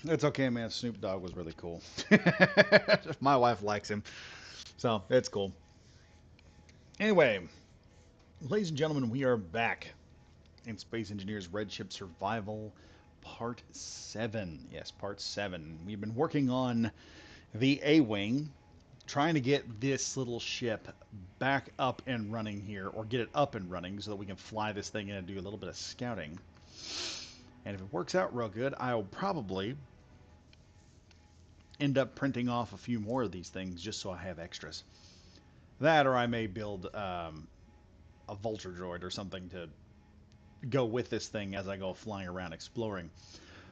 It's okay, man. Snoop Dogg was really cool. My wife likes him, so it's cool. Anyway, ladies and gentlemen, we are back in Space Engineers Redshift Survival Part 7. Yes, Part 7. We've been working on the A-Wing, trying to get this little ship back up and running here, or get it up and running so that we can fly this thing in and do a little bit of scouting. And if it works out real good, I'll probably end up printing off a few more of these things just so I have extras. That, or I may build a vulture droid or something to go with this thing as I go flying around exploring.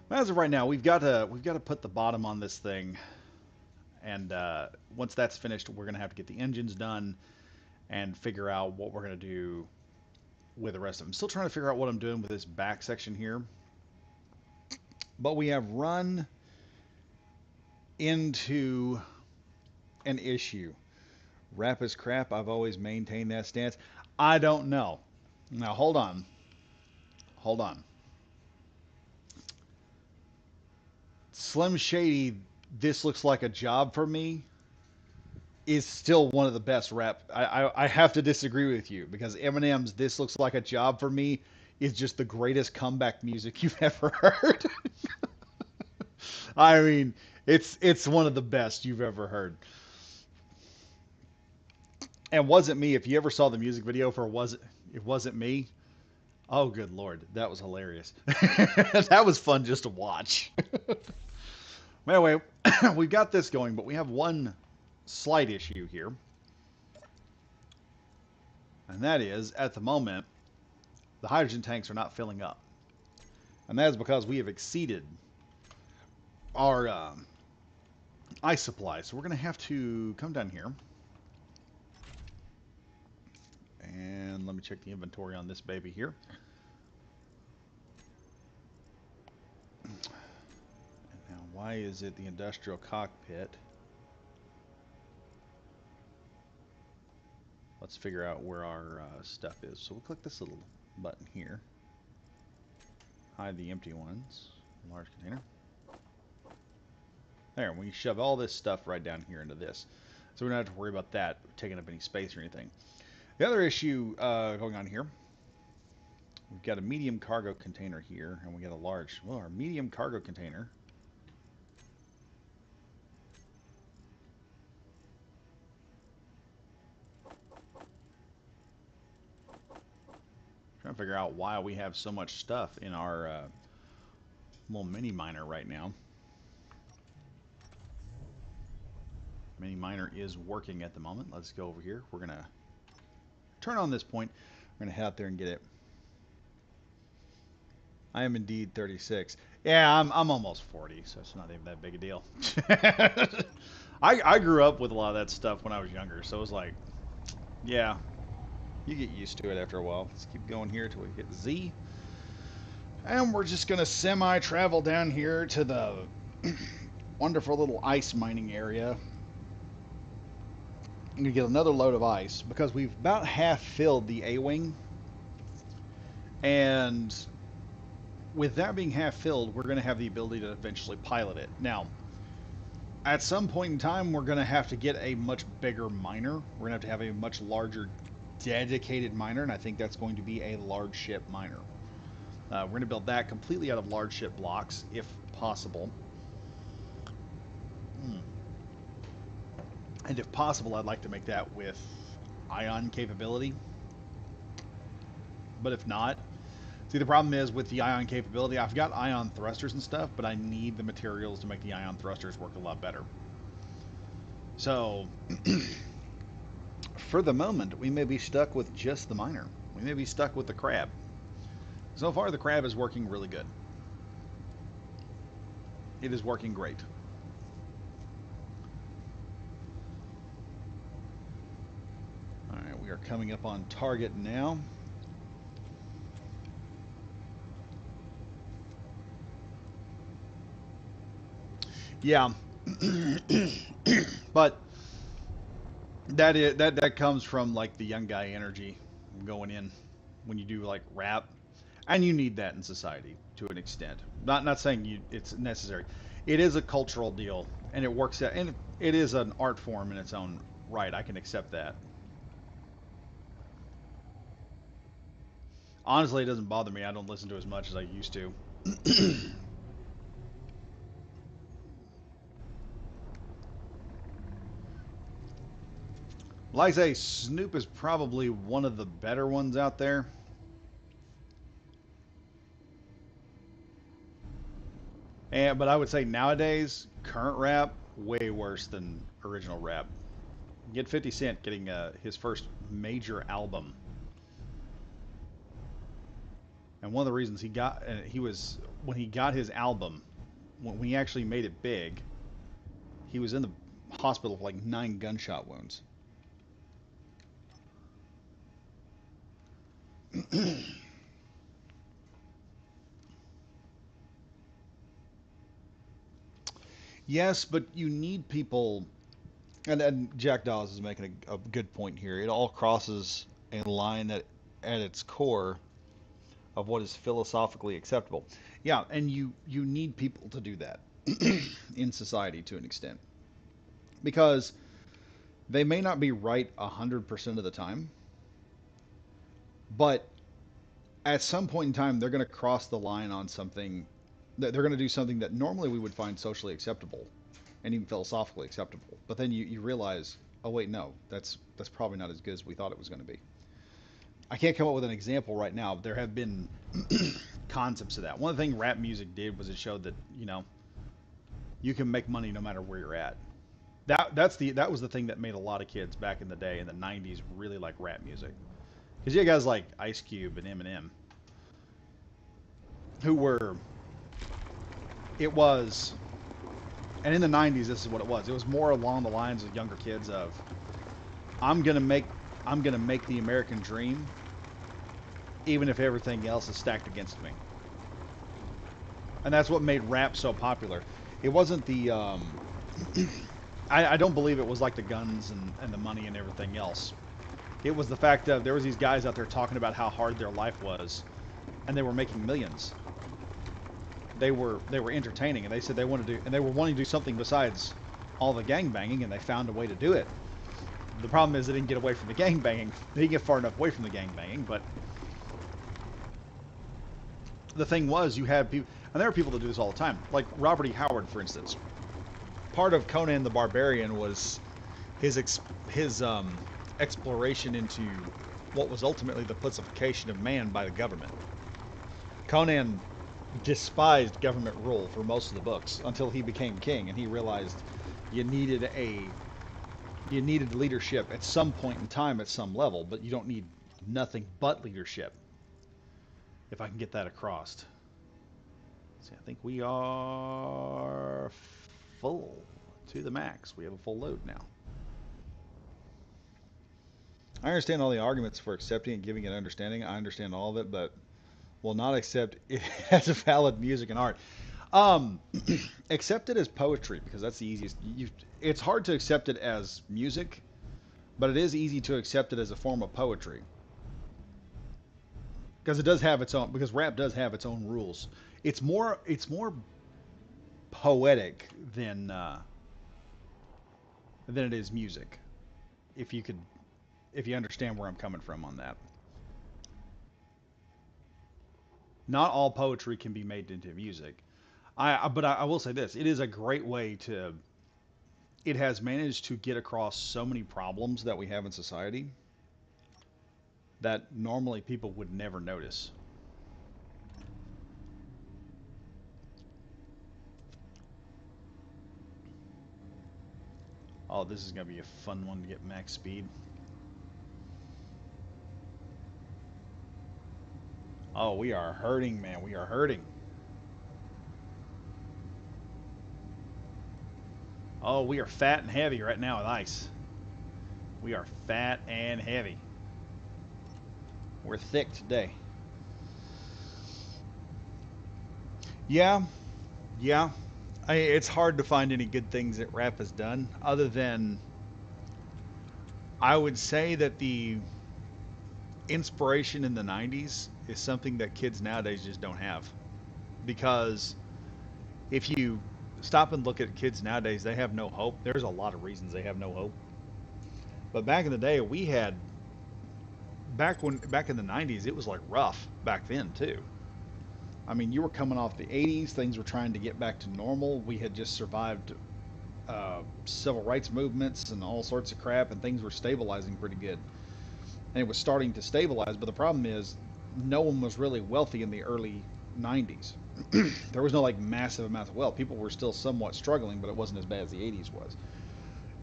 But as of right now, we've got to put the bottom on this thing, and once that's finished, we're gonna have to get the engines done and figure out what we're gonna do with the rest of them. Still trying to figure out what I'm doing with this back section here, but we have run into an issue. Rap is crap. I've always maintained that stance. I don't know. Now hold on. Hold on. Slim Shady, this looks like a job for me, is still one of the best rap. I have to disagree with you because Eminem's "This Looks Like a Job for Me" is just the greatest comeback music you've ever heard. I mean, it's one of the best you've ever heard. And wasn't me. If you ever saw the music video for "Was It Wasn't Me," oh good lord, that was hilarious. That was fun just to watch. Anyway, we've got this going, but we have one slight issue here, and that is at the moment the hydrogen tanks are not filling up, and that is because we have exceeded our ice supply. So we're going to have to come down here, and let me check the inventory on this baby here. And now, why is it the industrial cockpit? Let's figure out where our stuff is. So we'll click this little button here. Hide the empty ones. Large container. There, we shove all this stuff right down here into this. So we don't have to worry about that taking up any space or anything. The other issue going on here, we've got a medium cargo container here, and we got a large. Well, our medium cargo container. Trying to figure out why we have so much stuff in our little mini miner right now. Mini miner is working at the moment. Let's go over here. We're gonna turn on this point. We're gonna head out there and get it. I am indeed 36. Yeah, I'm almost 40, so it's not even that big a deal. I grew up with a lot of that stuff when I was younger, so it was like, yeah, you get used to it after a while. Let's keep going here till we hit Z. And we're just gonna semi-travel down here to the wonderful little ice mining area. I'm gonna get another load of ice because we've about half filled the A-wing, and with that being half filled, we're going to have the ability to eventually pilot it. Now, at some point in time, we're going to have to get a much bigger miner. We're going to have a much larger dedicated miner, and I think that's going to be a large ship miner. We're going to build that completely out of large ship blocks, if possible. And if possible, I'd like to make that with ion capability. But if not, see, the problem is with the ion capability, I've got ion thrusters and stuff, but I need the materials to make the ion thrusters work a lot better. So, for the moment, we may be stuck with just the miner. We may be stuck with the crab. So far, the crab is working really good. It is working great. Alright, we are coming up on target now. Yeah. But that comes from like the young guy energy going in when you do like rap, and you need that in society to an extent. Not saying it's necessary. It is a cultural deal, and it works out, and it is an art form in its own right. I can accept that. Honestly, it doesn't bother me. I don't listen to as much as I used to. Like I say, Snoop is probably one of the better ones out there. And but I would say nowadays, current rap way worse than original rap. Get 50 Cent getting his first major album, and one of the reasons he was when he got his album, when he actually made it big, he was in the hospital with like 9 gunshot wounds. Yes, but you need people, and Jack Dawes is making a good point here. It all crosses a line that, at its core, of what is philosophically acceptable. Yeah, and you need people to do that in society to an extent because they may not be right 100% of the time, but at some point in time they're going to cross the line on something that they're going to do something that normally we would find socially acceptable and even philosophically acceptable. But then you realize, oh wait, no, that's probably not as good as we thought it was going to be. I can't come up with an example right now. But there have been concepts of that. One of the things rap music did was it showed that you can make money no matter where you're at. That was the thing that made a lot of kids back in the day in the '90s really like rap music because you had guys like Ice Cube and Eminem who were it was and in the '90s this is what it was. It was more along the lines of younger kids of I'm gonna make I'm gonna make the American dream even if everything else is stacked against me. And that's what made rap so popular. It wasn't the I don't believe it was like the guns and the money and everything else. It was the fact that there was these guys out there talking about how hard their life was, and they were making millions. They were entertaining, and they said they wanted to do, and they were wanting to do something besides all the gang banging, and they found a way to do it. The problem is they didn't get away from the gang banging. They didn't get far enough away from the gang banging, but the thing was, you had people, and there are people that do this all the time, like Robert E. Howard, for instance. Part of Conan the Barbarian was his exploration into what was ultimately the pussification of man by the government. Conan despised government rule for most of the books until he became king and he realized you needed a you needed leadership at some point in time at some level, but you don't need nothing but leadership. If I can get that across. See, I think we are full to the max. We have a full load now. I understand all the arguments for accepting and giving it understanding. I understand all of it, but will not accept it as a valid music and art. Um, accept it as poetry because that's the easiest. It's hard to accept it as music, but it is easy to accept it as a form of poetry because it does have its own. Because rap does have its own rules. It's more poetic than it is music. If you could, if you understand where I'm coming from on that. Not all poetry can be made into music. But I will say this: it is a great way to. It has managed to get across so many problems that we have in society that normally people would never notice. Oh, this is gonna be a fun one to get max speed. Oh, we are hurting, man. We are hurting. Oh, we are fat and heavy right now with ice. We are fat and heavy. We're thick today. Yeah, yeah. It's hard to find any good things that rap has done, other than I would say that the inspiration in the '90s is something that kids nowadays just don't have. Because if you stop and look at kids nowadays. They have no hope. There's a lot of reasons they have no hope. But back in the day, we had back in the '90s, it was like rough back then too. I mean, you were coming off the '80s. Things were trying to get back to normal. We had just survived civil rights movements and all sorts of crap, and things were stabilizing pretty good. And it was starting to stabilize. But the problem is, no one was really wealthy in the early '90s. There was no like massive amounts of wealth. People were still somewhat struggling, but it wasn't as bad as the '80s was.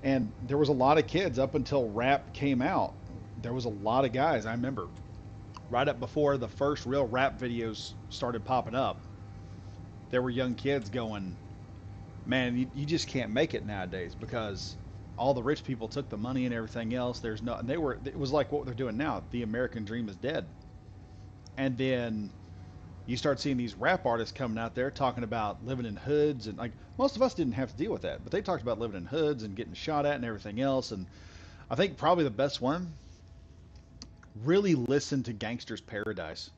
And there was a lot of kids up until rap came out. There was a lot of guys. I remember right up before the first real rap videos started popping up, there were young kids going, man, you just can't make it nowadays because all the rich people took the money and everything else. There's no, and they were, it was like what they're doing now. The American dream is dead. And then you start seeing these rap artists coming out there talking about living in hoods, and like most of us didn't have to deal with that, but they talked about living in hoods and getting shot at and everything else. And I think probably the best one, really listen to Gangster's Paradise,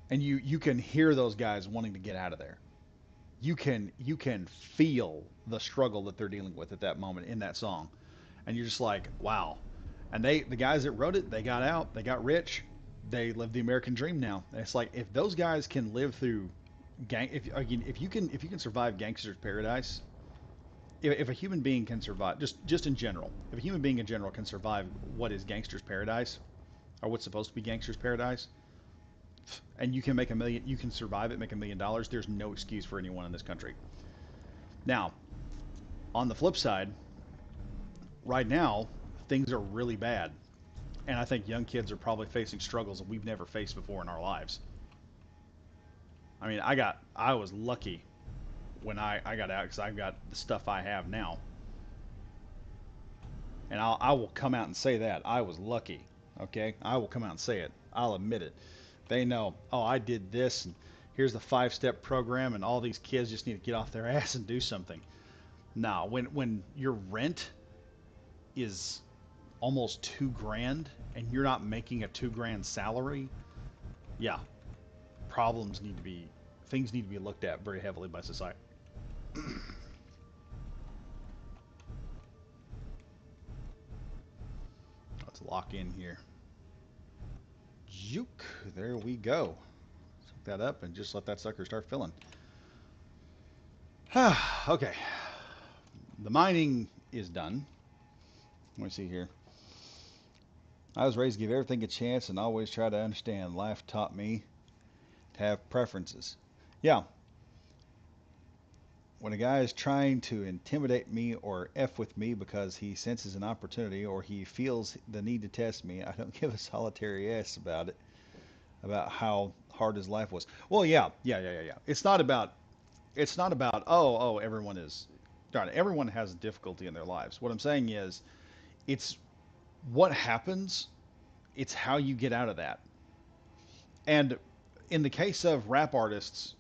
and you can hear those guys wanting to get out of there. You can feel the struggle that they're dealing with at that moment in that song, and you're just like, wow. And the guys that wrote it, they got out, they got rich, they live the American dream now. And it's like if those guys can live through gang, if again, if you can survive Gangster's Paradise, if a human being can survive, just in general, if a human being in general can survive what is Gangster's Paradise, or what's supposed to be Gangster's Paradise, and you can make a million, you can survive it, make $1 million. There's no excuse for anyone in this country. Now, on the flip side, right now things are really bad, and I think young kids are probably facing struggles that we've never faced before in our lives. I mean, I was lucky when I got out because I've got the stuff I have now, and I will come out and say that I was lucky. Okay, I will come out and say it. I'll admit it. They know, oh, I did this, and here's the 5-step program, and all these kids just need to get off their ass and do something. Now, when your rent is almost 2 grand and you're not making a 2 grand salary, yeah, problems need to be things need to be looked at very heavily by society. Let's lock in here. Juke. There we go. Hook that up and just let that sucker start filling. Okay. The mining is done. Let me see here. I was raised to give everything a chance and always try to understand. Life taught me to have preferences. Yeah, when a guy is trying to intimidate me or F with me because he senses an opportunity or he feels the need to test me, I don't give a solitary ass about it, about how hard his life was. Well, yeah. It's not about oh everyone is darn it, everyone has difficulty in their lives. What I'm saying is it's what happens, it's how you get out of that. And in the case of rap artists,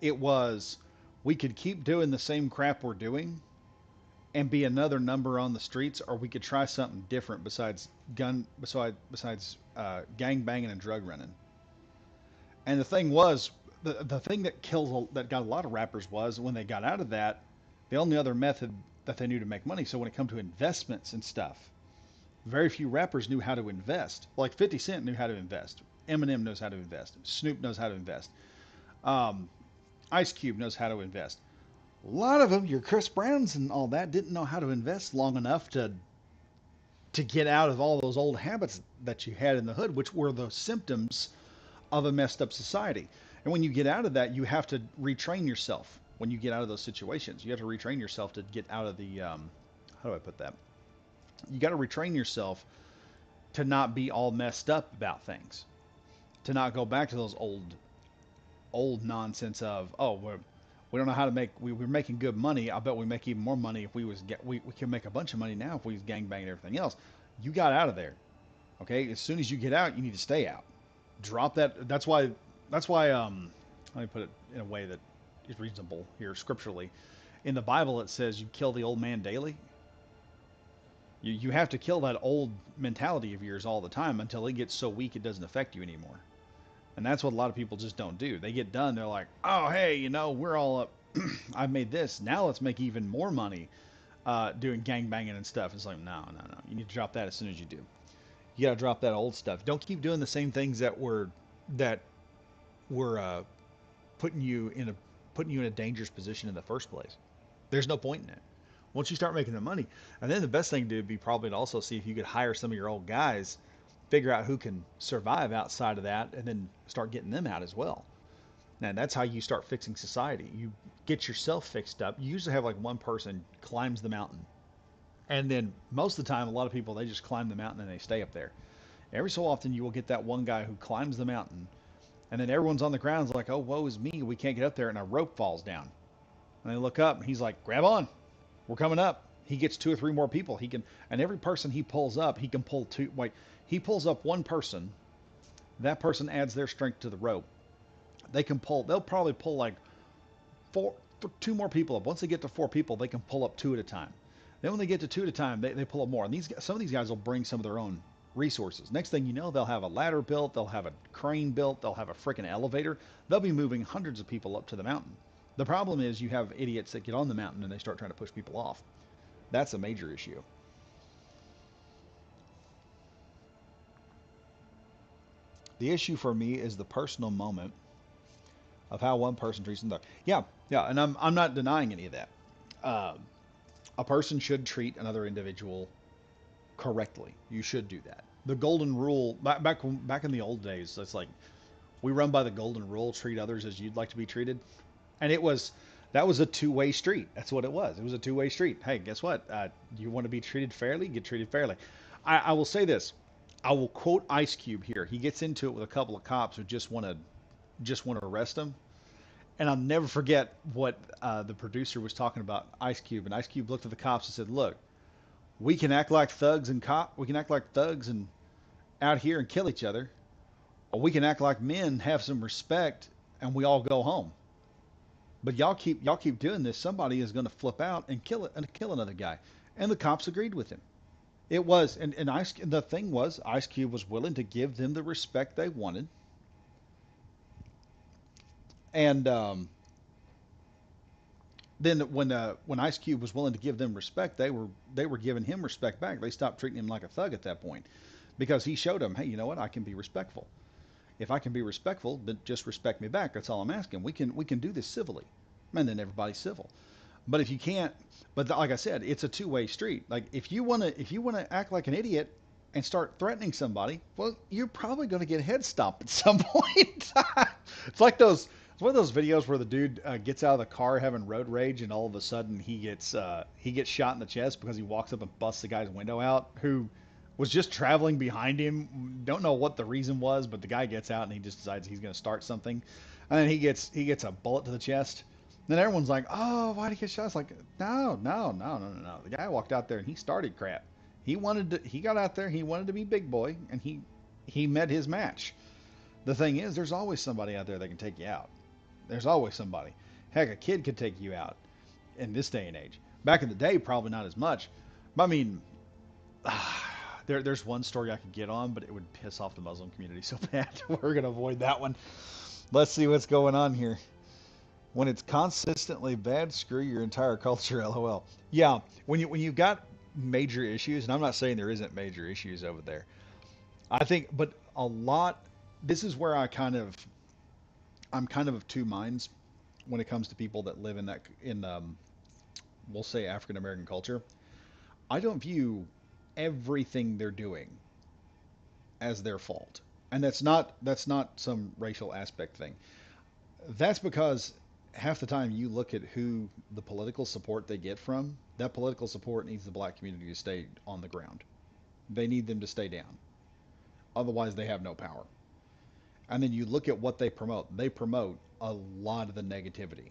it was we could keep doing the same crap we're doing and be another number on the streets, or we could try something different besides gang banging and drug running. And the thing was, the thing that got a lot of rappers was when they got out of that, the only other method that they knew to make money. So when it come to investments and stuff, very few rappers knew how to invest. Like 50 Cent knew how to invest. Eminem knows how to invest. Snoop knows how to invest. Um, Ice Cube knows how to invest. A lot of them, your Chris Browns and all that, didn't know how to invest long enough to get out of all those old habits that you had in the hood, which were the symptoms of a messed up society. And when you get out of that, you have to retrain yourself. When you get out of those situations, you have to retrain yourself to get out of the how do I put that? You got to retrain yourself to not be all messed up about things, to not go back to those old nonsense of we don't know how to make we're making good money. I bet we make even more money if we can make a bunch of money now if we was gang bang and everything else. You got out of there. Okay, as soon as you get out, you need to stay out. Drop that. That's why let me put it in a way that is reasonable here scripturally. In the Bible it says you kill the old man daily. You have to kill that old mentality of yours all the time until it gets so weak it doesn't affect you anymore. And that's what a lot of people just don't do. They get done, they're like, oh, hey, we're all up. I've made this. Now let's make even more money doing gang banging and stuff. It's like, no, no, no. You need to drop that as soon as you do. You got to drop that old stuff. Don't keep doing the same things that were putting you in a dangerous position in the first place. There's no point in it. Once you start making the money, and then the best thing to do would be probably to also see if you could hire some of your old guys, figure out who can survive outside of that, and then start getting them out as well. And that's how you start fixing society. You get yourself fixed up. You usually have like one person climbs the mountain, and then most of the time, a lot of people they just climb the mountain and they stay up there. Every so often, you will get that one guy who climbs the mountain, and then everyone's on the ground is like, "Oh, woe is me, we can't get up there," and a rope falls down. And they look up, and he's like, "Grab on, we're coming up." He gets two or three more people. He can, and every person he pulls up, he can pull two. Wait, he pulls up one person. That person adds their strength to the rope. They can pull. They'll probably pull like four, two more people up. Once they get to four people, they can pull up two at a time. Then when they get to two at a time, they pull up more. And some of these guys will bring some of their own resources. Next thing you know, they'll have a ladder built, they'll have a crane built, they'll have a freaking elevator. They'll be moving hundreds of people up to the mountain. The problem is you have idiots that get on the mountain and they start trying to push people off. That's a major issue. The issue for me is the personal moment of how one person treats another. Yeah, yeah, and I'm not denying any of that. Uh, a person should treat another individual correctly. You should do that. The golden rule back in the old days, it's like we run by the golden rule: treat others as you'd like to be treated. And that was a two-way street. That's what it was. It was a two-way street. Hey, guess what? You want to be treated fairly? Get treated fairly. I will say this. I will quote Ice Cube here. He gets into it with a couple of cops who just want to arrest him. And I'll never forget what the producer was talking about Ice Cube. And Ice Cube looked at the cops and said, "Look, we can act like thugs and we can act like thugs and out here and kill each other, or we can act like men, have some respect, and we all go home. But y'all keep doing this. Somebody is going to flip out and kill another guy." And the cops agreed with him. It was, the thing was, Ice Cube was willing to give them the respect they wanted, and then when Ice Cube was willing to give them respect, they were giving him respect back. They stopped treating him like a thug at that point, because he showed them, hey, you know what? I can be respectful. If I can be respectful, then just respect me back. That's all I'm asking. We can do this civilly, and then everybody's civil. But if you can't, like I said, it's a two-way street. Like if you wanna act like an idiot and start threatening somebody, well, you're probably going to get head stomped at some point. It's like those. It's one of those videos where the dude gets out of the car having road rage, and all of a sudden he gets shot in the chest because he walks up and busts the guy's window out, who was just traveling behind him. Don't know what the reason was, but the guy gets out and he just decides he's going to start something, and then he gets a bullet to the chest. Then everyone's like, "Oh, why did he get shot?" It's like, no, no, no, no, no, no. The guy walked out there and he started crap. He got out there. He wanted to be big boy, and he met his match. The thing is, there's always somebody out there that can take you out. There's always somebody. Heck, a kid could take you out in this day and age. Back in the day, probably not as much. But I mean, there's one story I could get on, but it would piss off the Muslim community so bad. We're gonna avoid that one. Let's see what's going on here. When it's consistently bad, screw your entire culture. LOL. Yeah, when you've got major issues, and I'm not saying there isn't major issues over there. I think, but a lot. This is where I'm kind of two minds when it comes to people that live in we'll say African American culture. I don't view everything they're doing as their fault, and that's not some racial aspect thing. That's because half the time you look at who the political support they get from, that political support needs the black community to stay on the ground. They need them to stay down. Otherwise, they have no power. And then you look at what they promote. They promote a lot of the negativity.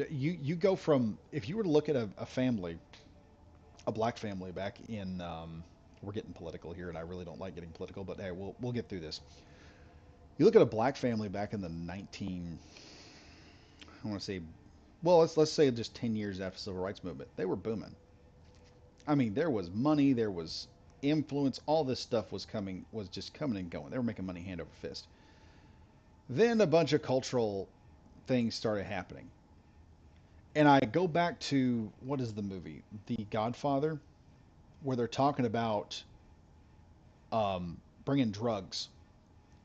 You go from, if you were to look at a family, a black family back in, we're getting political here, and I really don't like getting political, but hey, we'll get through this. You look at a black family back in the 19, I want to say, well, let's say just 10 years after the civil rights movement, they were booming. I mean, there was money, there was influence, all this stuff was just coming and going. They were making money hand over fist. Then a bunch of cultural things started happening. And I go back to what is the movie? The Godfather, where they're talking about bringing drugs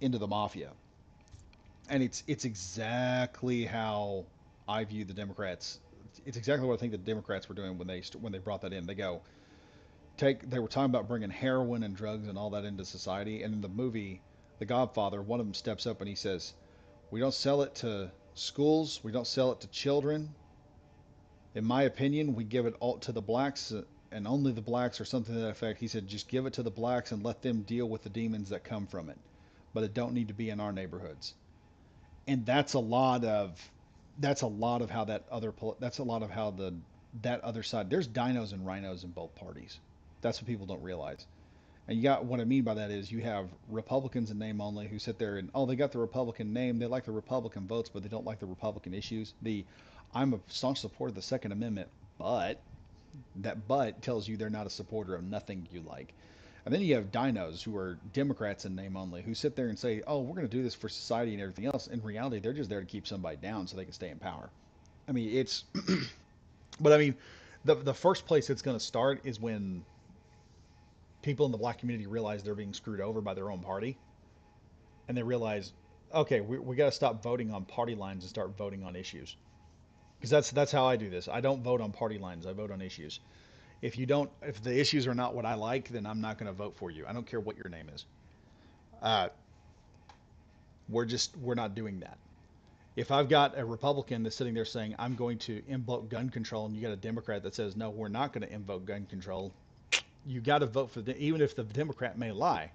into the mafia, and it's exactly how I view the Democrats. It's exactly what I think the Democrats were doing when they brought that in. They were talking about bringing heroin and drugs and all that into society, and in the movie The Godfather, one of them steps up and he says, "We don't sell it to schools. We don't sell it to children. In my opinion, we give it all to the blacks, and only the blacks, or something to that effect." He said, "Just give it to the blacks and let them deal with the demons that come from it, but it don't need to be in our neighborhoods." And that's a lot of how that's a lot of how that other side. There's dinos and rhinos in both parties. That's what people don't realize. And you got what I mean by that is you have Republicans in name only who sit there and, oh, they got the Republican name, they like the Republican votes, but they don't like the Republican issues. I'm a staunch supporter of the Second Amendment, but that but tells you they're not a supporter of nothing you like. And then you have dinos who are Democrats in name only who sit there and say, oh, we're going to do this for society and everything else. In reality, they're just there to keep somebody down so they can stay in power. I mean, it's, but I mean, the first place it's going to start is when people in the black community realize they're being screwed over by their own party, and they realize, okay, we got to stop voting on party lines and start voting on issues. Because that's how I do this. I don't vote on party lines. I vote on issues. If the issues are not what I like, then I'm not going to vote for you. I don't care what your name is. Uh, we're not doing that. If I've got a Republican that's sitting there saying I'm going to invoke gun control, and you got a Democrat that says no, we're not going to invoke gun control, you got to vote for even if the Democrat may lie.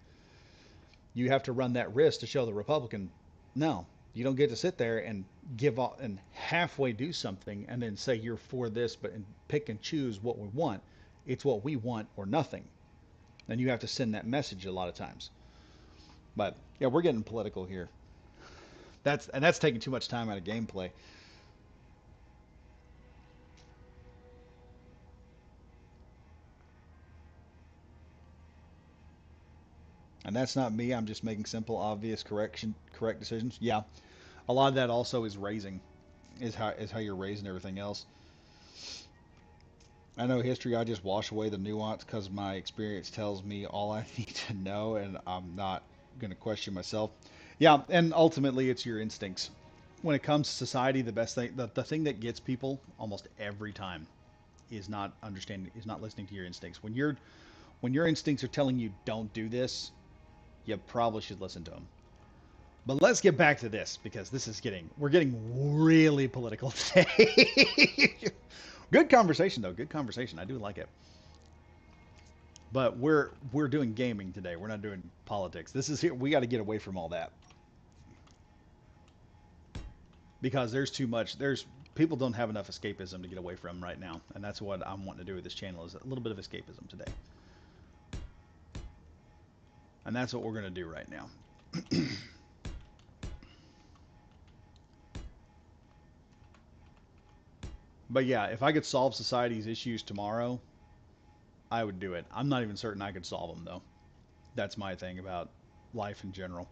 You have to run that risk to show the Republican, no, you don't get to sit there and give all, and halfway do something and then say you're for this, but and pick and choose what we want. It's what we want or nothing. And you have to send that message a lot of times. But yeah, we're getting political here. That's taking too much time out of gameplay. And that's not me. I'm just making simple, obvious correct decisions. Yeah, a lot of that also is raising, is how you're raising everything else. I know history. I just wash away the nuance because my experience tells me all I need to know, and I'm not going to question myself. Yeah, and ultimately, it's your instincts. When it comes to society, the best thing, the thing that gets people almost every time is not listening to your instincts. When your instincts are telling you don't do this, you probably should listen to them. But let's get back to this because we're getting really political today. Good conversation though. Good conversation. I do like it. But we're doing gaming today. We're not doing politics. This is here. We got to get away from all that because there's too much. There's people don't have enough escapism to get away from right now, and that's what I'm wanting to do with this channel is a little bit of escapism today, and that's what we're gonna do right now. But yeah, if I could solve society's issues tomorrow, I would do it. I'm not even certain I could solve them though. That's my thing about life in general.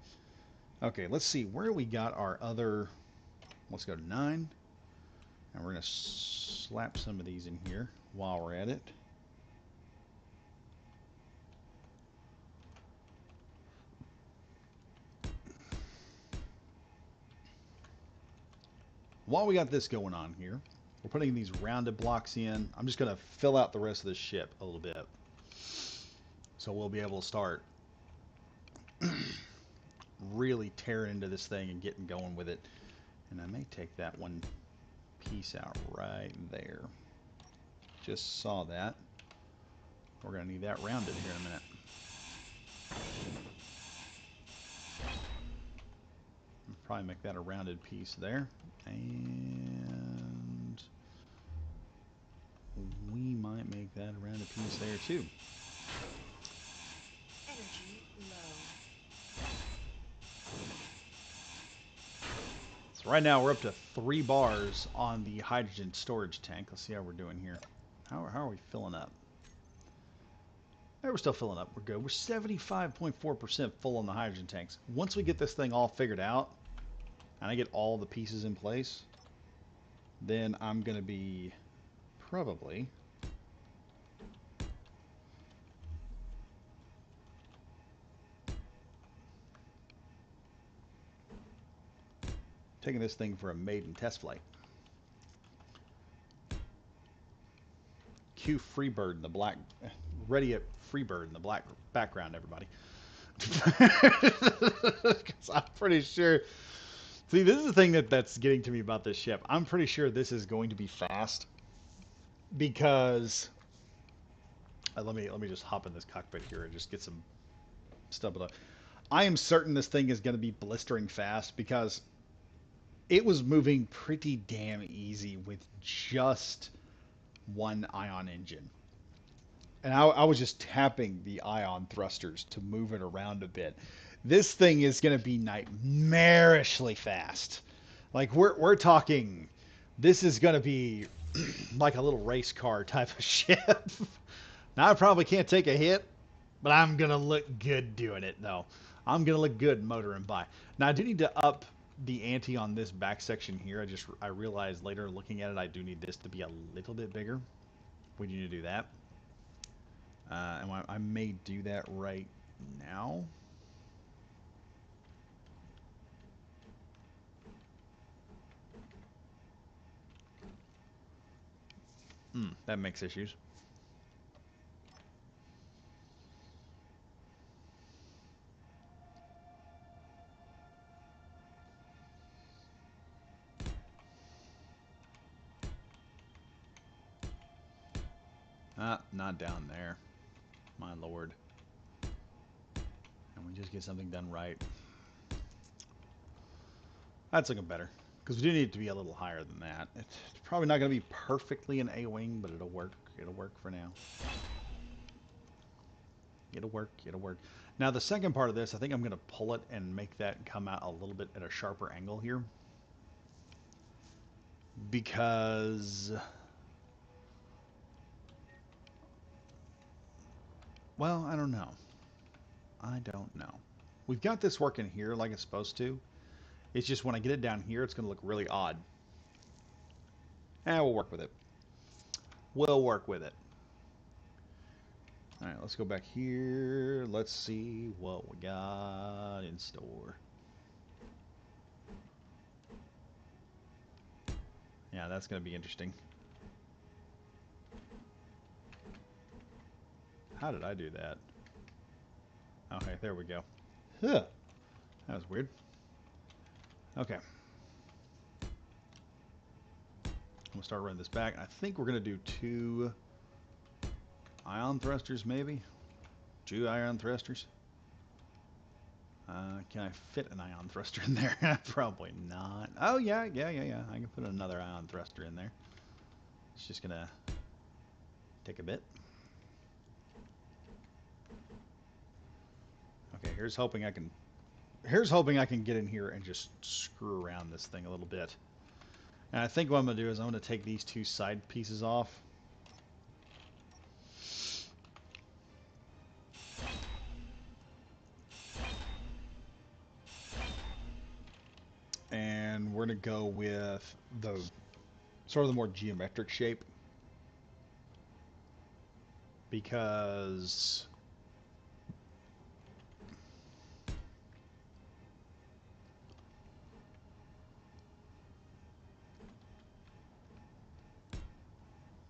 Okay, let's see where we got our other. Let's go to 9. And we're going to slap some of these in here while we're at it. While we got this going on here, we're putting these rounded blocks in. I'm just going to fill out the rest of this ship a little bit. So we'll be able to start really tearing into this thing and getting going with it. And I may take that one piece out right there. Just saw that. We're going to need that rounded here in a minute. I'll probably make that a rounded piece there. And we might make that a rounded piece there too. Energy low. So right now we're up to 3 bars on the hydrogen storage tank. Let's see how we're doing here. How are we filling up? Hey, we're still filling up. We're good. We're 75.4% full on the hydrogen tanks. Once we get this thing all figured out, and I get all the pieces in place, then I'm going to be probably taking this thing for a maiden test flight. Cue Freebird in the black, ready at Freebird in the black background, everybody. Because I'm pretty sure. See, this is the thing that's getting to me about this ship. I'm pretty sure this is going to be fast because let me just hop in this cockpit here and just get some stuff. I am certain this thing is going to be blistering fast because it was moving pretty damn easy with just one ion engine. And I was just tapping the ion thrusters to move it around a bit. This thing is going to be nightmarishly fast. Like we're talking, this is going to be like a little race car type of ship. Now I probably can't take a hit, but I'm going to look good doing it though. I'm going to look good motoring by. Now I do need to up the ante on this back section here. I realized later looking at it, I do need this to be a little bit bigger. We need to do that. And I may do that right now. That makes issues. Not down there. My lord. And we just get something done right. That's looking better. Because we do need it to be a little higher than that. It's probably not going to be perfectly an A-wing, but it'll work. It'll work for now. It'll work. It'll work. Now, the second part of this, I think I'm going to pull it and make that come out a little bit at a sharper angle here. Because... well, I don't know. I don't know. We've got this working here like it's supposed to. It's just when I get it down here, it's going to look really odd. We'll work with it. We'll work with it. All right, let's go back here. Let's see what we got in store. Yeah, that's going to be interesting. How did I do that? Okay, there we go. Huh. That was weird. Okay. I'm going to start running this back. I think we're going to do 2 ion thrusters, maybe? 2 ion thrusters? Can I fit an ion thruster in there? Probably not. Oh, yeah. I can put another ion thruster in there. It's just going to take a bit. Okay, here's hoping I can get in here and just screw around this thing a little bit. And I think what I'm going to do is I'm going to take these 2 side pieces off. And we're going to go with the sort of the more geometric shape. Because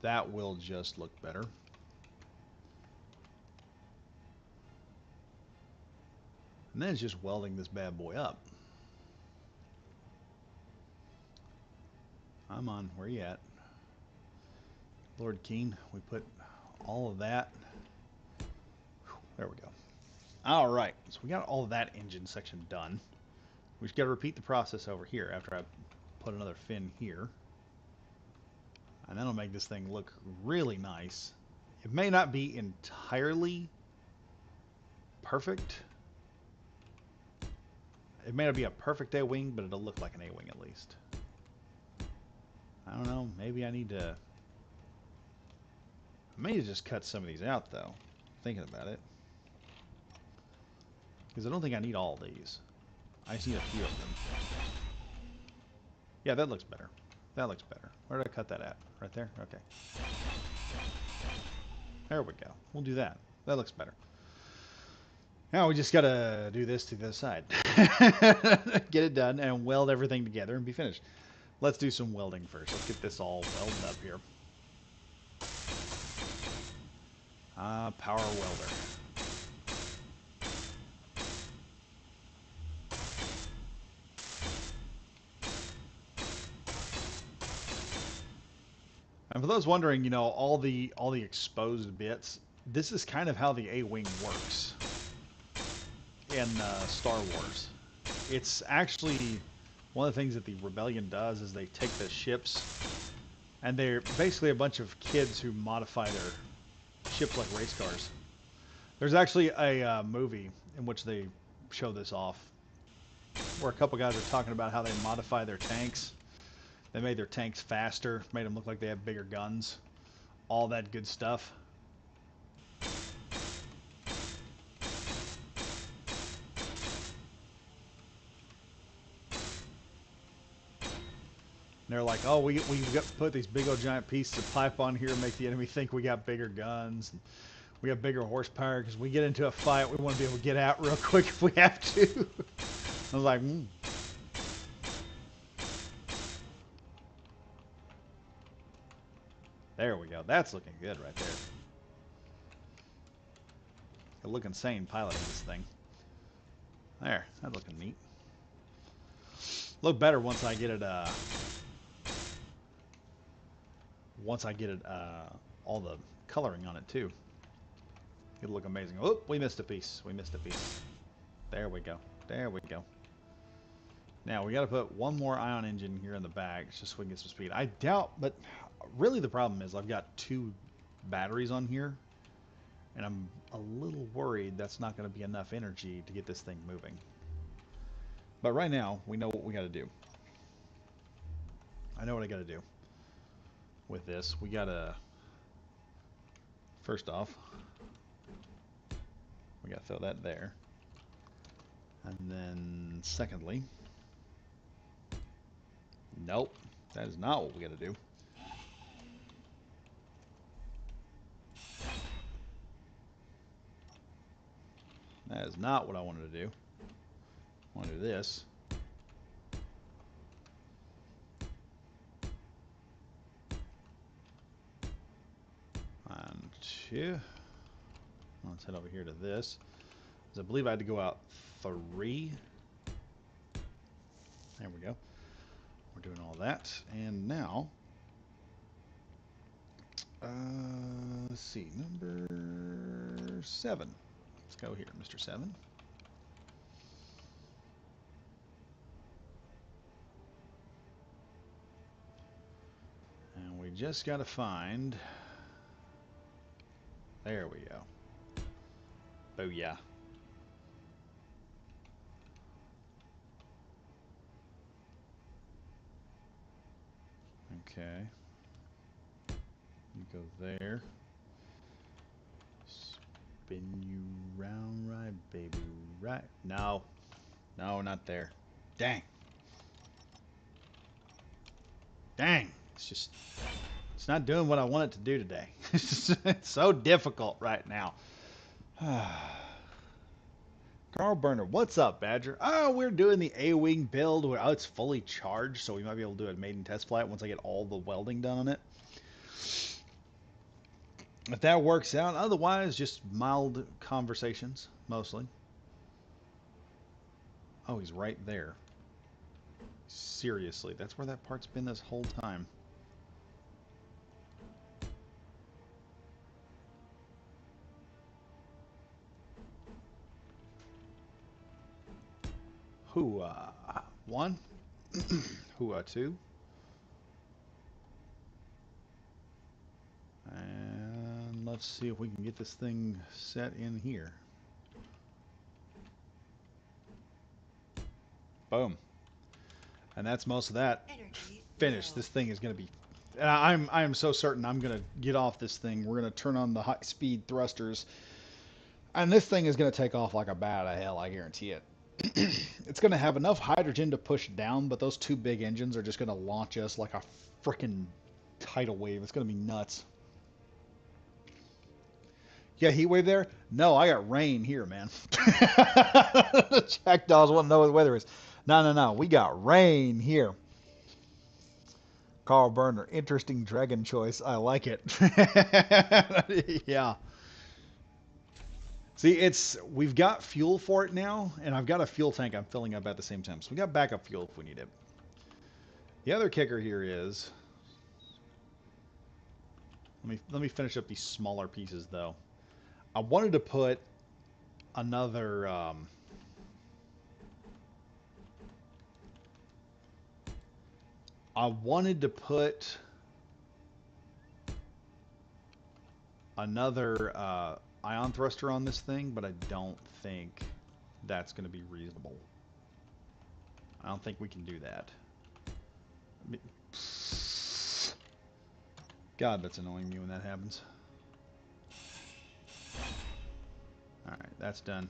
that will just look better. And then it's just welding this bad boy up. I'm on. Where you at? Lord Keen, we put all of that. There we go. All right, so we got all of that engine section done. We just got to repeat the process over here after I put another fin here. And that'll make this thing look really nice. It may not be entirely perfect. It may not be a perfect A-wing, but it'll look like an A-wing at least. I don't know. Maybe I need to... I may just cut some of these out, though. Thinking about it. Because I don't think I need all these. I just need a few of them. Yeah, that looks better. That looks better. Where did I cut that at? Right there? Okay. There we go. We'll do that. That looks better. Now we just gotta do this to the other side. Get it done and weld everything together and be finished. Let's do some welding first. Let's get this all welded up here. Power welder. And for those wondering, you know, all the exposed bits, this is kind of how the A-Wing works in Star Wars. It's actually one of the things that the Rebellion does is they take the ships, and they're basically a bunch of kids who modify their ships like race cars. There's actually a movie in which they show this off, where a couple guys are talking about how they modify their tanks. They made their tanks faster, made them look like they have bigger guns, all that good stuff. And they're like, oh, we got to put these big old giant pieces of pipe on here and make the enemy think we got bigger guns. And we got bigger horsepower because we get into a fight, we want to be able to get out real quick if we have to. I was like, There we go. That's looking good right there. I look insane piloting this thing. There, that's looking neat. Look better once I get it, all the coloring on it too. It'll look amazing. Oh, we missed a piece. We missed a piece. There we go. There we go. Now, we got to put one more ion engine here in the back just so we can get some speed. I doubt, but really the problem is I've got 2 batteries on here, and I'm a little worried that's not going to be enough energy to get this thing moving. But right now, we know what we got to do. I know what I got to do with this. We got to, first off, we got to throw that there. And then, secondly, nope, that is not what we got to do. That is not what I wanted to do. I want to do this. And 2. Let's head over here to this. I believe I had to go out 3. There we go. We're doing all that. And now, let's see, number 7. Let's go here, Mr. 7. And we just got to find... There we go. Booyah. Okay. You go there. Spin you round, right, baby, right. No. No, not there. Dang. Dang. It's just... It's not doing what I want it to do today. It's so difficult right now. Carl Burner, what's up, Badger? Oh, we're doing the A-Wing build where it's fully charged, so we might be able to do a maiden test flight once I get all the welding done on it. If that works out, otherwise just mild conversations, mostly. Oh, he's right there. Seriously, that's where that part's been this whole time. Hooah 1, Hooah 2, and let's see if we can get this thing set in here. Boom. And that's most of that finished. This thing is going to be... I am so certain I'm going to get off this thing. We're going to turn on the high-speed thrusters. And this thing is going to take off like a bat out of hell, I guarantee it. It's going to have enough hydrogen to push down, but those two big engines are just going to launch us like a freaking tidal wave. It's going to be nuts. Yeah, heat wave there? No, I got rain here, man. Jackdaws want to know what the weather is. No, no, no. We got rain here. Carl Burner, interesting dragon choice. I like it. Yeah. See, we've got fuel for it now, and I've got a fuel tank I'm filling up at the same time. So we got backup fuel if we need it. The other kicker here is, let me finish up these smaller pieces though. I wanted to put another I wanted to put another ion thruster on this thing, but I don't think that's going to be reasonable. I don't think we can do that. God, that's annoying me when that happens. Alright, that's done.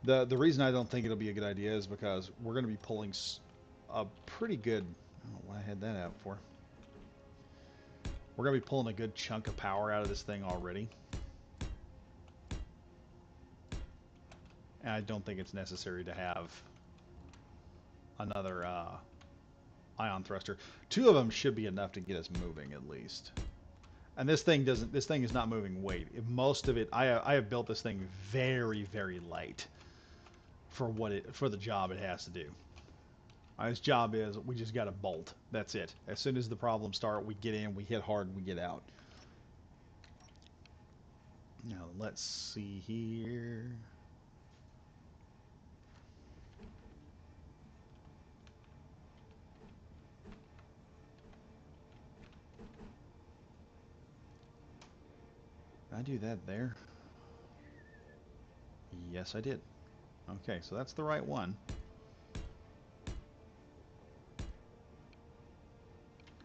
The reason I don't think it'll be a good idea is because we're going to be pulling a pretty good... I don't know what I had that out for. We're going to be pulling a good chunk of power out of this thing already. And I don't think it's necessary to have another ion thruster. Two of them should be enough to get us moving at least. And this thing doesn't. This thing is not moving weight. Most of it, I have built this thing very, very light for the job it has to do. Its job is we just got to bolt. That's it. As soon as the problems start, we get in, we hit hard, we get out. Now let's see here. Did I do that there? Yes, I did. Okay, so that's the right one.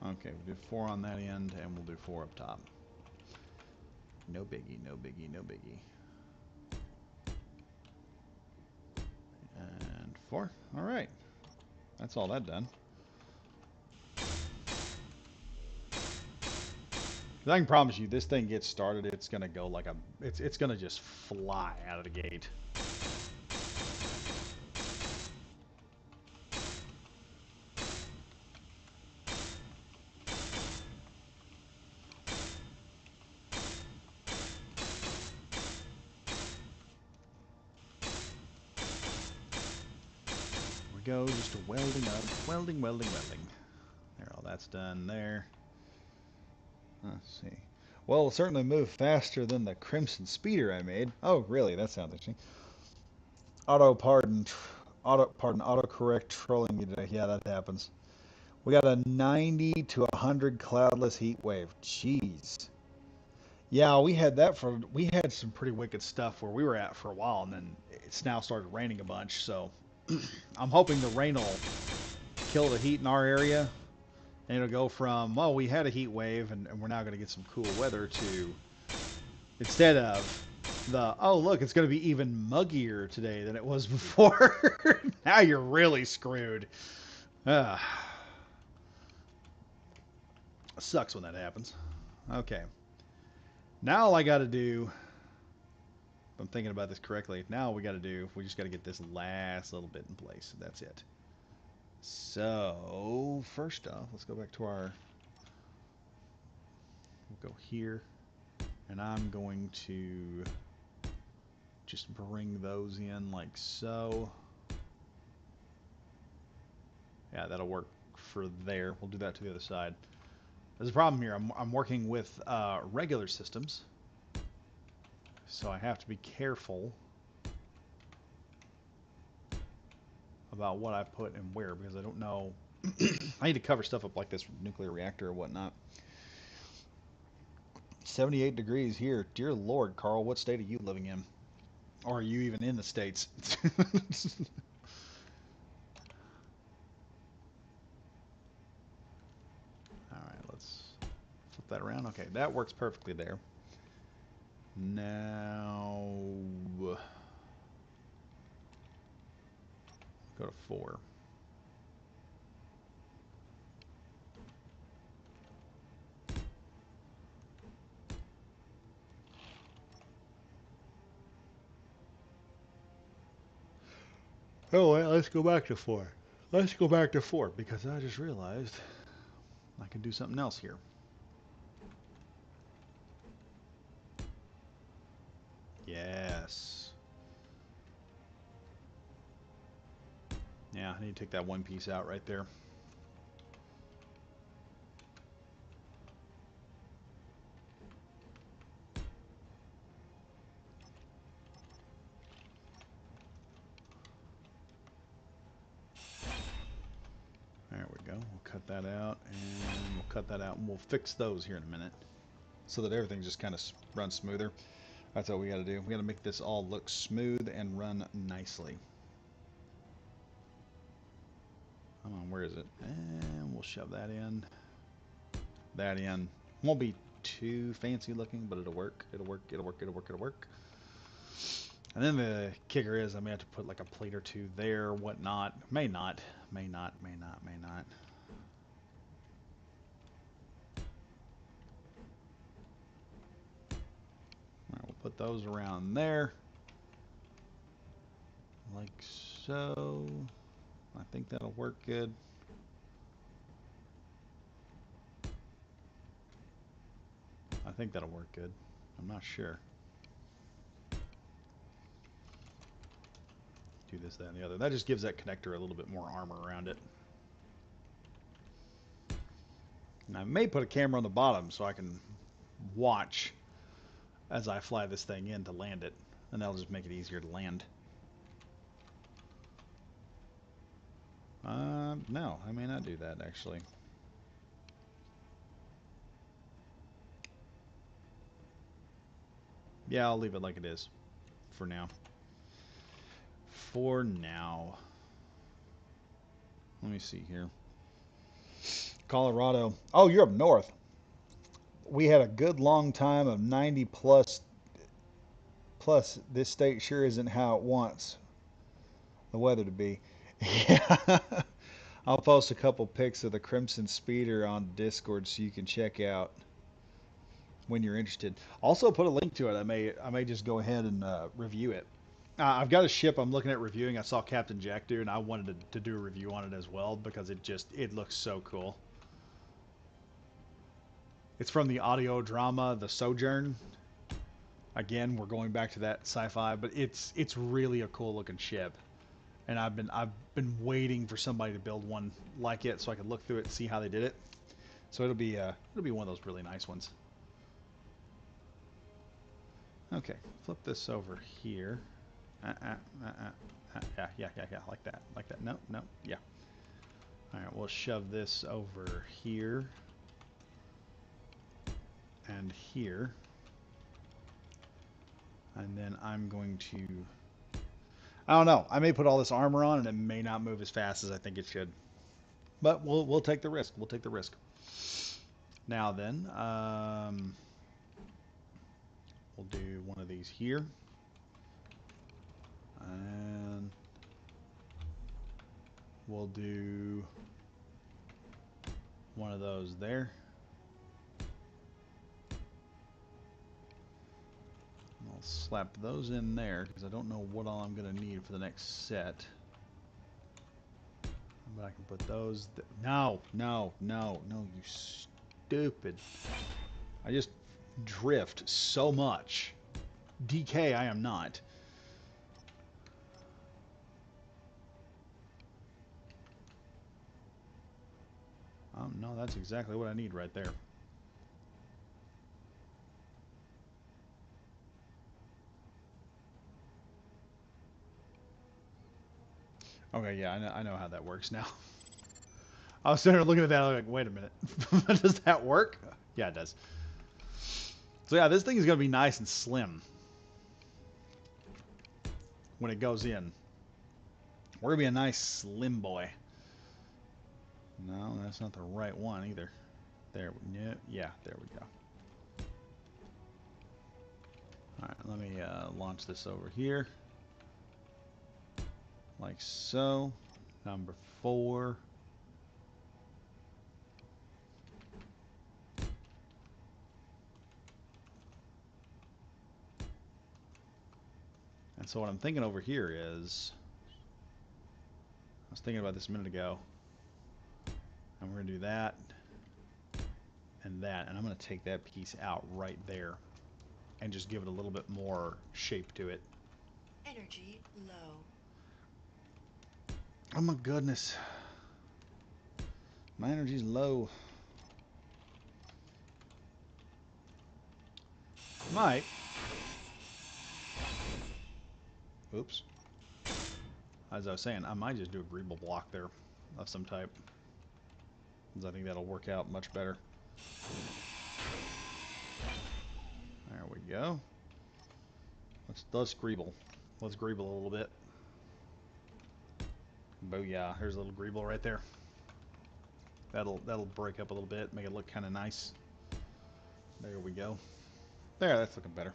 Okay, we'll do 4 on that end, and we'll do 4 up top. No biggie, no biggie, no biggie. And 4. All right. That's all that done. I can promise you, this thing gets started, it's gonna go like a... It's gonna just fly out of the gate. Go just welding up, welding. There, all that's done there. Let's see. Well, it'll certainly move faster than the Crimson Speeder I made. Oh, really? That sounds interesting. Autocorrect trolling me today. Yeah, that happens. We got a 90 to 100 cloudless heat wave. Jeez. Yeah, we had some pretty wicked stuff where we were at for a while, and then it's now started raining a bunch, so I'm hoping the rain will kill the heat in our area, and it'll go from, well, we had a heat wave, and we're now going to get some cool weather, to, instead of the, oh, look, it's going to be even muggier today than it was before. Now you're really screwed. Sucks when that happens. Okay. Now all I got to do, if I'm thinking about this correctly, now we just got to get this last little bit in place. That's it. So, first off, let's go back to we'll go here, and I'm going to just bring those in like so. Yeah, that'll work for there. We'll do that to the other side. There's a problem here. I'm working with regular systems, so I have to be careful about what I put and where, because I don't know. I need to cover stuff up like this with nuclear reactor or whatnot. 78 degrees here. Dear Lord, Carl, what state are you living in? Or are you even in the States? Alright, let's flip that around. Okay, that works perfectly there. Now... Go to 4. Oh, well, let's go back to 4. Let's go back to 4 because I just realized I can do something else here. Yes. Yeah, I need to take that one piece out right there. There we go. We'll cut that out, and we'll cut that out, and we'll fix those here in a minute so that everything just kind of runs smoother. That's what we got to do. We got to make this all look smooth and run nicely. Come on, where is it? And we'll shove that in. That in. Won't be too fancy looking, but it'll work. It'll work. It'll work. It'll work. It'll work. And then the kicker is I may have to put like a plate or two there, whatnot. May not. May not. May not. May not. All right, we'll put those around there. Like so. I think that'll work good. I think that'll work good. I'm not sure. Do this, that, and the other. That just gives that connector a little bit more armor around it. And I may put a camera on the bottom so I can watch as I fly this thing in to land it. And that'll just make it easier to land. No, I may not do that actually. Yeah, I'll leave it like it is for now. For now. Let me see here. Colorado. Oh, you're up north. We had a good long time of 90 plus. Plus, this state sure isn't how it wants the weather to be. Yeah. I'll post a couple pics of the Crimson Speeder on Discord so you can check out when you're interested. Also, put a link to it. I may just go ahead and review it. I've got a ship I'm looking at reviewing. I saw Captain Jack do, and I wanted to do a review on it as well because it looks so cool. It's from the audio drama The Sojourn. Again, we're going back to that sci-fi, but it's really a cool looking ship. And I've been waiting for somebody to build one like it so I could look through it and see how they did it. So it'll be one of those really nice ones. Okay, flip this over here. Yeah, like that. No, yeah. All right, we'll shove this over here and here, and then I'm going to. I don't know. I may put all this armor on, and it may not move as fast as I think it should. But we'll take the risk. We'll take the risk. Now then, we'll do one of these here. And we'll do one of those there. I'll slap those in there because I don't know what all I'm going to need for the next set. But I can put those... No, you stupid. I just drift so much. DK, I am not. No, that's exactly what I need right there. Okay, yeah, I know how that works now. I was sitting there looking at that, I was like, wait a minute. Does that work? Yeah, it does. So yeah, this thing is going to be nice and slim when it goes in. We're going to be a nice slim boy. No, that's not the right one either. There, yeah, there we go. Alright, let me launch this over here. Like so. Number 4. And so what I'm thinking over here is, I was thinking about this a minute ago, and we're going to do that and that, and I'm going to take that piece out right there and just give it a little bit more shape to it. Energy low. Oh my goodness. My energy's low. Might. Oops. As I was saying, I might just do a greeble block there of some type, because I think that'll work out much better. There we go. Let's greeble. Let's greeble a little bit. Booyah! There's a little greeble right there. That'll break up a little bit, make it look kind of nice. There we go. There, that's looking better.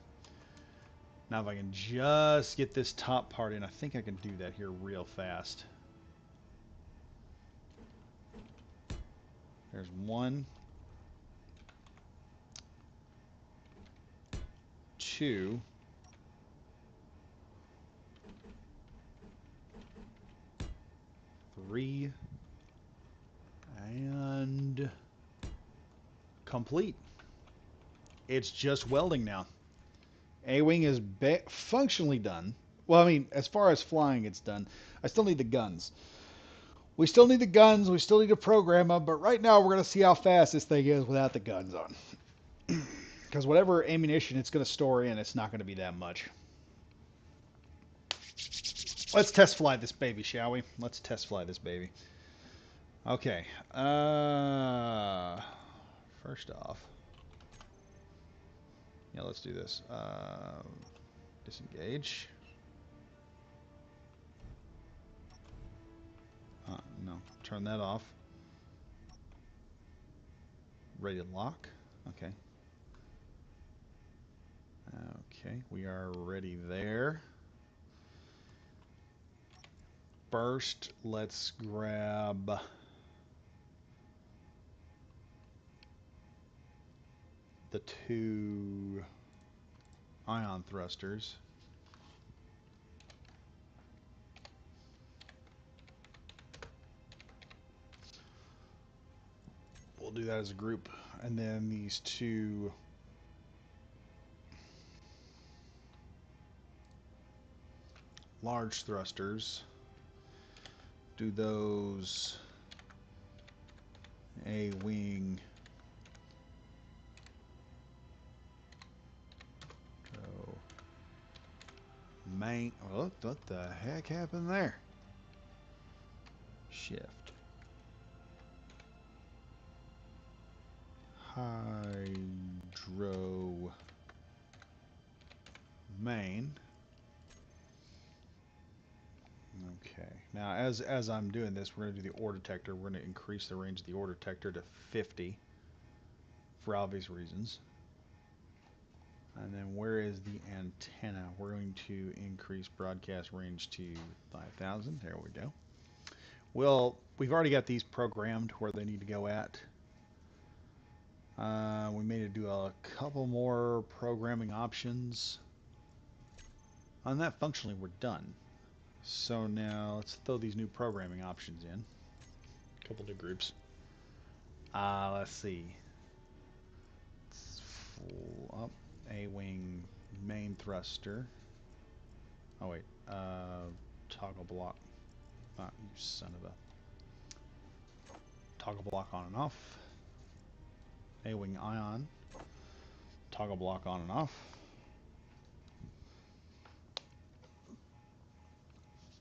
Now if I can just get this top part in, I think I can do that here real fast. There's 1, 2, 3, and complete. It's just welding now. A-wing is functionally done. Well, I mean, as far as flying, it's done. I still need the guns. We still need the guns. We still need to program them. But right now, we're going to see how fast this thing is without the guns on. Because whatever ammunition it's going to store in, it's not going to be that much. Let's test fly this baby, shall we? Let's test fly this baby. Okay. First off, yeah, let's do this. Disengage. No, turn that off. Ready to lock. Okay. Okay, we are ready there. First, let's grab the 2 ion thrusters. We'll do that as a group. And then these 2 large thrusters. Do those A-wing. So, main. Oh, what the heck happened there? Shift. Hydro main. Okay. Now, as I'm doing this, we're going to do the ore detector. We're going to increase the range of the ore detector to 50 for obvious reasons. And then where is the antenna? We're going to increase broadcast range to 5,000. There we go. Well, we've already got these programmed where they need to go at. We may need to do a couple more programming options. On that, functionally, we're done. So now let's throw these new programming options in. A couple new groups. Let's see. It's full up. A-wing main thruster. Oh wait. Toggle block. Ah, you son of a. Toggle block on and off. A-wing ion. Toggle block on and off.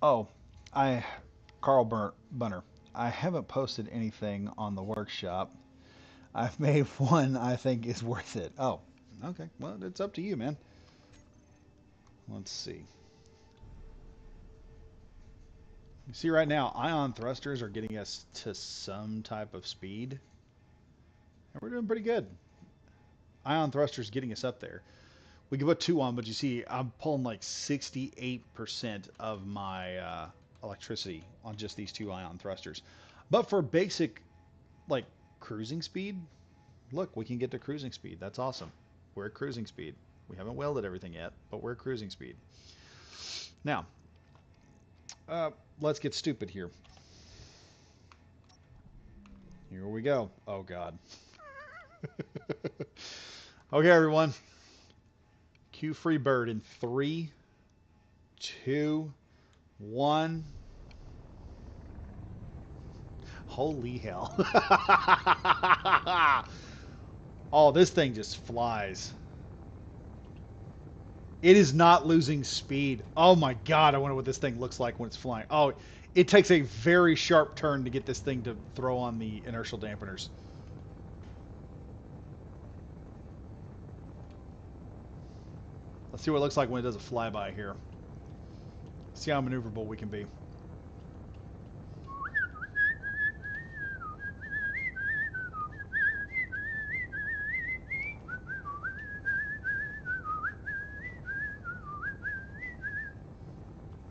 Oh, Carl Bunner. I haven't posted anything on the workshop. I've made one I think is worth it. Oh, okay. Well, it's up to you, man. Let's see. You see right now, ion thrusters are getting us to some type of speed. And we're doing pretty good. Ion thrusters getting us up there. We can put 2 on, but you see, I'm pulling like 68% of my electricity on just these two ion thrusters. But for basic, like, cruising speed, look, we can get to cruising speed. That's awesome. We're at cruising speed. We haven't welded everything yet, but we're at cruising speed. Now, let's get stupid here. Here we go. Oh, God. Okay, everyone. Cue Free Bird in 3, 2, 1. Holy hell. Oh, this thing just flies. It is not losing speed. Oh my God, I wonder what this thing looks like when it's flying. Oh, it takes a very sharp turn to get this thing to throw on the inertial dampeners. Let's see what it looks like when it does a flyby here. See how maneuverable we can be.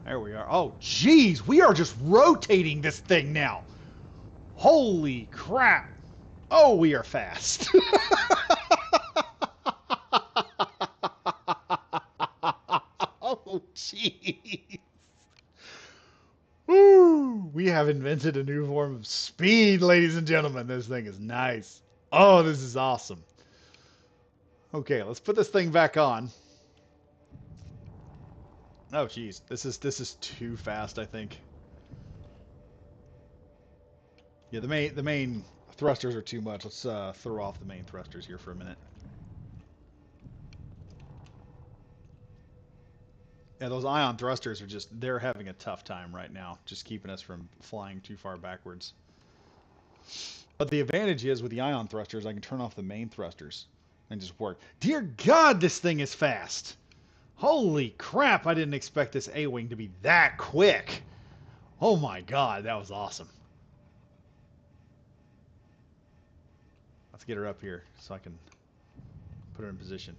There we are. Oh, geez, we are just rotating this thing now. Holy crap. Oh, we are fast. Oh, jeez. Woo! We have invented a new form of speed, ladies and gentlemen. This thing is nice. Oh, this is awesome. Okay, let's put this thing back on. Oh, jeez. This is too fast, I think. Yeah, the main thrusters are too much. Let's throw off the main thrusters here for a minute. Yeah, those ion thrusters are they're having a tough time right now, just keeping us from flying too far backwards. But the advantage is with the ion thrusters, I can turn off the main thrusters and just work. Dear God, this thing is fast. Holy crap, I didn't expect this A-Wing to be that quick. Oh my God, that was awesome. Let's get her up here so I can put her in position.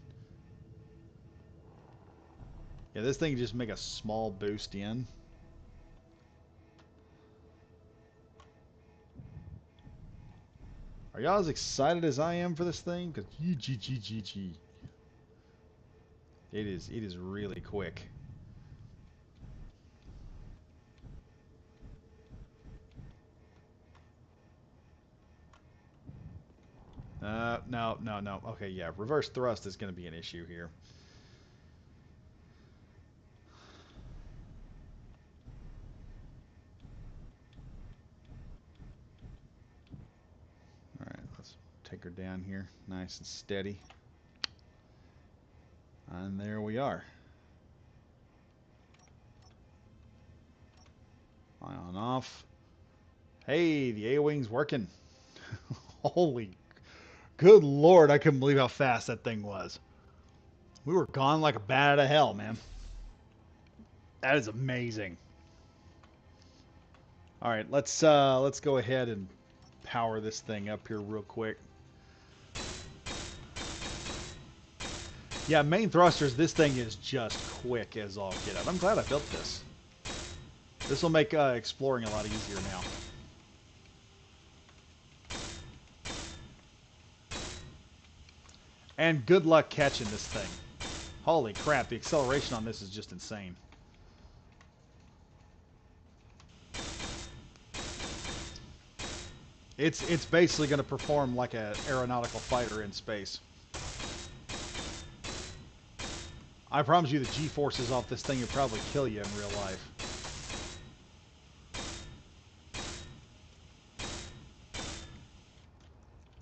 Yeah, this thing can just make a small boost in. Are y'all as excited as I am for this thing? Because it is really quick. No. Okay, yeah, reverse thrust is going to be an issue here. All right, let's take her down here, nice and steady. And there we are. Ion off. Hey, the A-Wing's working. Holy, good Lord, I couldn't believe how fast that thing was. We were gone like a bat out of hell, man. That is amazing. All right, let's go ahead and power this thing up here real quick. Yeah, main thrusters, this thing is just quick as all get out. I'm glad I built this. This will make exploring a lot easier now. And good luck catching this thing. Holy crap, the acceleration on this is just insane. It's basically going to perform like an aeronautical fighter in space. I promise you the G-forces off this thing would probably kill you in real life.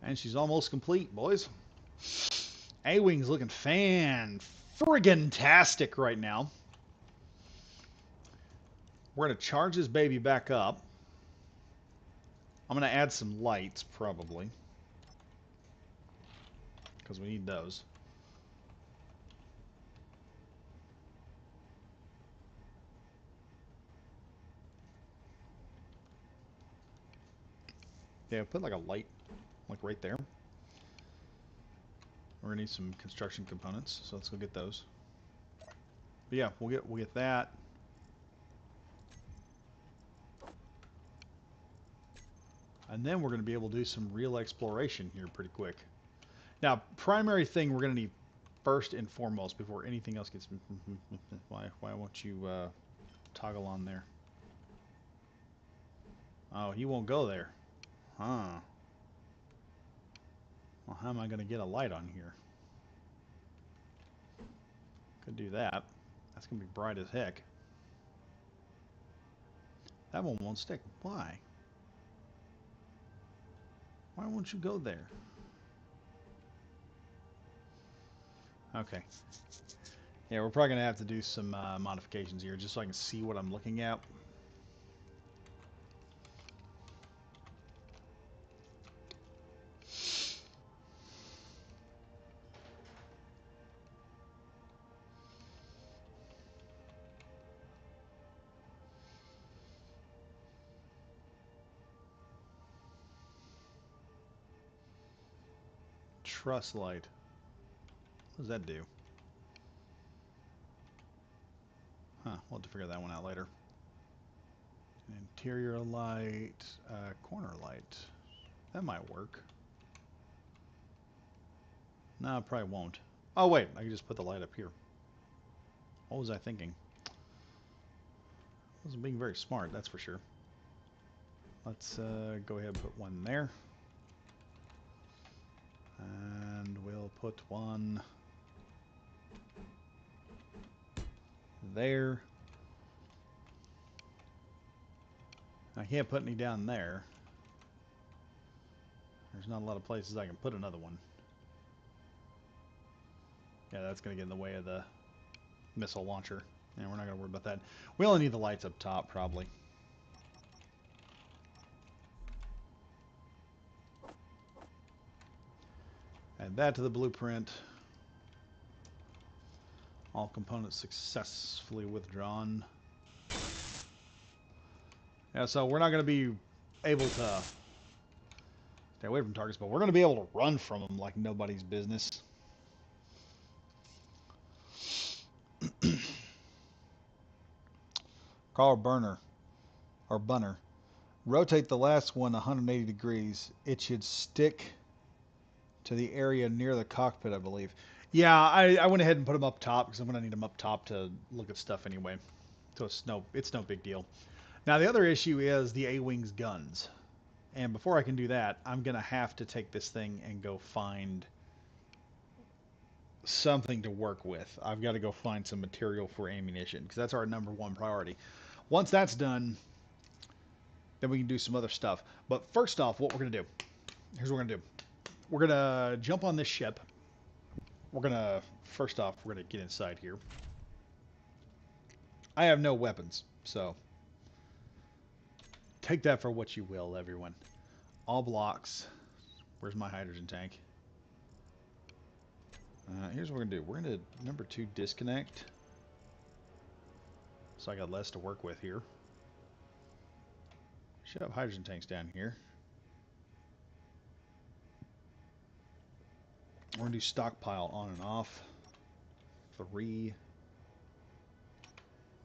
And she's almost complete, boys. A-Wing's looking fan-friggin-tastic right now. We're going to charge this baby back up. I'm going to add some lights, probably. Because we need those. Yeah, put like a light, like right there. We're gonna need some construction components, so let's go get those. But yeah, we'll get that. And then we're going to be able to do some real exploration here pretty quick. Now, primary thing we're going to need first and foremost before anything else gets... Why won't you toggle on there? Oh, he won't go there. Huh. Well, how am I going to get a light on here? Could do that. That's going to be bright as heck. That one won't stick. Why? Why won't you go there? Okay. Yeah, we're probably going to have to do some modifications here just so I can see what I'm looking at. Truss light. What does that do? Huh, we'll have to figure that one out later. Interior light, corner light. That might work. No, it probably won't. Oh wait, I can just put the light up here. What was I thinking? I wasn't being very smart, that's for sure. Let's go ahead and put one there. And we'll put one there. I can't put any down there. There's not a lot of places I can put another one. Yeah, that's going to get in the way of the missile launcher. And we're not going to worry about that. We only need the lights up top, probably. Add that to the blueprint. All components successfully withdrawn. Yeah, so we're not going to be able to stay away from targets, but we're going to be able to run from them like nobody's business. Carl Burner, or Bunner. Rotate the last one 180 degrees. It should stick to the area near the cockpit, I believe. Yeah, I went ahead and put them up top because I'm going to need them up top to look at stuff anyway. So it's no big deal. Now the other issue is the A-Wing's guns. And before I can do that, I'm going to have to take this thing and go find something to work with. I've got to go find some material for ammunition because that's our #1 priority. Once that's done, then we can do some other stuff. But first off, what we're going to do, here's what we're going to do. We're going to jump on this ship. We're going to, first off, we're going to get inside here. I have no weapons, so take that for what you will, everyone. All blocks. Where's my hydrogen tank? Here's what we're going to do. We're going to, #2, disconnect. So I got less to work with here. Should have hydrogen tanks down here. We're going to do stockpile on and off. 3,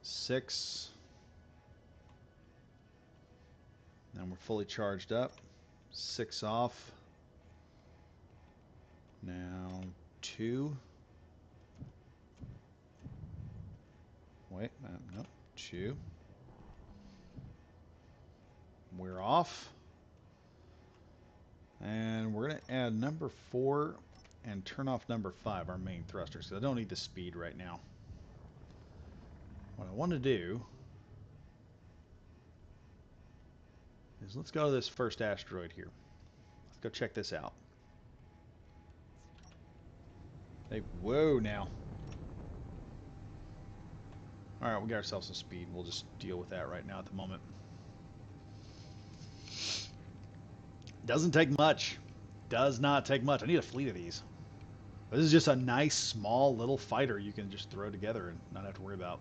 6. And we're fully charged up. 6 off. Now 2. Wait, no, 2. We're off. And we're going to add #4 and turn off #5, our main thrusters, because I don't need the speed right now. What I want to do is let's go to this first asteroid here. Let's go check this out. Hey, whoa now. Alright, we got ourselves some speed. We'll just deal with that right now at the moment. Doesn't take much. Does not take much. I need a fleet of these. This is just a nice, small, little fighter you can just throw together and not have to worry about.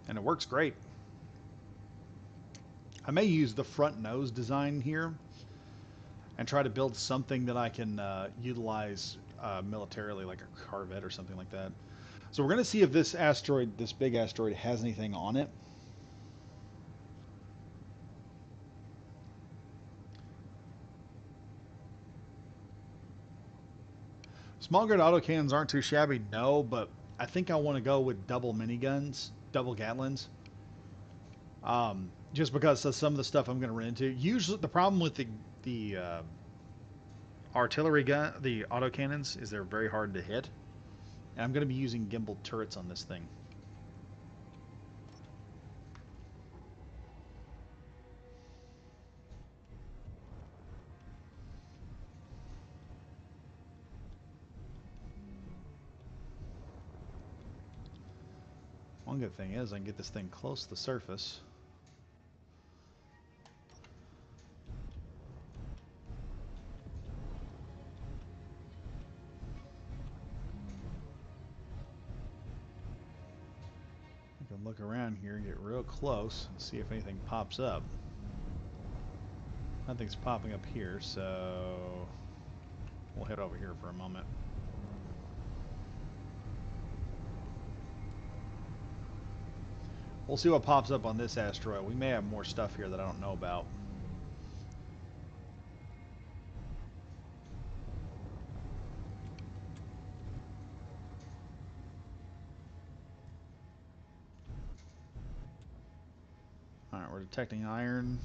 And it works great. I may use the front nose design here and try to build something that I can utilize militarily, like a Corvette or something like that. So we're going to see if this asteroid, this big asteroid, has anything on it. Small grid autocannons aren't too shabby, no, but I think I want to go with double miniguns, double Gatlins. Just because of some of the stuff I'm going to run into. Usually, the problem with the artillery gun, the autocannons, is they're very hard to hit. And I'm going to be using gimbal turrets on this thing. One good thing is I can get this thing close to the surface. I can look around here, get real close, and see if anything pops up. Nothing's popping up here, so we'll head over here for a moment. We'll see what pops up on this asteroid. We may have more stuff here that I don't know about. Alright, we're detecting iron.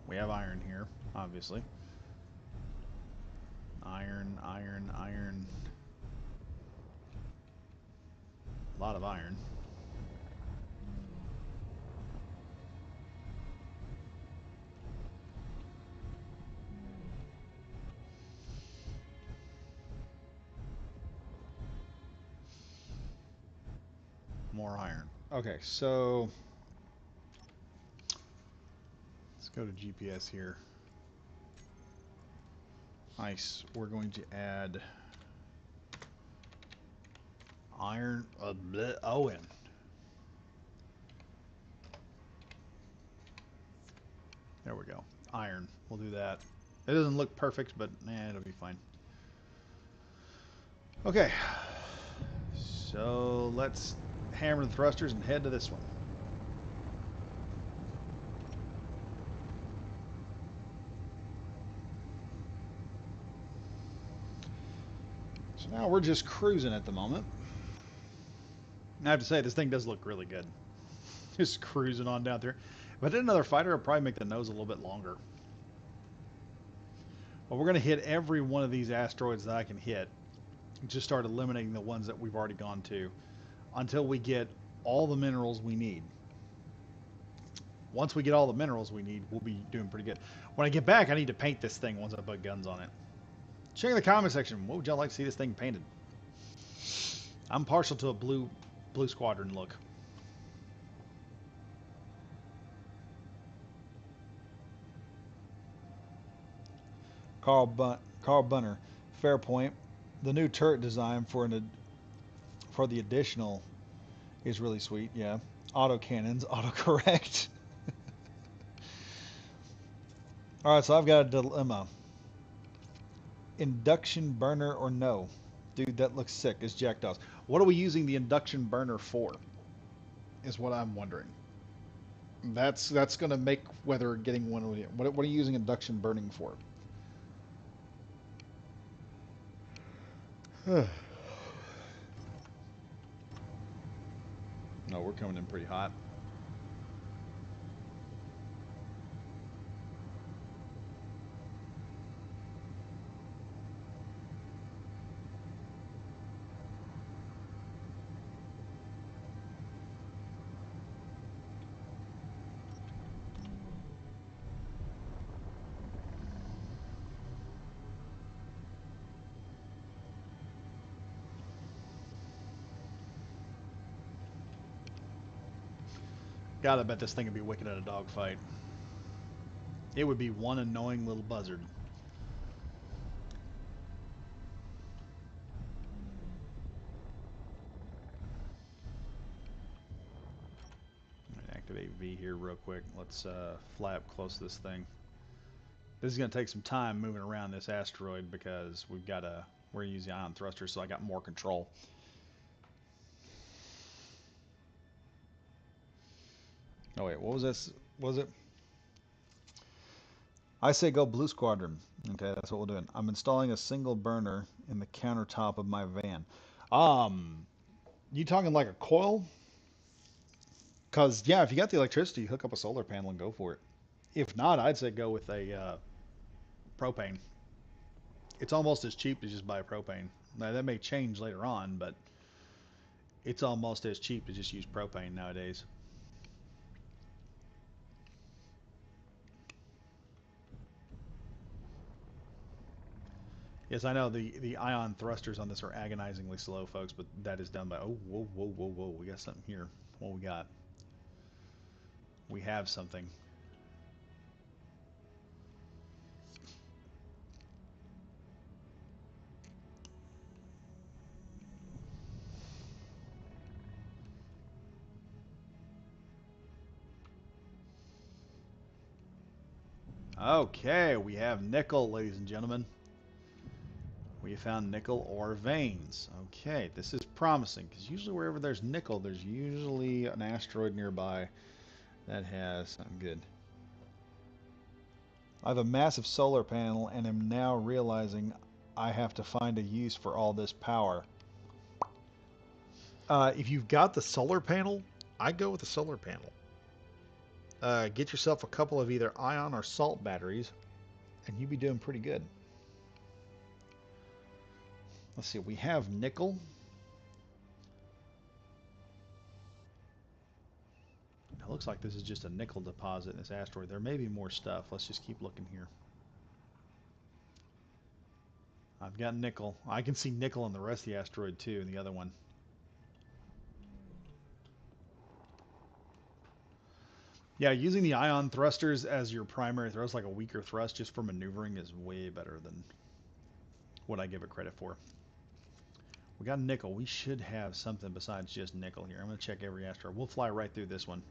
We have iron here, obviously. Iron, iron, iron. A lot of iron. More iron. Okay, so let's go to GPS here. Nice. We're going to add iron. Owen. There we go. Iron. We'll do that. It doesn't look perfect, but it'll be fine. Okay. So let's hammer the thrusters and head to this one. So now we're just cruising at the moment. And I have to say, this thing does look really good. Just cruising on down there. If I did another fighter, I'd probably make the nose a little bit longer. But we're going to hit every one of these asteroids that I can hit. Just start eliminating the ones that we've already gone to until we get all the minerals we need. Once we get all the minerals we need, we'll be doing pretty good. When I get back, I need to paint this thing once I put guns on it. Check in the comment section. What would y'all like to see this thing painted? I'm partial to a blue squadron look. Carl Bunner, fair point. The new turret design for the additional is really sweet. Yeah, auto cannons, autocorrect. All right, so I've got a dilemma. Induction burner or no? Dude, that looks sick. It's Jack Dawes. What are we using the induction burner for? Is what I'm wondering. That's going to make whether getting one. What are you using induction burning for? No, we're coming in pretty hot. Gotta bet this thing would be wicked at a dogfight. It would be one annoying little buzzard. Activate V here real quick. Let's fly up close to this thing. This is going to take some time moving around this asteroid because we're using ion thrusters, so I got more control. Oh wait, what was this? Was it? I say go Blue Squadron. Okay, that's what we're doing. I'm installing a single burner in the countertop of my van. Um, you talking like a coil? Cause yeah, if you got the electricity, hook up a solar panel and go for it. If not, I'd say go with a propane. It's almost as cheap as just buy propane. Now that may change later on, but it's almost as cheap to just use propane nowadays. Yes, I know the ion thrusters on this are agonizingly slow, folks, but that is done by... Oh, whoa, whoa, whoa, whoa. We got something here. What we got? We have something. Okay, we have nickel, ladies and gentlemen. We found nickel ore veins. Okay, this is promising, because usually wherever there's nickel, there's usually an asteroid nearby that has something good. I have a massive solar panel and am now realizing I have to find a use for all this power. If you've got the solar panel, I'd go with the solar panel. Get yourself a couple of either ion or salt batteries, and you'd be doing pretty good. Let's see, we have nickel. It looks like this is just a nickel deposit in this asteroid. There may be more stuff. Let's just keep looking here. I've got nickel. I can see nickel in the rest of the asteroid too, in the other one. Yeah, using the ion thrusters as your primary thrust, like a weaker thrust just for maneuvering, is way better than what I give it credit for. We got nickel. We should have something besides just nickel here. I'm going to check every asteroid. We'll fly right through this one.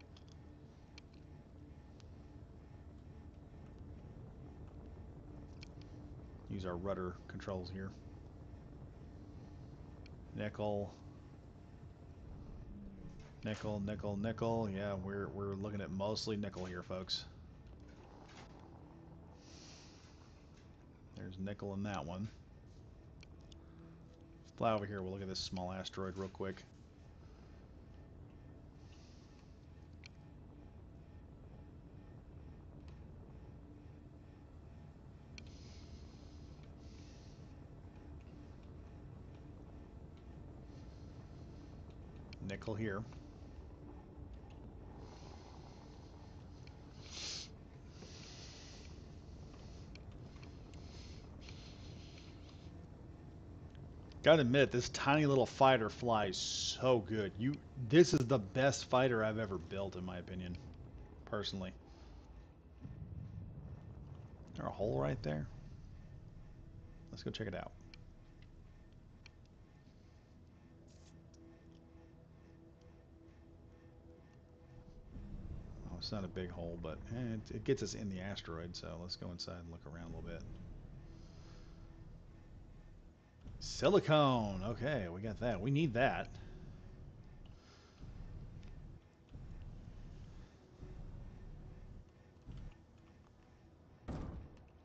Use our rudder controls here. Nickel. Nickel, nickel, nickel. Yeah, we're looking at mostly nickel here, folks. There's nickel in that one. Fly over here. We'll look at this small asteroid real quick. Nickel here. Gotta admit, this tiny little fighter flies so good. This is the best fighter I've ever built, in my opinion, personally. Is there a hole right there? Let's go check it out. Oh, it's not a big hole, but it gets us in the asteroid, so let's go inside and look around a little bit. Silicone! Okay, we got that. We need that.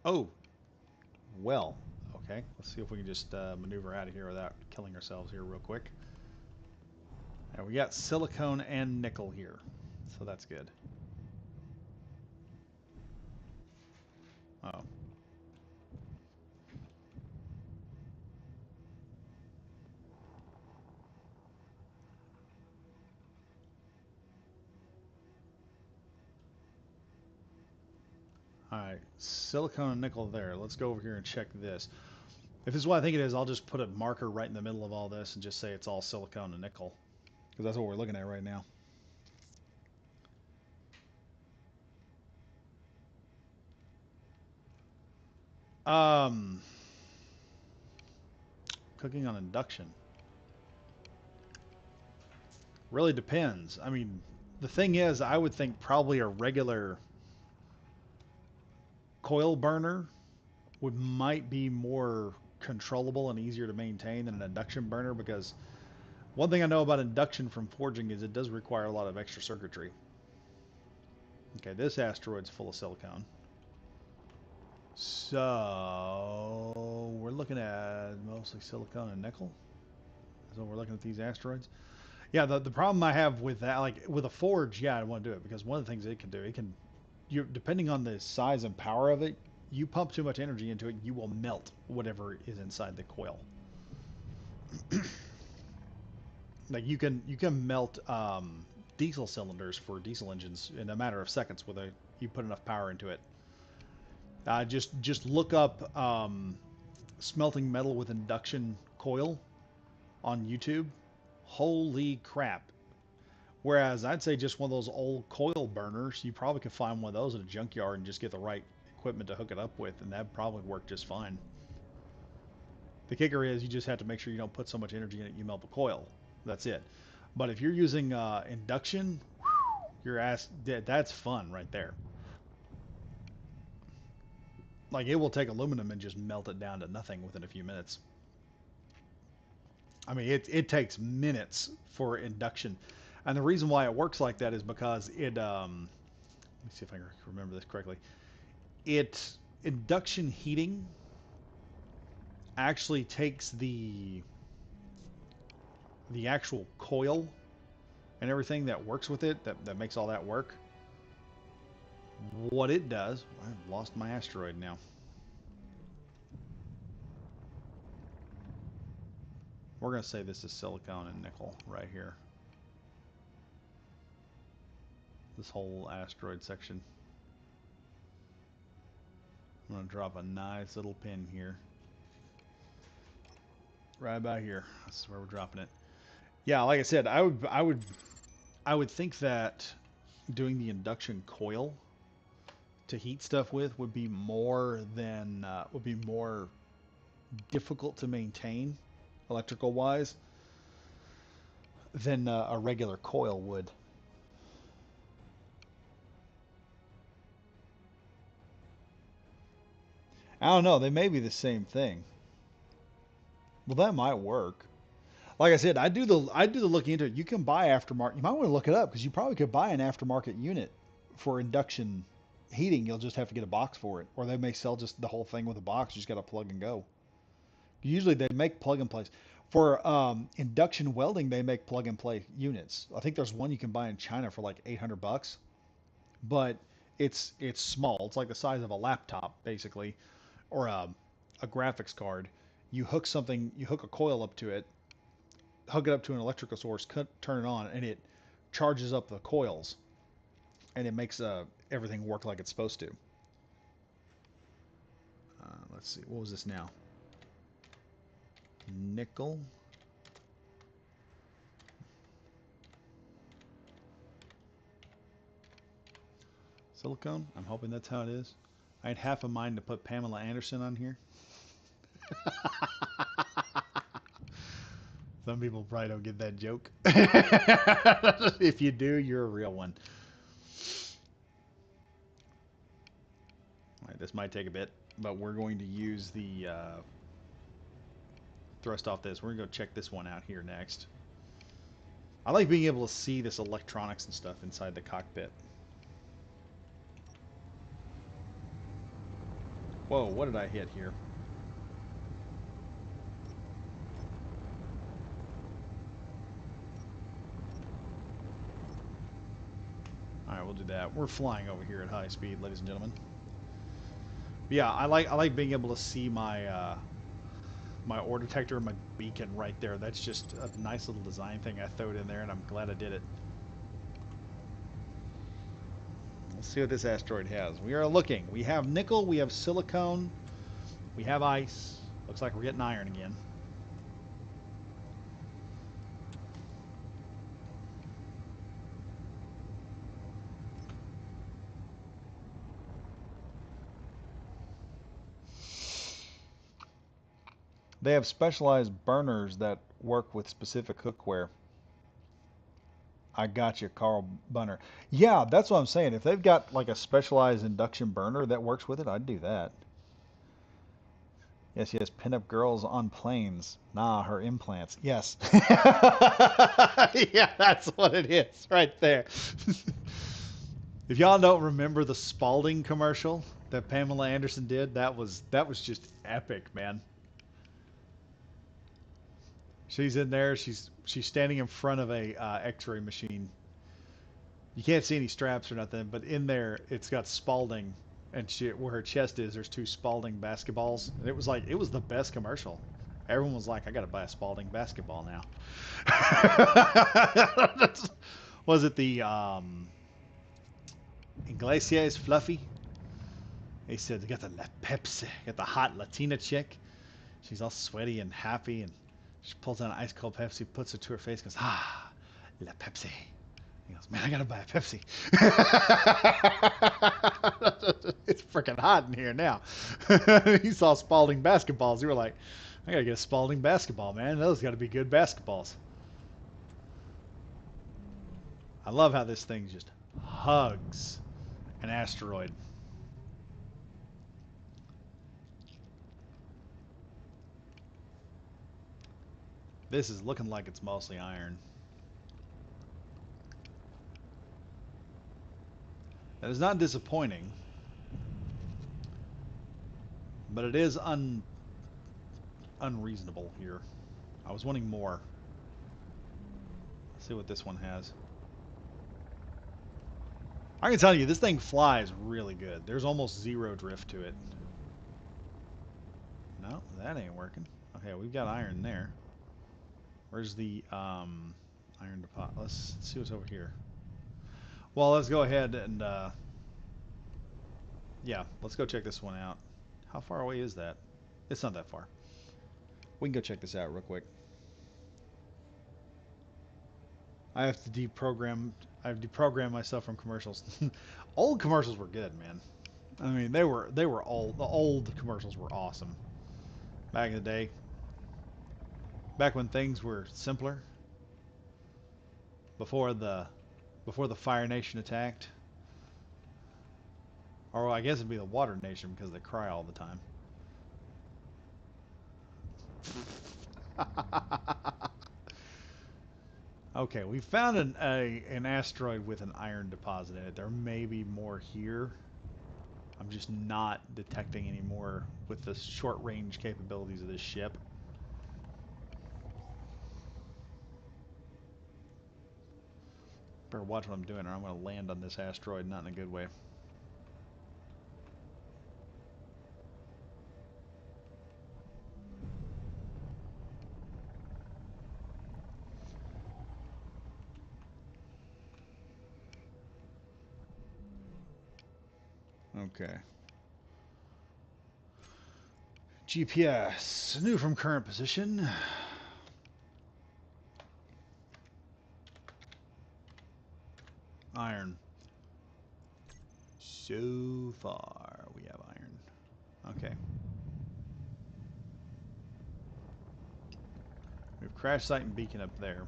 Oh! Well, okay. Let's see if we can just maneuver out of here without killing ourselves here real quick. Now, we got silicone and nickel here, so that's good. Oh. Alright, silicone and nickel there. Let's go over here and check this. If this is what I think it is, I'll just put a marker right in the middle of all this and just say it's all silicone and nickel. Because that's what we're looking at right now. Cooking on induction. Really depends. I mean, the thing is, I would think probably a regular coil burner might be more controllable and easier to maintain than an induction burner, because one thing I know about induction from forging is it does require a lot of extra circuitry. Okay, this asteroid's full of silicon. So we're looking at mostly silicon and nickel. So we're looking at these asteroids. Yeah, the problem I have with that, like with a forge, yeah, I want to do it because one of the things it can do, you depending on the size and power of it, you pump too much energy into it, you will melt whatever is inside the coil. Like you can melt diesel cylinders for diesel engines in a matter of seconds with you put enough power into it. Just look up smelting metal with induction coil on YouTube. Holy crap. Whereas I'd say just one of those old coil burners, you probably could find one of those at a junkyard and just get the right equipment to hook it up with, and that'd probably work just fine. The kicker is you just have to make sure you don't put so much energy in it you melt the coil. That's it. But if you're using induction, your ass, that's fun right there. Like it will take aluminum and just melt it down to nothing within a few minutes. I mean, it takes minutes for induction. And the reason why it works like that is because let me see if I can remember this correctly. Induction heating actually takes the actual coil and everything that works with it, that makes all that work. What it does, I've lost my asteroid now. We're going to say this is silicon and nickel right here. This whole asteroid section. I'm going to drop a nice little pin here. Right about here. This is where we're dropping it. Yeah, like I said, I would think that doing the induction coil to heat stuff with would be more difficult to maintain electrical wise than a regular coil would. I don't know, they may be the same thing. Well, that might work. Like I said, I do the looking into it. You can buy aftermarket. You might want to look it up because you probably could buy an aftermarket unit for induction heating. You'll just have to get a box for it, or they may sell just the whole thing with a box. You just got to plug and go. Usually they make plug and plays. For induction welding, they make plug and play units. I think there's one you can buy in China for like $800, but it's small. It's like the size of a laptop basically, or a graphics card. You hook a coil up to it, hook it up to an electrical source, turn it on, and it charges up the coils, and it makes everything work like it's supposed to. Let's see, what was this now? Nickel. Silicone? I'm hoping that's how it is. I had half a mind to put Pamela Anderson on here. Some people probably don't get that joke. If you do, you're a real one. All right, this might take a bit, but we're going to use the thrust off this. We're going to go check this one out here next. I like being able to see this electronics and stuff inside the cockpit. Whoa, what did I hit here? Alright, we'll do that. We're flying over here at high speed, ladies and gentlemen. But yeah, I like being able to see my my ore detector and my beacon right there. That's just a nice little design thing I threw in there, and I'm glad I did it. Let's see what this asteroid has. We are looking. We have nickel, we have silicone, we have ice. Looks like we're getting iron again. They have specialized burners that work with specific cookware. I got you, Carl Bunner. Yeah, that's what I'm saying. If they've got like a specialized induction burner that works with it, I'd do that. Yes, yes, pinup girls on planes. Nah, her implants. Yes. Yeah, that's what it is right there. If y'all don't remember the Spalding commercial that Pamela Anderson did, that was just epic, man. She's in there. She's standing in front of a X-ray machine. You can't see any straps or nothing, but in there it's got Spalding, and where her chest is, there's two Spalding basketballs, and it was the best commercial. Everyone was like, "I got to buy a Spalding basketball now." Was it the Iglesias Fluffy? He said, "Got the La Pepsi, got the hot Latina chick." She's all sweaty and happy, and she pulls out an ice cold Pepsi, puts it to her face, goes, "Ah, La Pepsi." He goes, "Man, I gotta buy a Pepsi." It's freaking hot in here now. He saw Spalding basketballs. You were like, "I gotta get a Spalding basketball, man. Those gotta be good basketballs." I love how this thing just hugs an asteroid. This is looking like it's mostly iron. That is not disappointing, but it is unreasonable here. I was wanting more. Let's see what this one has. I can tell you, this thing flies really good. There's almost zero drift to it. No, that ain't working. Okay, we've got iron there. Where's the iron deposit? Let's see what's over here. Well, let's go ahead and yeah, let's go check this one out. How far away is that? It's not that far. We can go check this out real quick. I have to deprogram. I've deprogrammed myself from commercials. Old commercials were good, man. I mean, they were old. The old commercials were awesome back in the day. Back when things were simpler, before the before the Fire Nation attacked, or I guess it'd be the Water Nation because they cry all the time. Okay, we found an asteroid with an iron deposit in it. There may be more here. I'm just not detecting any more with the short range capabilities of this ship. Better watch what I'm doing or I'm going to land on this asteroid not in a good way. Okay. GPS, new from current position. Iron. So far, we have iron. Okay. We have crash site and beacon up there.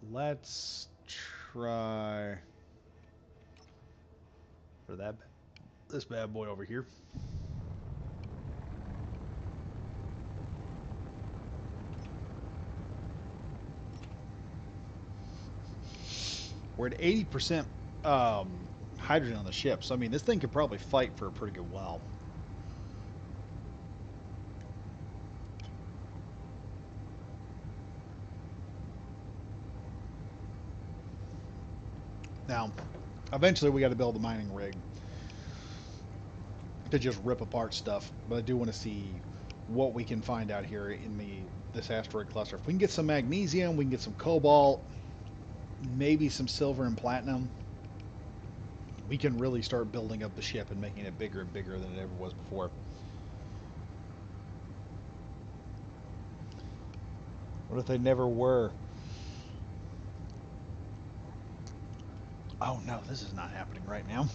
Let's try for this bad boy over here. We're at 80% hydrogen on the ship, so I mean this thing could probably fight for a pretty good while. Now, eventually we got to build a mining rig to just rip apart stuff, but I do want to see what we can find out here in this asteroid cluster. If we can get some magnesium, we can get some cobalt, maybe some silver and platinum, we can really start building up the ship and making it bigger and bigger than it ever was before. What if they never were? Oh no, this is not happening right now.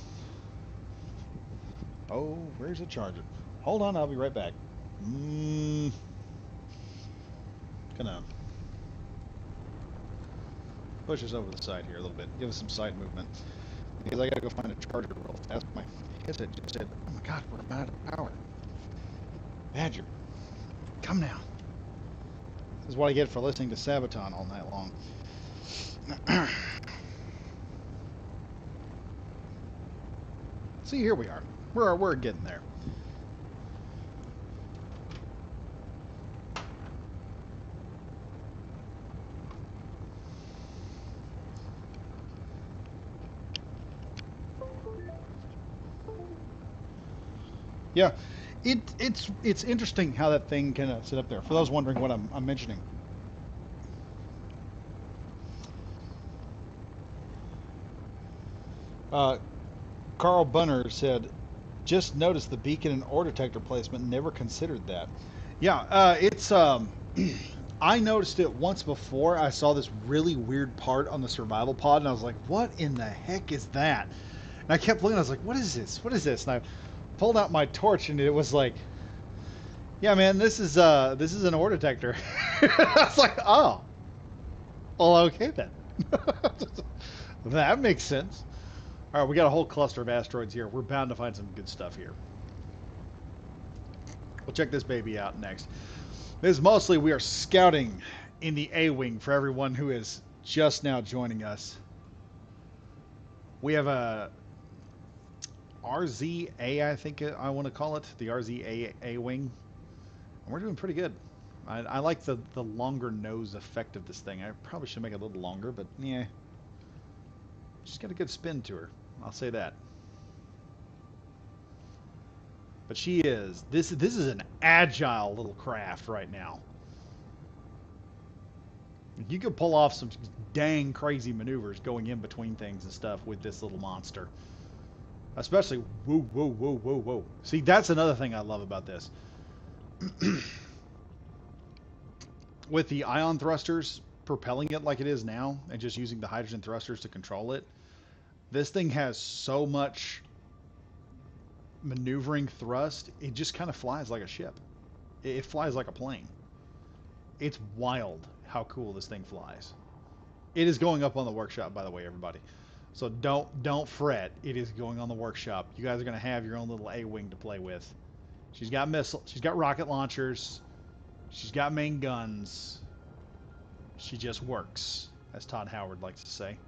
Oh, where's the charger? Hold on, I'll be right back. Gonna push us over the side here a little bit. Give us some side movement. Because I gotta go find a charger real fast. My headset just said, oh my god, we're out of power. Badger, come now. This is what I get for listening to Sabaton all night long. See, here we are. We're getting there. Yeah, it's interesting how that thing kind of sit up there. For those wondering what I'm mentioning, uh, Carl Bunner said, "Just noticed the beacon and ore detector placement. Never considered that." Yeah, it's I noticed it once before. I saw this really weird part on the survival pod, and I was like, "What in the heck is that?" And I kept looking. I was like, "What is this? What is this?" And I pulled out my torch, and it was like, "Yeah, man, this is an ore detector." I was like, "Oh, well, okay then." That makes sense. All right, we got a whole cluster of asteroids here. We're bound to find some good stuff here. We'll check this baby out next. This is mostly we are scouting in the A-Wing for everyone who is just now joining us. We have a RZA, I think I want to call it, the RZA A-Wing. And we're doing pretty good. I like the longer nose effect of this thing. I probably should make it a little longer, but yeah. She's got a good spin to her. I'll say that. But she is. This is an agile little craft right now. You could pull off some dang crazy maneuvers going in between things and stuff with this little monster. Especially, whoa, whoa, whoa, whoa, whoa. See, that's another thing I love about this. With the ion thrusters propelling it like it is now, and just using the hydrogen thrusters to control it, this thing has so much maneuvering thrust, it just kind of flies like a ship. It flies like a plane. It's wild how cool this thing flies. It is going up on the workshop, by the way, everybody. So don't fret. It is going on the workshop. You guys are going to have your own little A-Wing to play with. She's got missiles. She's got rocket launchers. She's got main guns. She just works, as Todd Howard likes to say.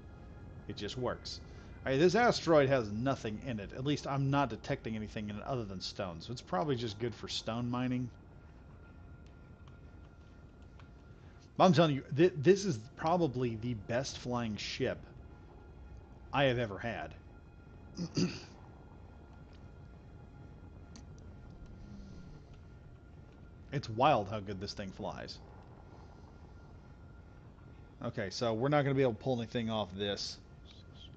It just works. All right, this asteroid has nothing in it. At least I'm not detecting anything in it other than stone. So it's probably just good for stone mining. But I'm telling you, this is probably the best flying ship I have ever had. It's wild how good this thing flies. Okay, so we're not going to be able to pull anything off this.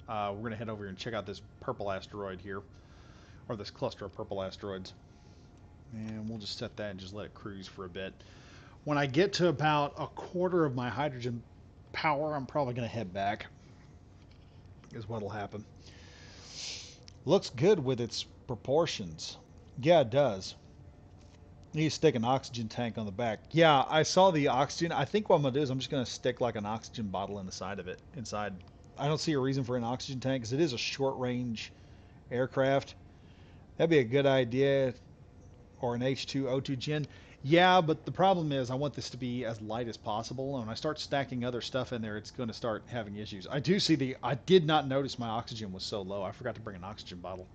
We're going to head over here and check out this purple asteroid here. Or this cluster of purple asteroids. And we'll just set that and just let it cruise for a bit. When I get to about a quarter of my hydrogen power, I'm probably going to head back. Is what'll happen. Looks good with its proportions. Yeah, it does. You need to stick an oxygen tank on the back. Yeah, I saw the oxygen. I think what I'm going to do is I'm just going to stick like an oxygen bottle in the side of it. Inside. I don't see a reason for an oxygen tank because it is a short-range aircraft. That'd be a good idea. Or an H2O2 gen. Yeah, but the problem is I want this to be as light as possible. And when I start stacking other stuff in there, it's going to start having issues. I do see I did not notice my oxygen was so low. I forgot to bring an oxygen bottle.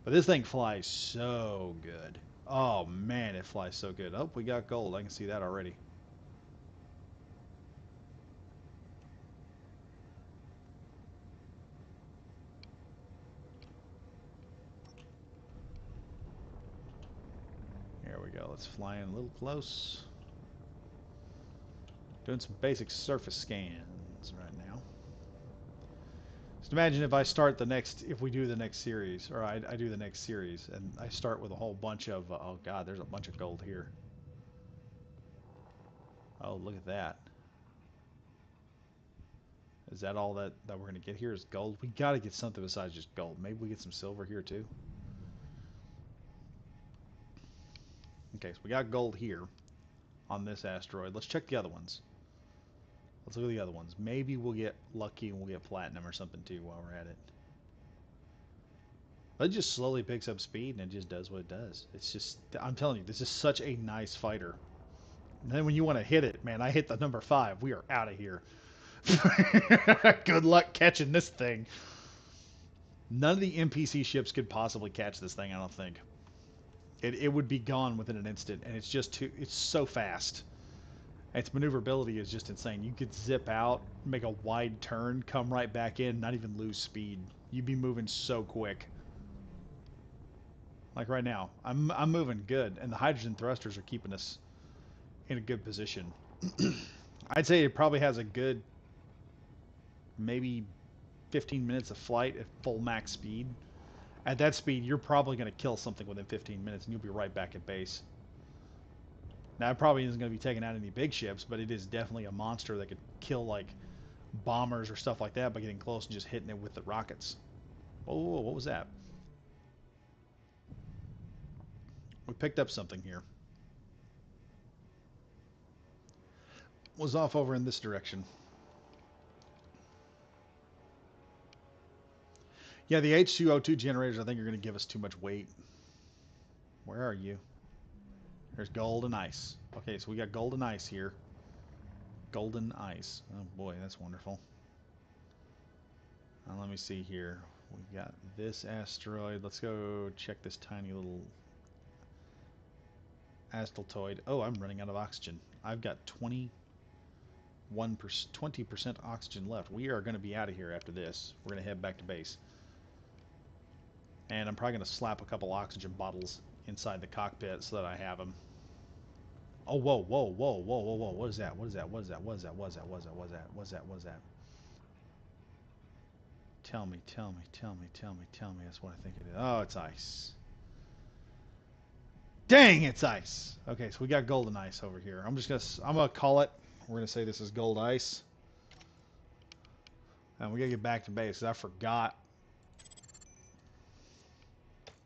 But this thing flies so good. Oh, man, it flies so good. Oh, we got gold. I can see that already. There we go. Let's fly in a little close. Doing some basic surface scans right now. Just imagine if I start the next, if we do the next series, or I do the next series, and I start with a whole bunch of, oh god, there's a bunch of gold here. Oh, look at that. Is that all that we're going to get here is gold? We got to get something besides just gold. Maybe we get some silver here too. Okay, so we got gold here. on this asteroid. Let's check the other ones. Let's look at the other ones. Maybe we'll get lucky and we'll get platinum or something too while we're at it. It just slowly picks up speed and it just does what it does. It's just, I'm telling you, this is such a nice fighter. And then when you want to hit it, man, I hit the number 5. We are out of here. Good luck catching this thing. None of the NPC ships could possibly catch this thing, I don't think. It would be gone within an instant, and it's just too, it's so fast. Its maneuverability is just insane. You could zip out, make a wide turn, come right back in, not even lose speed. You'd be moving so quick. Like right now, I'm moving good, and the hydrogen thrusters are keeping us in a good position. I'd say it probably has a good maybe 15 minutes of flight at full max speed. At that speed, you're probably going to kill something within 15 minutes, and you'll be right back at base. Now, it probably isn't going to be taking out any big ships, but it is definitely a monster that could kill, like, bombers or stuff like that by getting close and just hitting it with the rockets. Oh, what was that? We picked up something here. Was off over in this direction. Yeah, the H2O2 generators, I think, are going to give us too much weight. Where are you? There's gold and ice. Okay, so we got gold and ice here. Golden ice. Oh boy, that's wonderful. Now let me see here. We got this asteroid. Let's go check this tiny little asteroid. Oh, I'm running out of oxygen. I've got 20% oxygen left. We are going to be out of here after this. We're going to head back to base. And I'm probably going to slap a couple oxygen bottles inside the cockpit so that I have them. Oh, whoa. What is that? What is that? Tell me. That's what I think it is. Oh, it's ice. Dang, it's ice. Okay, so we got golden ice over here. I'm gonna call it. We're gonna say this is gold ice. And we gotta get back to base. I forgot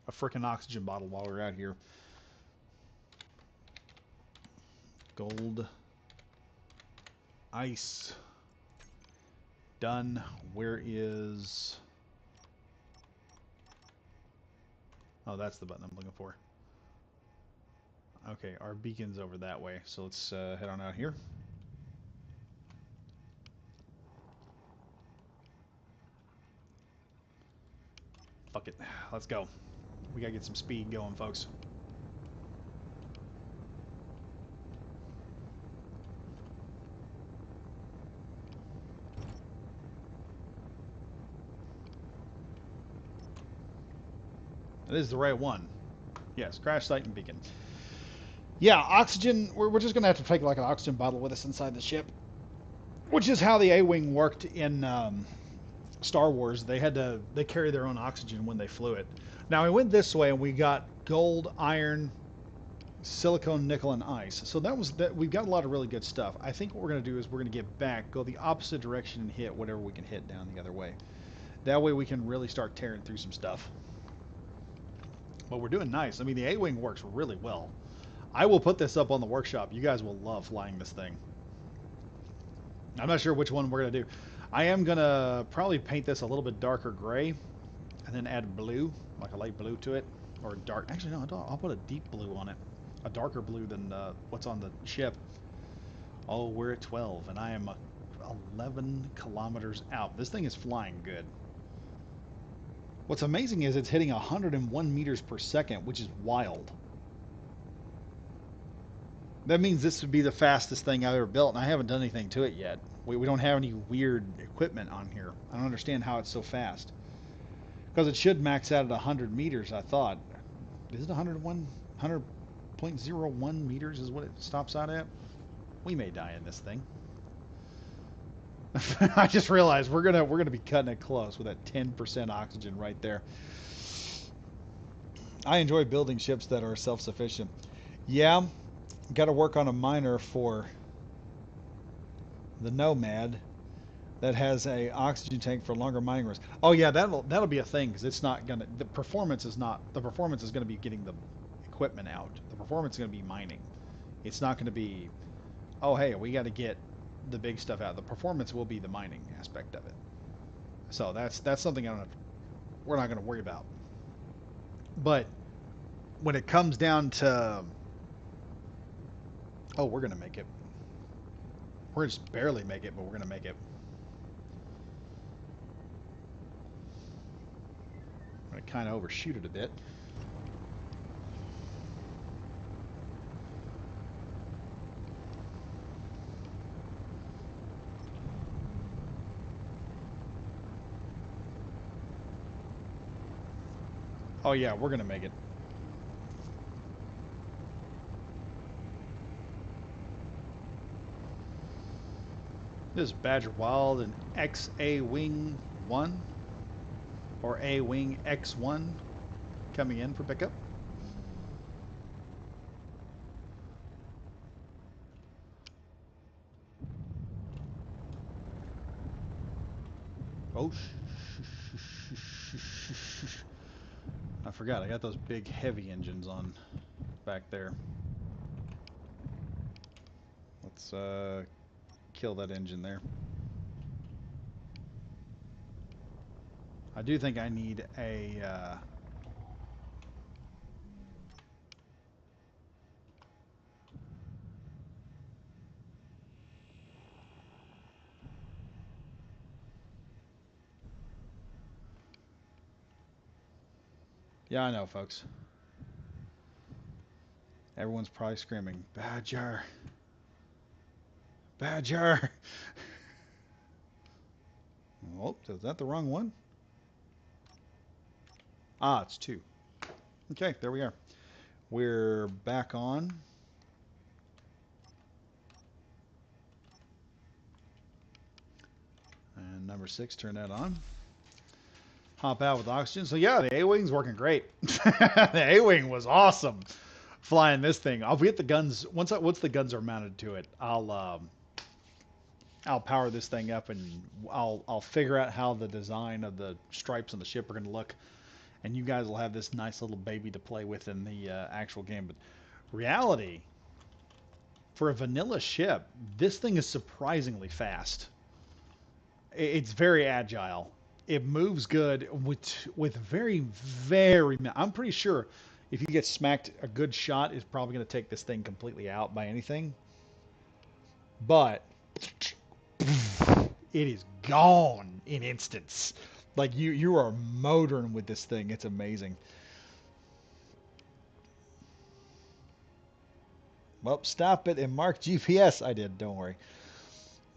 a freaking oxygen bottle while we were out here. Gold ice. Done. Where is... Oh, that's the button I'm looking for. Okay, our beacon's over that way, so let's head on out here. Fuck it. Let's go. We gotta get some speed going, folks. This is the right one. Yes, crash site and beacon. Yeah, oxygen. We're just gonna have to take like an oxygen bottle with us inside the ship, which is how the A-wing worked in Star Wars. They carry their own oxygen when they flew it. Now we went this way and we got gold, iron, silicone, nickel, and ice. So we've got a lot of really good stuff. I think what we're gonna do is we're gonna get back, go the opposite direction, and hit whatever we can hit down the other way. That way we can really start tearing through some stuff. But we're doing nice. I mean, the A-wing works really well. I will put this up on the workshop. You guys will love flying this thing. I'm not sure which one we're going to do. I am going to probably paint this a little bit darker gray and then add blue, like a light blue to it. Or dark. Actually, no, I'll put a deep blue on it. A darker blue than what's on the ship. Oh, we're at 12, and I am 11 kilometers out. This thing is flying good. What's amazing is it's hitting 101 meters per second, which is wild. That means this would be the fastest thing I've ever built, and I haven't done anything to it yet. We don't have any weird equipment on here. I don't understand how it's so fast. Because it should max out at 100 meters, I thought. Is it 100.01 meters is what it stops out at? We may die in this thing. I just realized we're gonna be cutting it close with that 10% oxygen right there. I enjoy building ships that are self-sufficient. Yeah, got to work on a miner for the Nomad that has a oxygen tank for longer mining runs. Oh yeah, that'll be a thing because it's not gonna. The performance is going to be getting the equipment out. The performance is going to be mining. It's not going to be, oh, hey, we got to get the big stuff out. The performance will be the mining aspect of it. So that's something we're not going to worry about. But when it comes down to, oh, we're going to make it. We're just barely make it, but we're going to make it. I'm going to kind of overshoot it a bit. Oh yeah, we're going to make it. This is Badger Wild and XA Wing 1 or A Wing X1 coming in for pickup. Oh, I forgot. I got those big heavy engines on back there. Let's kill that engine there. I do think I need a yeah, I know, folks. Everyone's probably screaming, Badger! Badger! Oh, is that the wrong one? Ah, it's 2. Okay, there we are. We're back on. And number 6, turn that on. Hop out with oxygen. So yeah, the A-Wing's working great. The A-Wing was awesome flying this thing. I'll get the guns once the guns are mounted to it. I'll power this thing up and I'll figure out how the design of the stripes on the ship are going to look, and you guys will have this nice little baby to play with in the actual game. But reality, for a vanilla ship, this thing is surprisingly fast. It's very agile. It moves good with very. I'm pretty sure if you get smacked, a good shot is probably going to take this thing completely out by anything. But it is gone in instants. Like you are motoring with this thing. It's amazing. Well, stop it and mark GPS. I did. Don't worry.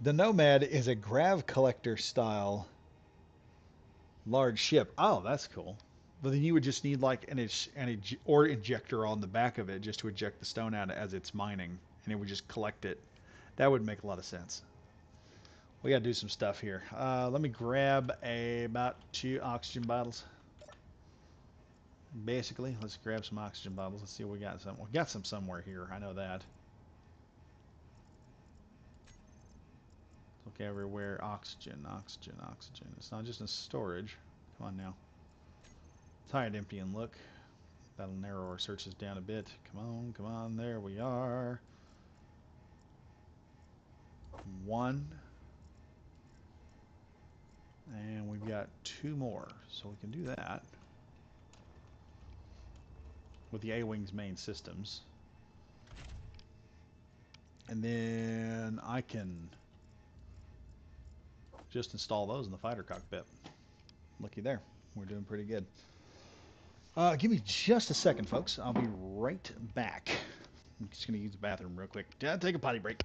The Nomad is a grav collector style large ship. Oh, that's cool. But then you would just need like an ore injector on the back of it just to eject the stone out as it's mining, and it would just collect it. That would make a lot of sense. We gotta do some stuff here. Let me grab about 2 oxygen bottles. Basically, let's grab some oxygen bottles. Let's see what we got. We got some somewhere here. I know that. Look everywhere. Oxygen, oxygen, oxygen. It's not just in storage. Come on now. Tired, empty, and look. That'll narrow our searches down a bit. Come on, come on. There we are. 1. And we've got 2 more. So we can do that with the A-Wing's main systems. And then I can just install those in the fighter cockpit. Looky there. We're doing pretty good. Give me just a second, folks. I'll be right back. I'm just going to use the bathroom real quick. Take a potty break.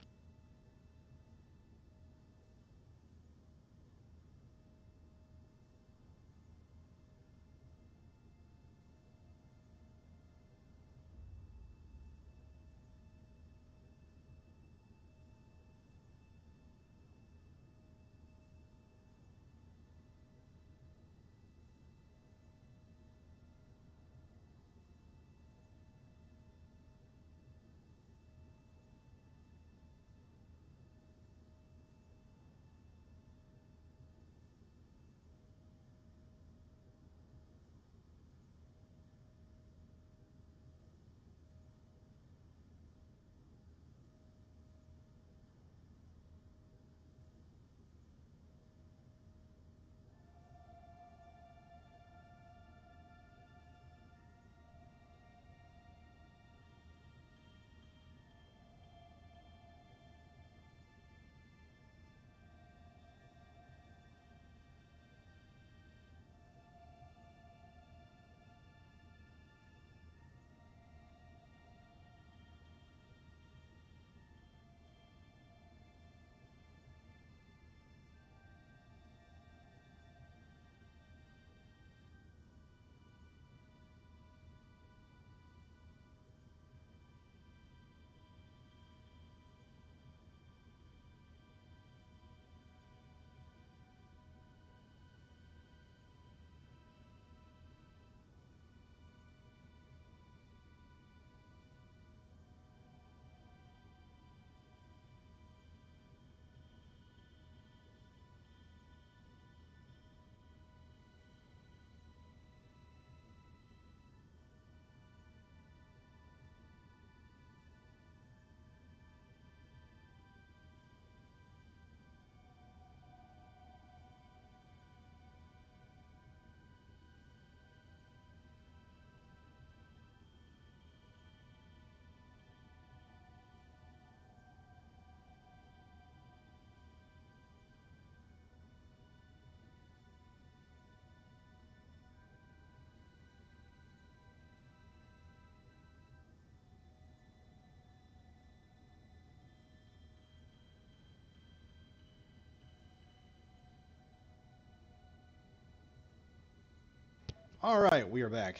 Alright, we are back.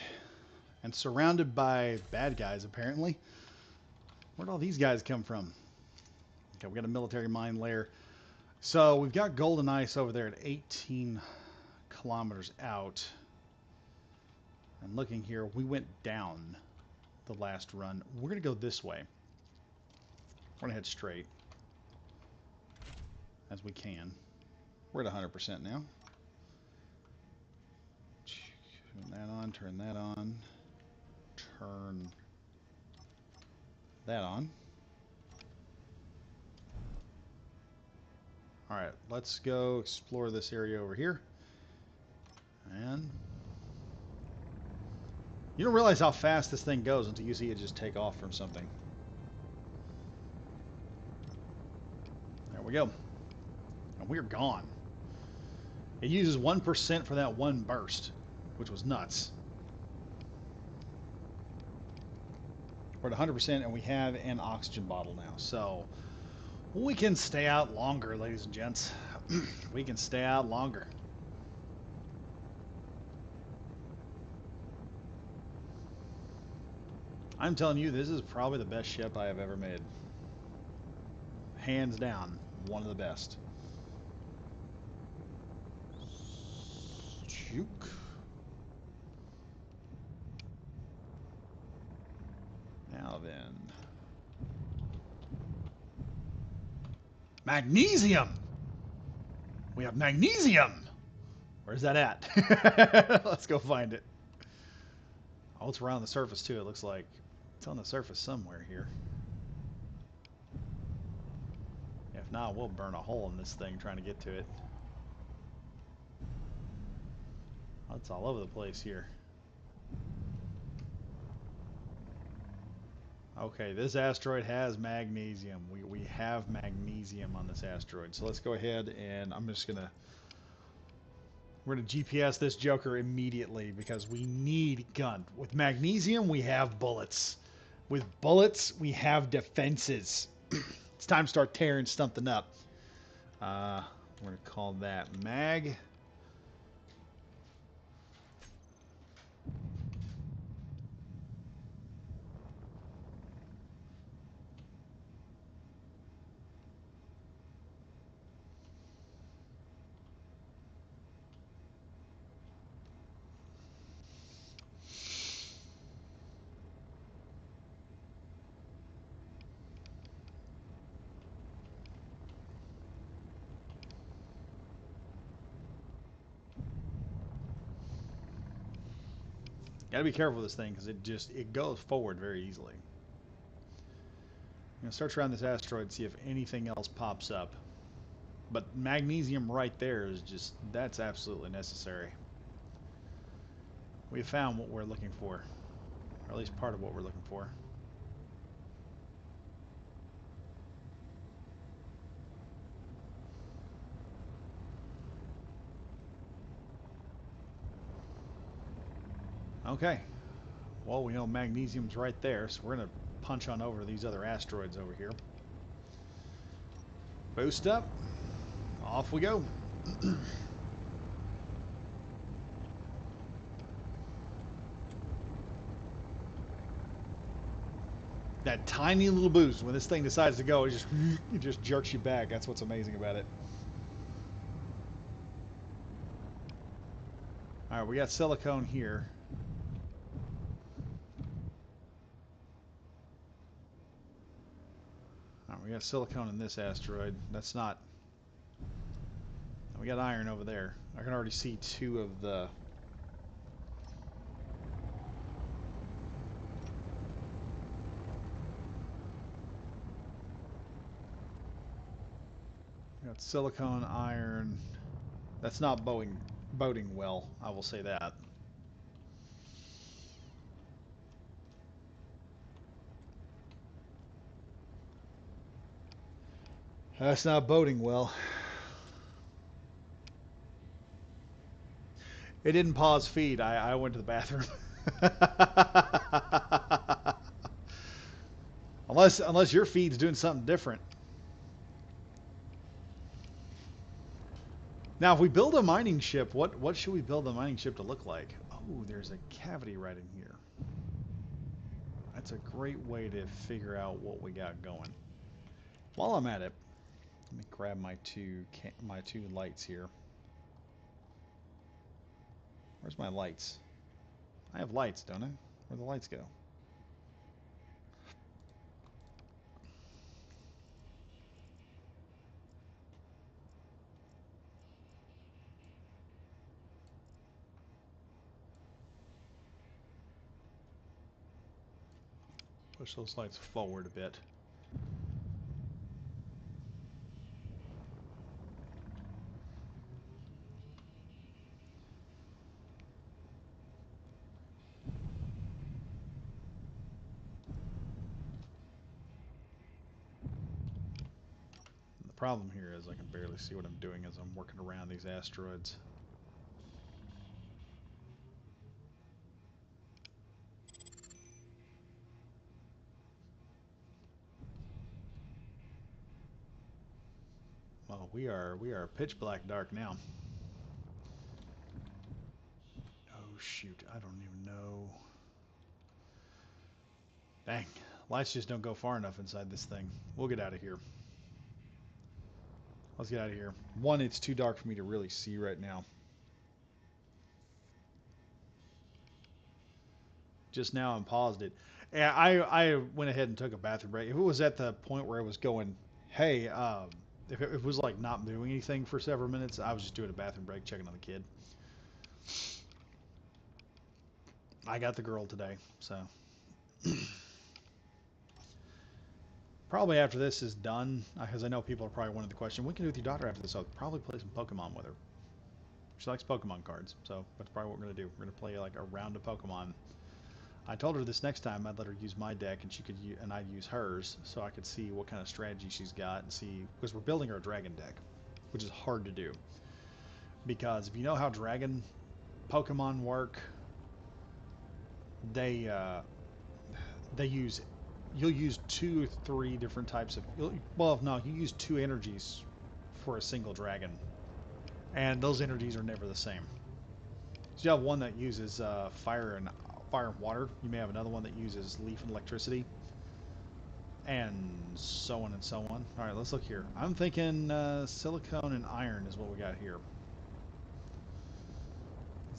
And surrounded by bad guys, apparently. Where'd all these guys come from? Okay, we got a military mine layer. So we've got golden ice over there at 18 kilometers out. And looking here, we went down the last run. We're going to go this way. We're going to head straight. As we can. We're at 100% now. Turn that on, turn that on. Turn that on. Alright, let's go explore this area over here. And you don't realize how fast this thing goes until you see it just take off from something. There we go. And we're gone. It uses 1% for that one burst, which was nuts. We're at 100% and we have an oxygen bottle now. So we can stay out longer, ladies and gents. We can stay out longer. I'm telling you, this is probably the best ship I have ever made. Hands down, one of the best. Juke. Now then. Magnesium! We have magnesium! Where's that at? Let's go find it. Oh, it's around the surface too, it looks like. It's on the surface somewhere here. If not, we'll burn a hole in this thing trying to get to it. Oh, it's all over the place here. Okay, this asteroid has magnesium. We have magnesium on this asteroid. So let's go ahead and we're gonna GPS this joker immediately because we need gun. With magnesium, we have bullets. With bullets, we have defenses. It's time to start tearing something up. We're gonna call that mag. Gotta be careful with this thing because it goes forward very easily. I'm gonna search around this asteroid and see if anything else pops up. But magnesium right there is just, that's absolutely necessary. We found what we're looking for. Or at least part of what we're looking for. Okay. Well, we know magnesium's right there, so we're going to punch on over these other asteroids over here. Boost up. Off we go. That tiny little boost, when this thing decides to go, it just jerks you back. That's what's amazing about it. Alright, we got silicone here. Alright, we got silicone in this asteroid. That's not... We got iron over there. I can already see two of the... We got silicone, iron. That's not boding well, I will say that. That's not boding well. It didn't pause feed. I went to the bathroom. Unless your feed's doing something different. Now, if we build a mining ship, what should we build the mining ship to look like? Oh, there's a cavity right in here. That's a great way to figure out what we got going. While I'm at it, let me grab my two lights here. Where's my lights? I have lights, don't I? Where'd the lights go? Push those lights forward a bit. The problem here is I can barely see what I'm doing as I'm working around these asteroids. Well, we are pitch black dark now. Oh shoot, I don't even know. Dang, lights just don't go far enough inside this thing. We'll get out of here. Let's get out of here. One, it's too dark for me to really see right now. Just now I paused it. And I went ahead and took a bathroom break. If it was at the point where it was going, hey, if it was like not doing anything for several minutes, I was just doing a bathroom break, checking on the kid. I got the girl today, so. Probably after this is done, because I know people are probably wondering the question, what can you do with your daughter after this? I'll probably play some Pokemon with her. She likes Pokemon cards, so that's probably what we're going to do. We're going to play like a round of Pokemon. I told her this next time I'd let her use my deck and she could and I'd use hers so I could see what kind of strategy she's got and see, because we're building her a dragon deck, which is hard to do. Because if you know how dragon Pokemon work, they use, you'll use 2 or 3 different types of, well, no, you use 2 energies for a single dragon, and those energies are never the same. So you have one that uses fire and water. You may have another one that uses leaf and electricity, and so on and so on. All right, let's look here. I'm thinking silicone and iron is what we got here.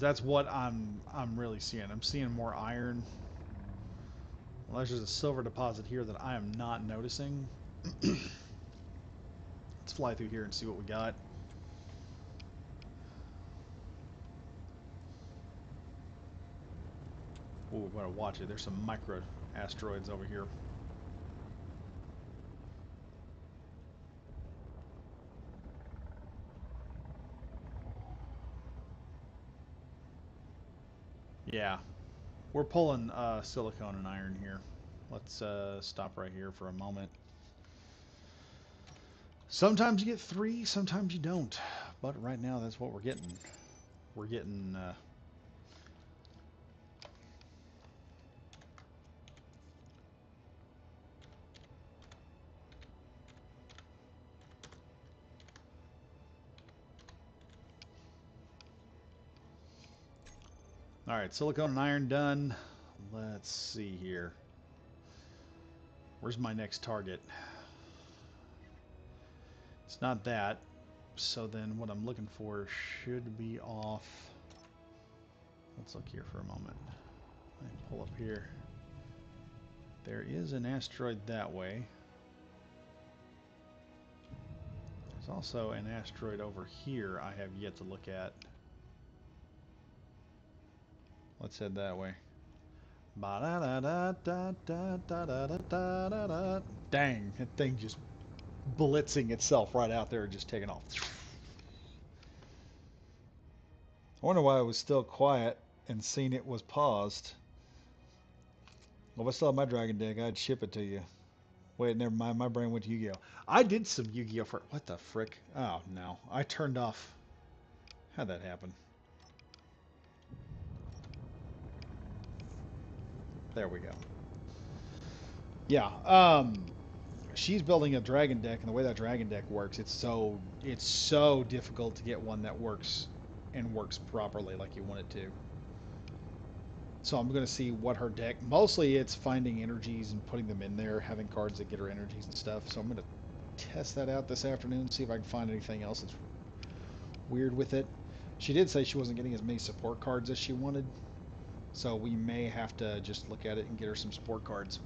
That's what I'm really seeing. I'm seeing more iron. Unless there's a silver deposit here that I am not noticing. Let's fly through here and see what we got. Oh, we gotta watch it. There's some micro asteroids over here. Yeah, we're pulling silicone and iron here. Let's stop right here for a moment. Sometimes you get 3, sometimes you don't. But right now, that's what we're getting. We're getting... Alright, silicone and iron done. Let's see here. Where's my next target? It's not that. So then what I'm looking for should be off. Let's look here for a moment. Let me pull up here. There is an asteroid that way. There's also an asteroid over here I have yet to look at. Let's head that way. Dang, that thing just blitzing itself right out there, just taking off. I wonder why it was still quiet and seeing it was paused. Well, if I still have my dragon deck, I'd ship it to you. Wait, never mind. My brain went to Yu-Gi-Oh. I did some Yu-Gi-Oh for... What the frick? Oh, no. I turned off... How'd that happen? There we go. Yeah, she's building a dragon deck, and the way that dragon deck works, it's so difficult to get one that works and works properly like you want it to. So I'm going to see what her deck. Mostly, it's finding energies and putting them in there, having cards that get her energies and stuff. So I'm going to test that out this afternoon, see if I can find anything else that's weird with it. She did say she wasn't getting as many support cards as she wanted, so we may have to just look at it and get her some support cards.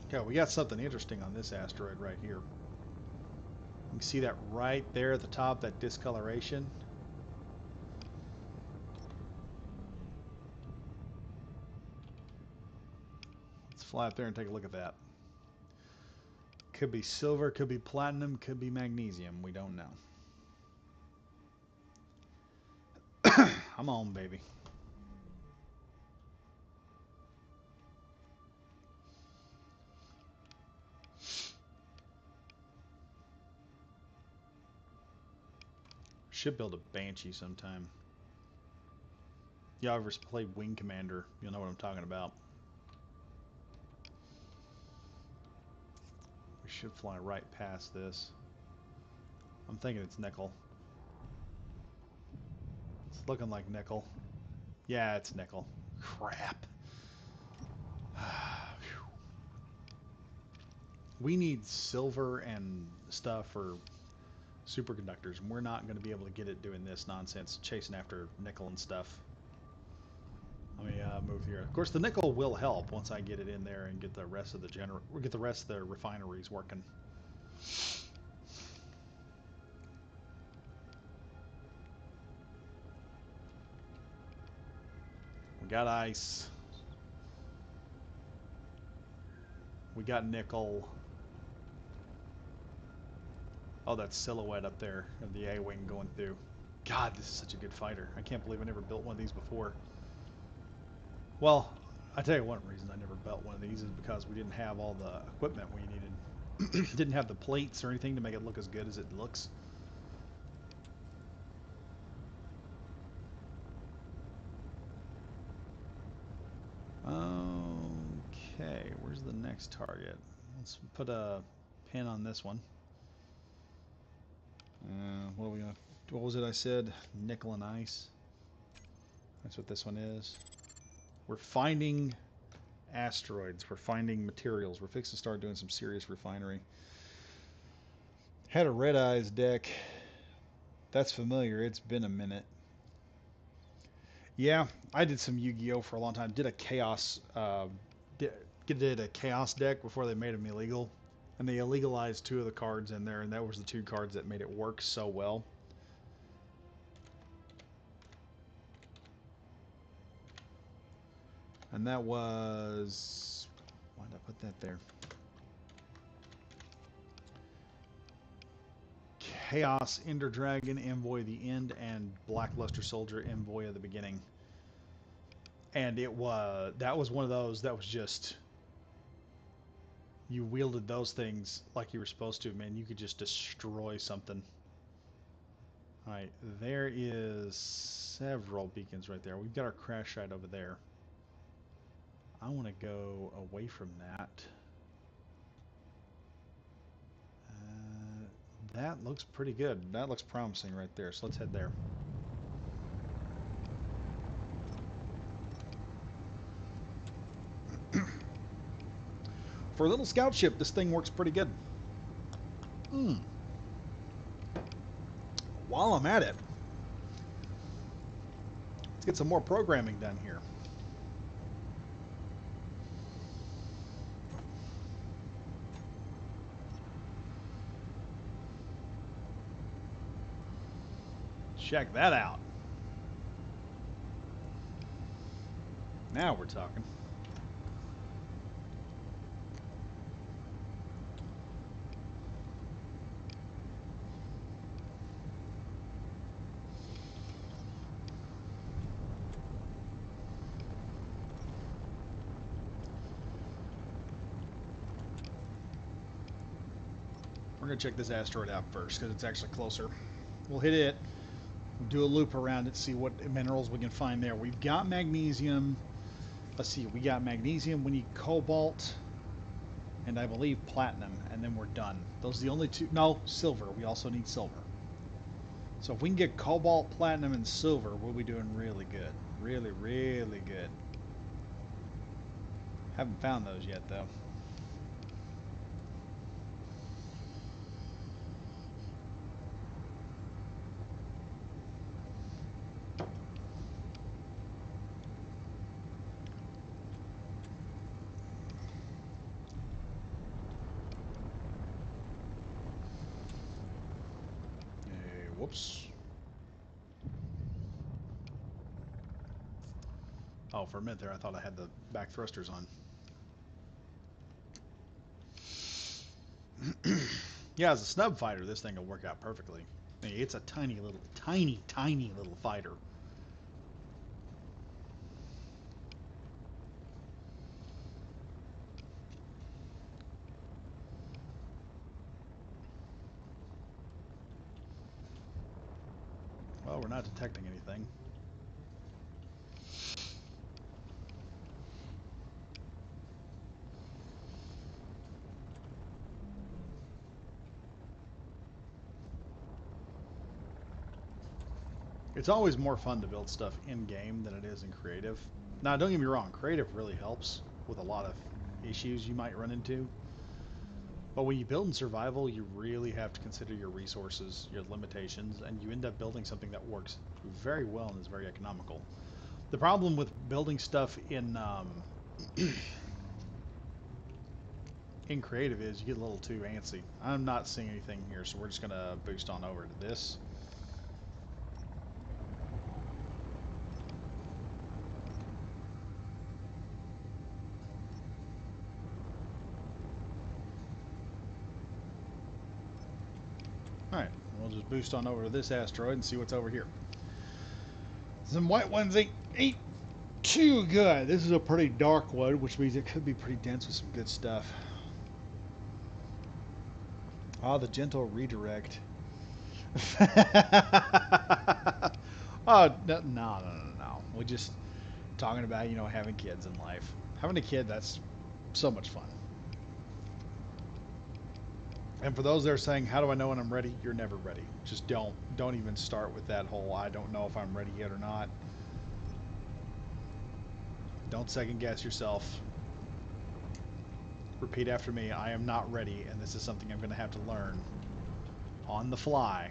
Okay, we got something interesting on this asteroid right here. You can see that right there at the top, that discoloration. Let's fly up there and take a look at that. Could be silver, could be platinum, could be magnesium. We don't know. I'm on, baby. Should build a Banshee sometime. Y'all ever played Wing Commander? You'll know what I'm talking about. We should fly right past this. I'm thinking it's nickel. It's looking like nickel. Yeah, it's nickel. Crap. We need silver and stuff for superconductors, and we're not going to be able to get it doing this nonsense, chasing after nickel and stuff. Let me move here. Of course, the nickel will help once I get it in there and get the rest of the refineries working. We got ice. We got nickel. Oh, that silhouette up there of the A-Wing going through. God, this is such a good fighter. I can't believe I never built one of these before. Well, I tell you one reason I never built one of these is because we didn't have all the equipment we needed. Didn't have the plates or anything to make it look as good as it looks. Okay, where's the next target? Let's put a pin on this one. What are we gonna? What was it I said? Nickel and ice. That's what this one is. We're finding asteroids. We're finding materials. We're fixing to start doing some serious refinery. Had a Red Eyes deck. That's familiar. It's been a minute. Yeah, I did some Yu-Gi-Oh for a long time. Did a Chaos, did a Chaos deck before they made them illegal, and they illegalized 2 of the cards in there, and that was the 2 cards that made it work so well. And that was... Why did I put that there? Chaos Ender Dragon, Envoy of the End, and Blackluster Soldier, Envoy of the Beginning. And that was one of those that was just... You wielded those things like you were supposed to, man. You could just destroy something. Alright, there is several beacons right there. We've got our crash site over there. I want to go away from that. That looks pretty good. That looks promising right there. So let's head there. For a little scout ship, this thing works pretty good. While I'm at it, let's get some more programming done here. Check that out. Now we're talking. We're going to check this asteroid out first because it's actually closer. We'll hit it, do a loop around it, see what minerals we can find there. We've got magnesium, Let's see, we got magnesium, we need cobalt, and I believe platinum, and then we're done. Those are the only two. No, silver. We also need silver. So if we can get cobalt, platinum, and silver, we'll be doing really good. Really, really good. Haven't found those yet, though. Whoops. Oh, for a minute there, I thought I had the back thrusters on. Yeah, as a snub fighter, this thing will work out perfectly. I mean, it's a tiny little fighter. Well, we're not detecting anything. It's always more fun to build stuff in-game than it is in creative. Now, don't get me wrong, creative really helps with a lot of issues you might run into. But when you build in survival, you really have to consider your resources, your limitations, and you end up building something that works very well and is very economical. The problem with building stuff in creative is you get a little too antsy. I'm not seeing anything here, so we're just going to boost on over to this. Alright, we'll just boost on over to this asteroid and see what's over here. Some white ones ain't too good. This is a pretty dark one, which means it could be pretty dense with some good stuff. Ah, the gentle redirect. Oh, no. We're just talking about, you know, having kids in life. Having a kid, that's so much fun. And for those that are saying, how do I know when I'm ready? You're never ready. Just don't even start with that whole, I don't know if I'm ready yet or not. Don't second guess yourself. Repeat after me, I am not ready, and this is something I'm going to have to learn on the fly.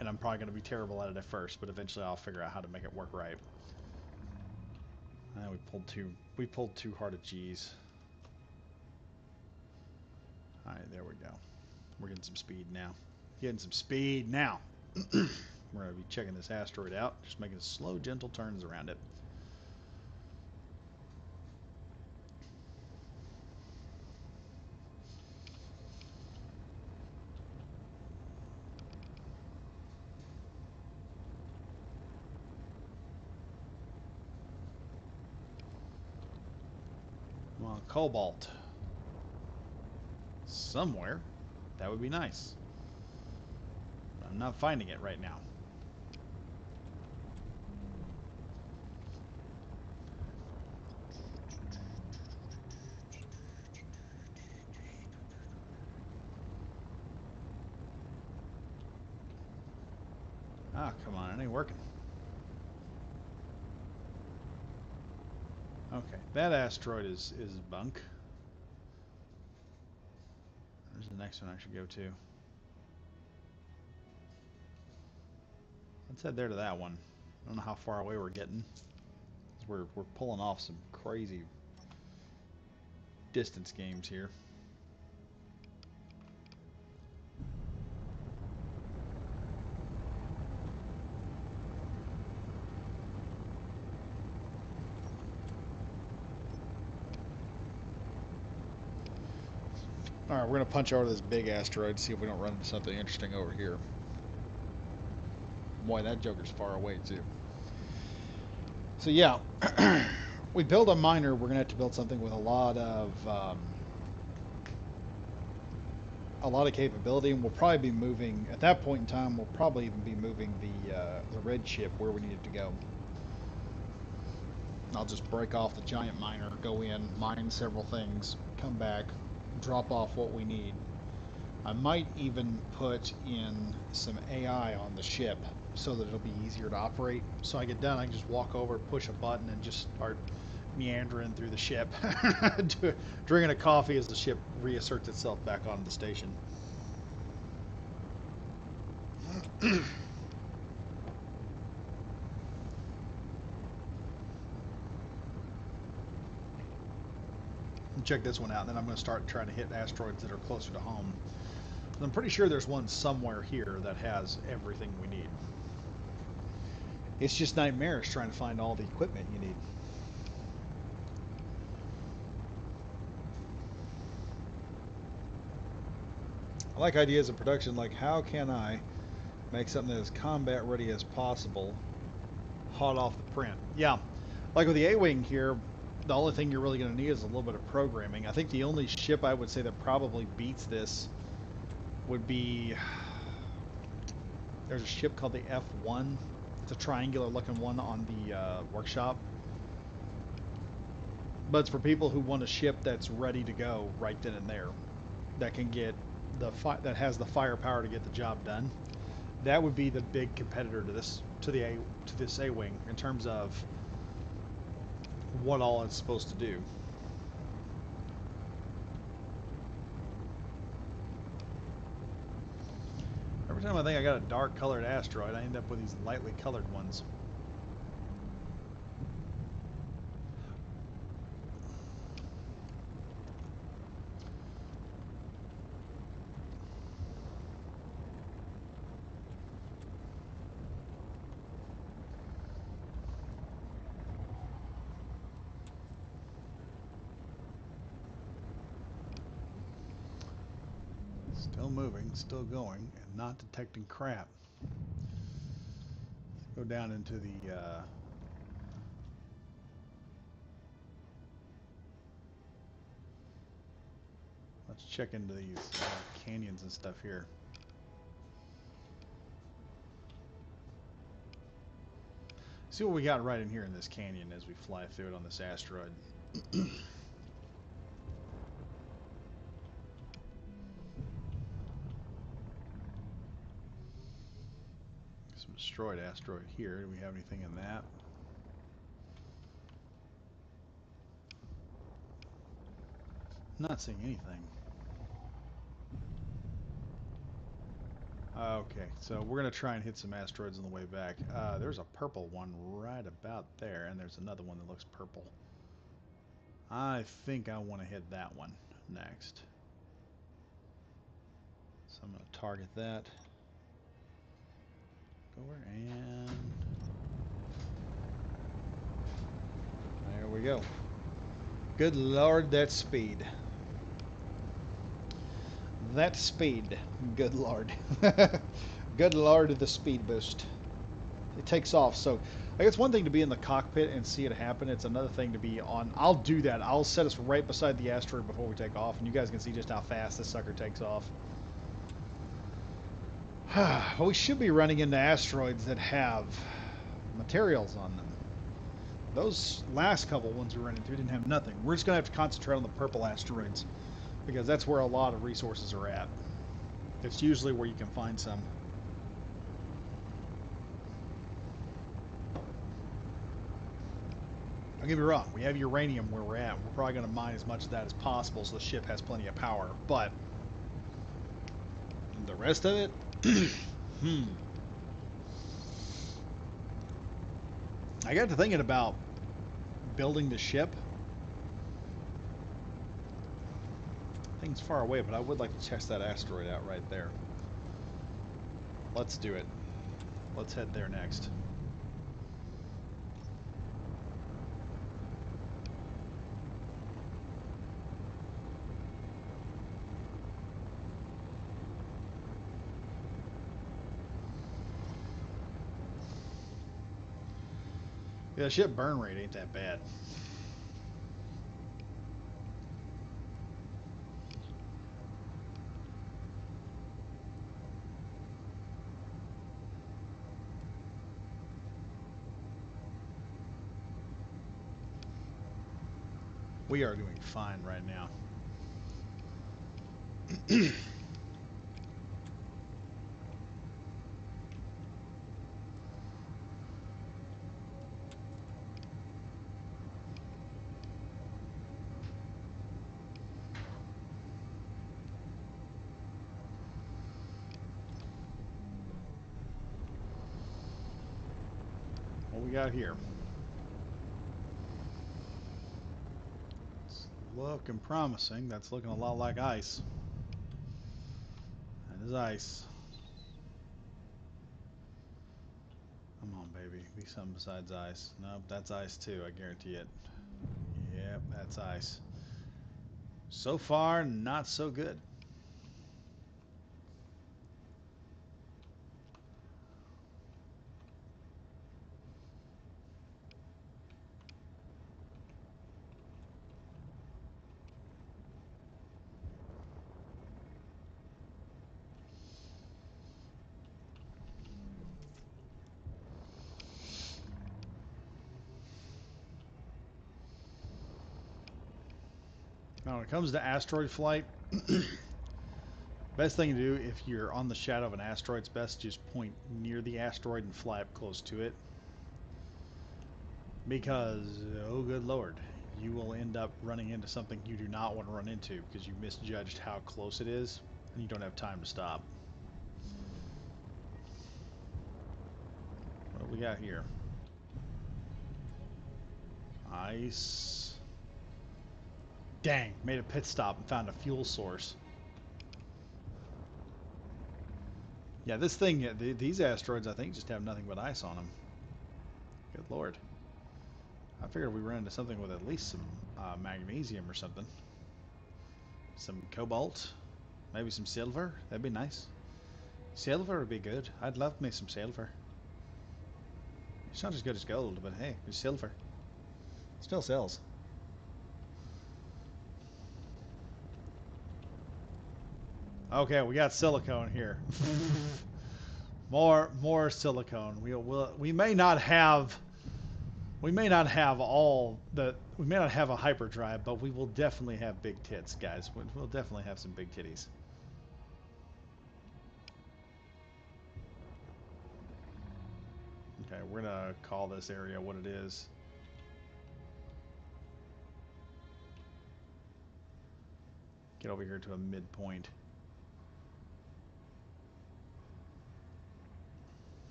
And I'm probably going to be terrible at it at first, but eventually I'll figure out how to make it work right. We pulled too hard at G's. Alright, there we go. We're getting some speed now. Getting some speed now. We're going to be checking this asteroid out, just making slow, gentle turns around it. Well, cobalt. Somewhere. That would be nice. I'm not finding it right now. Ah, come on, it ain't working. Okay, that asteroid is bunk. Where's the next one I should go to? Let's head there to that one. I don't know how far away we're getting. We're pulling off some crazy distance games here. Alright, we're going to punch over this big asteroid, see if we don't run into something interesting over here. Boy, that joker's far away, too. So, yeah. We build a miner, we're going to have to build something with a lot of capability, and we'll probably be moving, at that point in time, we'll probably even be moving the red ship where we need it to go. I'll just break off the giant miner, go in, mine several things, come back, drop off what we need. I might even put in some AI on the ship so that it'll be easier to operate. So I get done, I can just walk over, push a button, and just start meandering through the ship, drinking a coffee as the ship reasserts itself back onto the station. Check this one out, and then I'm going to start trying to hit asteroids that are closer to home. I'm pretty sure there's one somewhere here that has everything we need. It's just nightmarish trying to find all the equipment you need. I like ideas in production, like how can I make something that is combat ready as possible, hot off the print. Yeah, like with the A-Wing here, the only thing you're really going to need is a little bit of programming. I think the only ship I would say that probably beats this would be, there's a ship called the F1. It's a triangular looking one on the workshop. But it's for people who want a ship that's ready to go right then and there, that can get that has the firepower to get the job done. That would be the big competitor to this this A-Wing in terms of what all it's supposed to do. Every time I think I got a dark colored asteroid, I end up with these lightly colored ones. Still moving, still going, and not detecting crap. Let's go down into the let's check into these canyons and stuff here. See what we got right in here in this canyon as we fly through it on this asteroid. Some destroyed asteroid here. Do we have anything in that? Not seeing anything. Okay, so we're going to try and hit some asteroids on the way back. There's a purple one right about there, and there's another one that looks purple. I think I want to hit that one next. So I'm going to target that. Over and there we go. Good Lord, that speed. That speed. Good Lord. Good Lord, the speed boost. It takes off. So I guess one thing to be in the cockpit and see it happen. It's another thing to be on. I'll do that. I'll set us right beside the asteroid before we take off, and you guys can see just how fast this sucker takes off. Well, we should be running into asteroids that have materials on them. Those last couple ones we ran into didn't have nothing. We're just going to have to concentrate on the purple asteroids because that's where a lot of resources are at. It's usually where you can find some. Don't get me wrong, we have uranium where we're at. We're probably going to mine as much of that as possible so the ship has plenty of power. But the rest of it, I got to thinking about building the ship. Thing's far away, but I would like to test that asteroid out right there. Let's do it. Let's head there next. Yeah, the ship burn rate ain't that bad. We are doing fine right now. What we got here? It's looking promising. That's looking a lot like ice. That is ice. Come on, baby. Be something besides ice. Nope, that's ice too. I guarantee it. Yep, that's ice. So far, not so good. Now, when it comes to asteroid flight, best thing to do if you're on the shadow of an asteroid, it's best to just point near the asteroid and fly up close to it. Because, oh good lord, you will end up running into something you do not want to run into because you misjudged how close it is and you don't have time to stop. What do we got here? Ice. Dang, made a pit stop and found a fuel source. Yeah, this thing, these asteroids, I think, just have nothing but ice on them. Good lord. I figured we ran into something with at least some magnesium or something. Some cobalt. Maybe some silver. That'd be nice. Silver would be good. I'd love me some silver. It's not as good as gold, but hey, it's silver. Still sells. Okay, we got silicone here. more silicone. We may not have all the we may not have a hyperdrive, but we will definitely have big tits, guys. We'll definitely have some big titties. Okay, we're gonna call this area what it is. Get over here to a midpoint.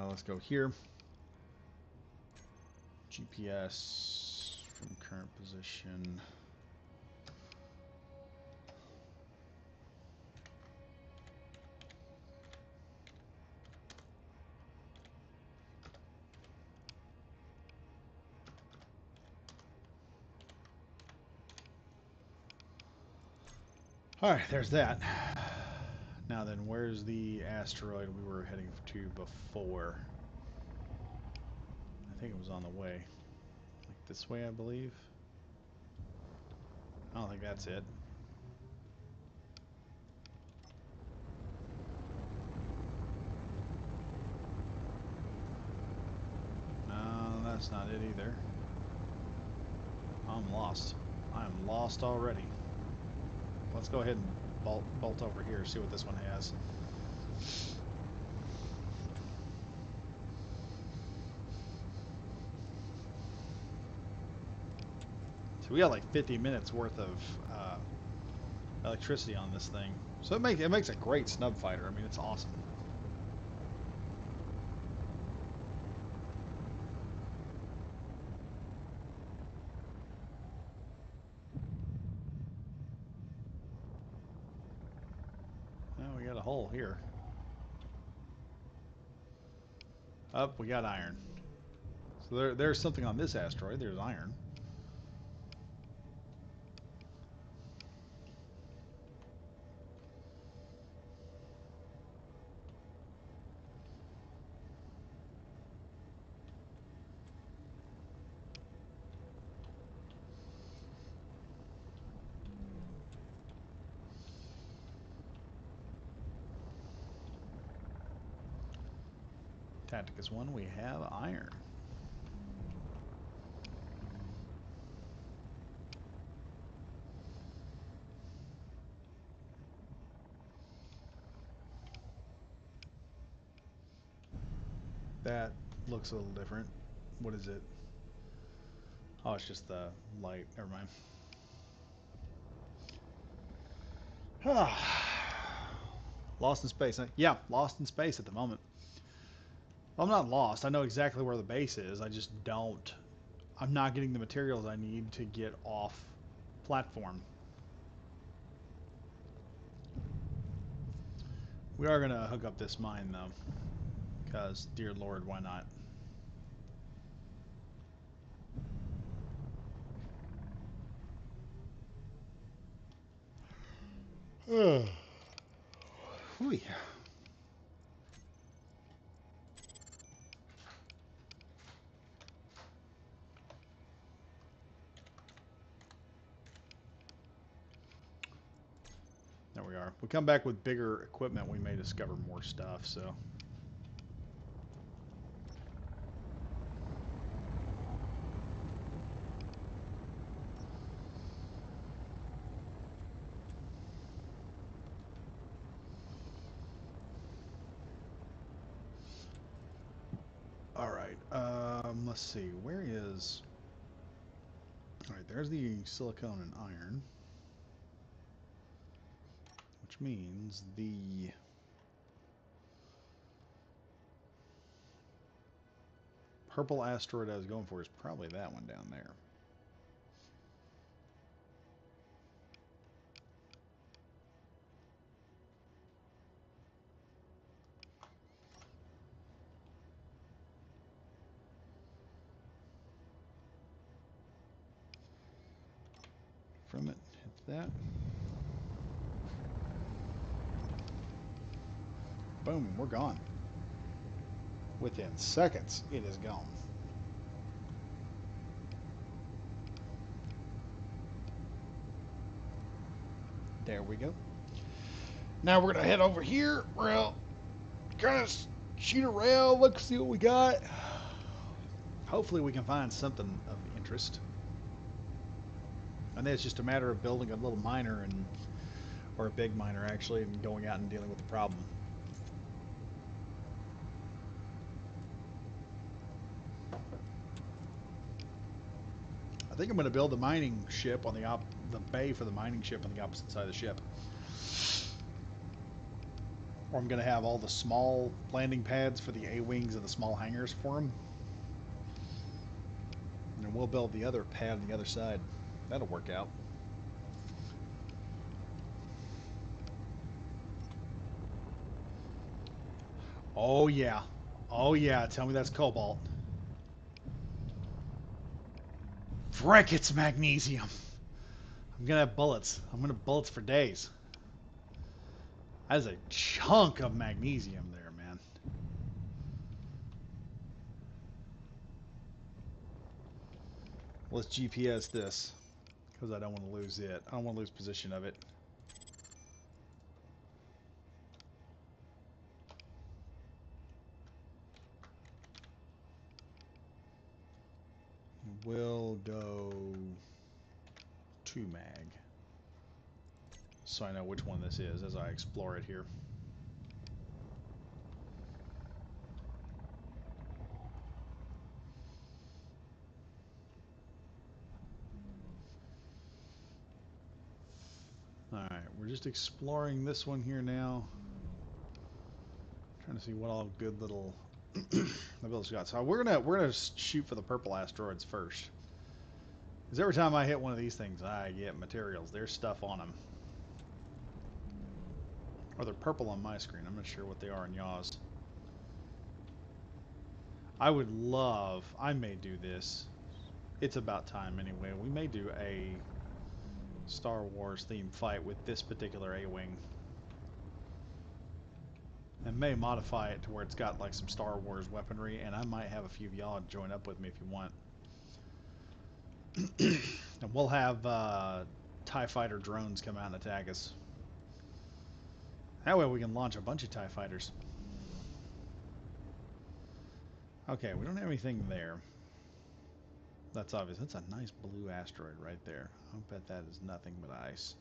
Let's go here. GPS from current position. All right, there's that. Now then, where's the asteroid we were heading to before? I think it was on the way. Like this way, I believe. I don't think that's it. No, that's not it either. I'm lost. I'm lost already. Let's go ahead and bolt over here, see what this one has. So we got like 50 minutes worth of electricity on this thing. So it makes a great snub fighter. I mean, it's awesome. Now we got a hole here. Up, we got iron. So there's something on this asteroid. There's iron. Tacticus 1, we have iron. That looks a little different. What is it? Oh, it's just the light. Never mind. Lost in space. Yeah, lost in space at the moment. Well, I'm not lost. I know exactly where the base is. I just don't. I'm not getting the materials I need to get off platform. We are going to hook up this mine, though. Because, dear Lord, why not? Whew. There we are. We come back with bigger equipment, we may discover more stuff, so. Alright, let's see. Where is... Alright, there's the silicone and iron. Which means the... purple asteroid I was going for is probably that one down there. From it, hit that. Boom, we're gone. Within seconds, it is gone. There we go. Now we're going to head over here. Well, kind of shoot around, look, see what we got. Hopefully we can find something of interest. And then it's just a matter of building a little miner, and or a big miner actually, and going out and dealing with the problem. I think I'm going to build the mining ship on the bay for the mining ship on the opposite side of the ship. Or I'm going to have all the small landing pads for the A-wings and the small hangars for them. And then we'll build the other pad on the other side. That'll work out. Oh yeah. Oh yeah, tell me that's cobalt. Frick, it's magnesium. I'm gonna have bullets. I'm gonna have bullets for days. That is a chunk of magnesium there, man. Let's GPS this, because I don't want to lose it. I don't want to lose position of it. We'll go 2 mag, so I know which one this is as I explore it here. Alright, we're just exploring this one here now. Trying to see what all good little abilities got. So we're gonna shoot for the purple asteroids first. Because every time I hit one of these things, I get materials. There's stuff on them. Or they're purple on my screen. I'm not sure what they are in y'all's. I would love... I may do this. It's about time anyway. We may do a Star Wars themed fight with this particular A-Wing. And may modify it to where it's got like some Star Wars weaponry, and I might have a few of y'all join up with me if you want. And we'll have TIE fighter drones come out and attack us. That way we can launch a bunch of TIE fighters. Okay, we don't have anything there. That's obvious. That's a nice blue asteroid right there. I'll bet that is nothing but ice.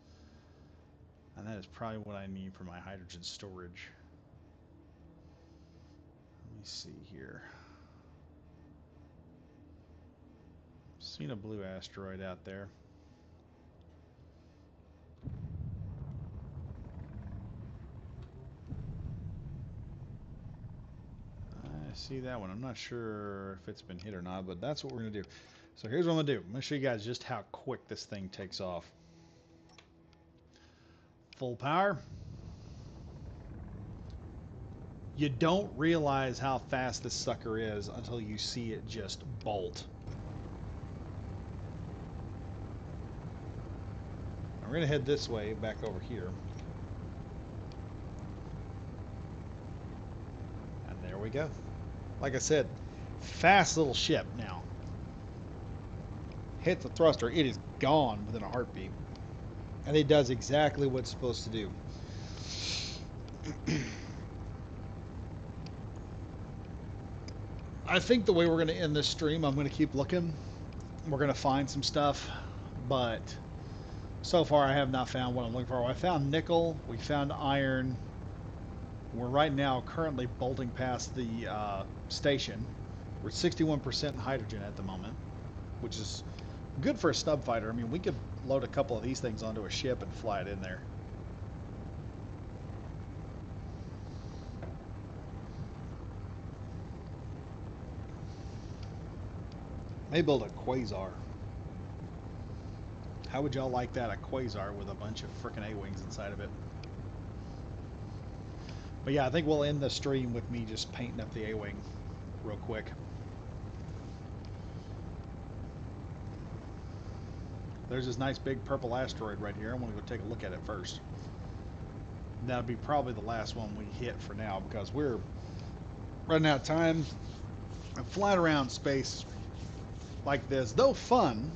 And that is probably what I need for my hydrogen storage. Let me see here. Seen a blue asteroid out there. I see that one. I'm not sure if it's been hit or not, but that's what we're going to do. So here's what I'm going to do. I'm going to show you guys just how quick this thing takes off. Full power. You don't realize how fast this sucker is until you see it just bolt. Now we're going to head this way, back over here. And there we go. Like I said, fast little ship now. Hit the thruster, it is gone within a heartbeat. And it does exactly what it's supposed to do. I think the way we're going to end this stream, I'm going to keep looking. We're going to find some stuff, but so far I have not found what I'm looking for. I found nickel, we found iron. We're right now currently bolting past the station. We're 61% hydrogen at the moment, which is good for a snub fighter. I mean, we could load a couple of these things onto a ship and fly it in there. Maybe build a quasar. How would y'all like that? A quasar with a bunch of frickin' A-wings inside of it. But yeah, I think we'll end the stream with me just painting up the A-wing real quick. There's this nice big purple asteroid right here. I want to go take a look at it first. That'll be probably the last one we hit for now because we're running out of time. And flying around space like this, though fun,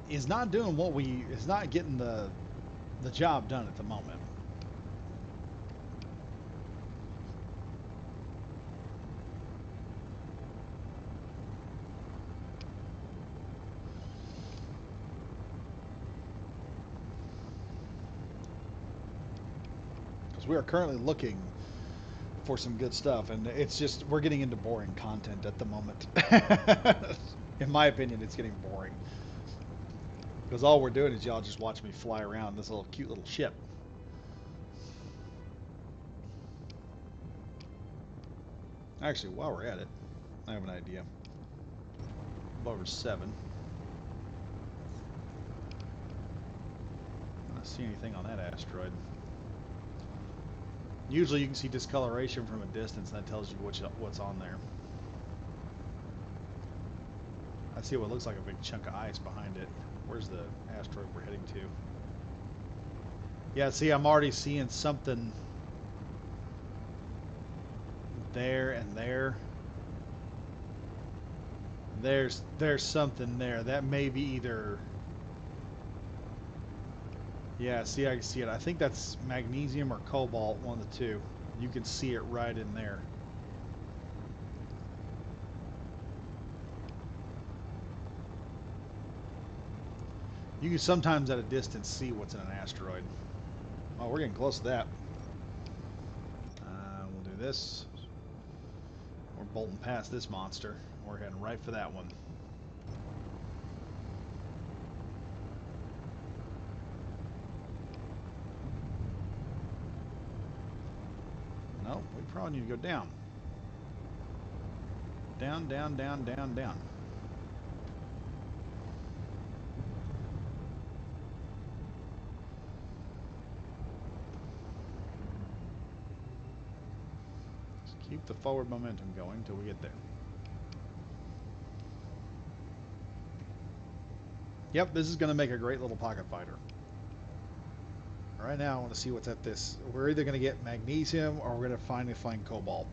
is not doing what is not getting the job done at the moment. Because we are currently looking for some good stuff, and it's just we're getting into boring content at the moment. In my opinion, it's getting boring. Because all we're doing is y'all just watch me fly around this little cute little ship. Actually, while we're at it, I have an idea. Over 7. I don't see anything on that asteroid. Usually you can see discoloration from a distance, and that tells you what's on there. I see what looks like a big chunk of ice behind it. Where's the asteroid we're heading to? Yeah, see, I'm already seeing something there and there. There's something there. That may be either... Yeah, see, I can see it. I think that's magnesium or cobalt, one of the two. You can see it right in there. You can sometimes at a distance see what's in an asteroid. Oh, we're getting close to that. We'll do this. We're bolting past this monster. We're heading right for that one. No, we probably need to go down. Down, down, down, down, down. Just keep the forward momentum going until we get there. Yep, this is going to make a great little pocket fighter. Right now I want to see what's at this. We're either going to get magnesium or we're going to finally find cobalt.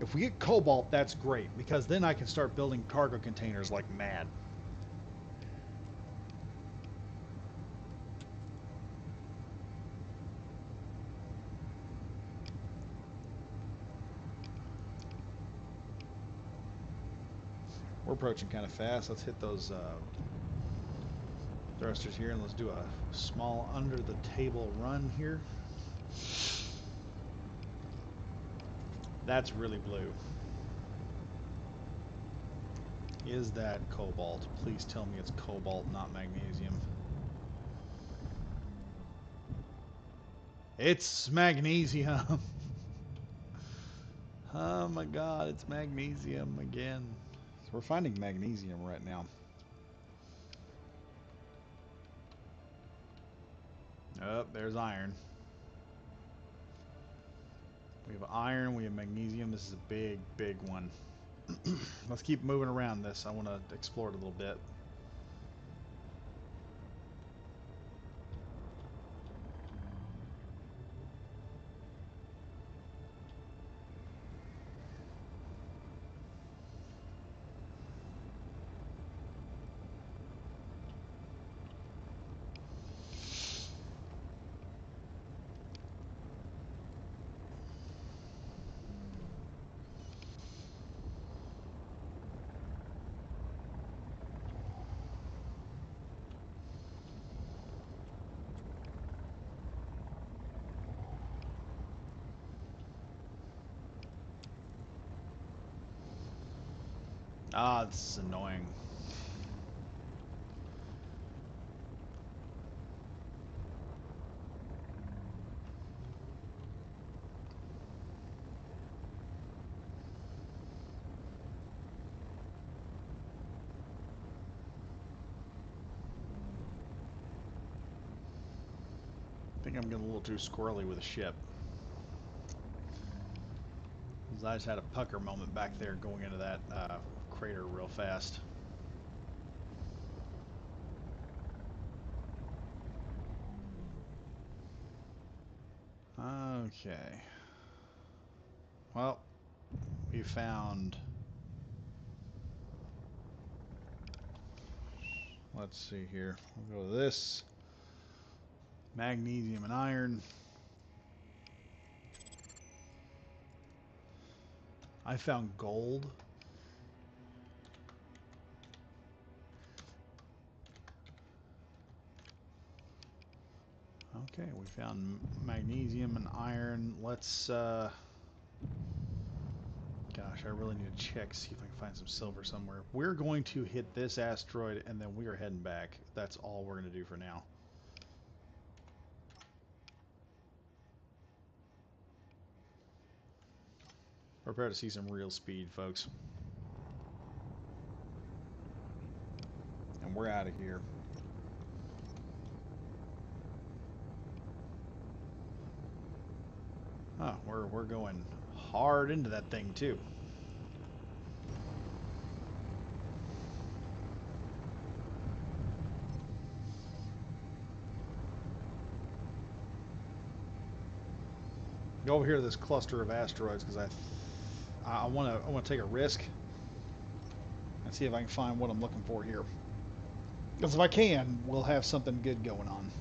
If we get cobalt, that's great, because then I can start building cargo containers like mad. We're approaching kind of fast. Let's hit those thrusters here, and let's do a small under the table run here. That's really blue. Is that cobalt? Please tell me it's cobalt, not magnesium. It's magnesium. Oh my god, it's magnesium again. So we're finding magnesium right now. Oh, there's iron. We have iron, we have magnesium. This is a big, big one. Let's keep moving around this. I want to explore it a little bit. Ah, this is annoying. I think I'm getting a little too squirrely with the ship. I just had a pucker moment back there going into that crater real fast. Okay. Well, we found... Let's see here. We'll go to this. Magnesium and iron. I found gold. Okay, we found magnesium and iron. Let's, gosh, I really need to check, see if I can find some silver somewhere. We're going to hit this asteroid, and then we are heading back. That's all we're going to do for now. Prepare to see some real speed, folks. And we're out of here. Oh, we're going hard into that thing too. Go over here to this cluster of asteroids because I want to take a risk and see if I can find what I'm looking for here. Because if I can, we'll have something good going on.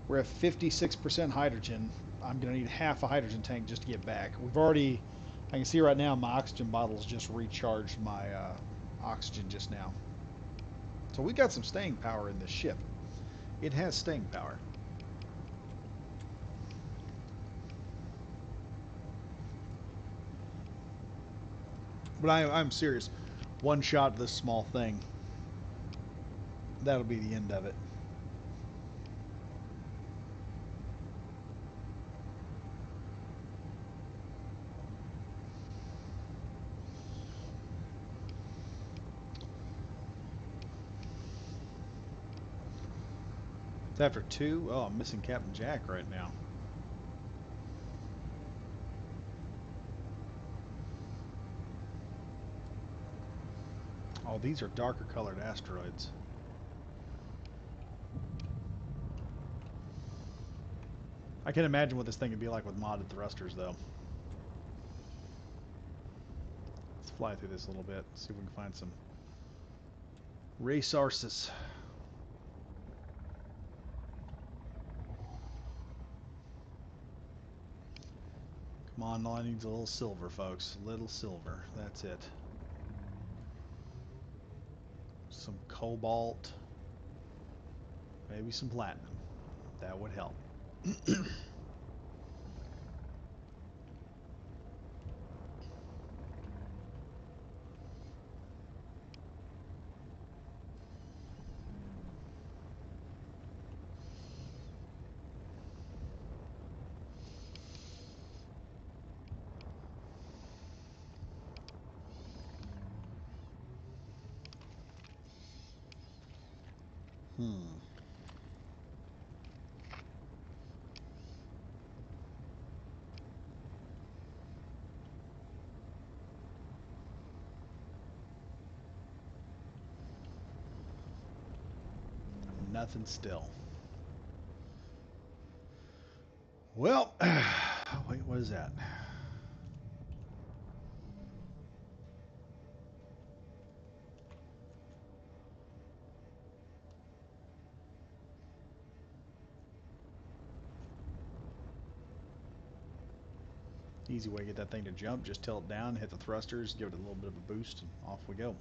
We're at 56% hydrogen. I'm going to need half a hydrogen tank just to get back. We've already, I can see right now my oxygen bottles just recharged my oxygen just now. So we got some staying power in this ship. It has staying power. But I'm serious. One shot of this small thing. That'll be the end of it. It's after 2. Oh, I'm missing Captain Jack right now. Oh, these are darker colored asteroids. I can imagine what this thing would be like with modded thrusters, though. Let's fly through this a little bit, see if we can find some resources. Come on, all I need is a little silver, folks. A little silver. That's it. some cobalt, maybe some platinum. That would help. Nothing still. Well, wait, what is that? Easy way to get that thing to jump, just tilt it down, hit the thrusters, give it a little bit of a boost, and off we go.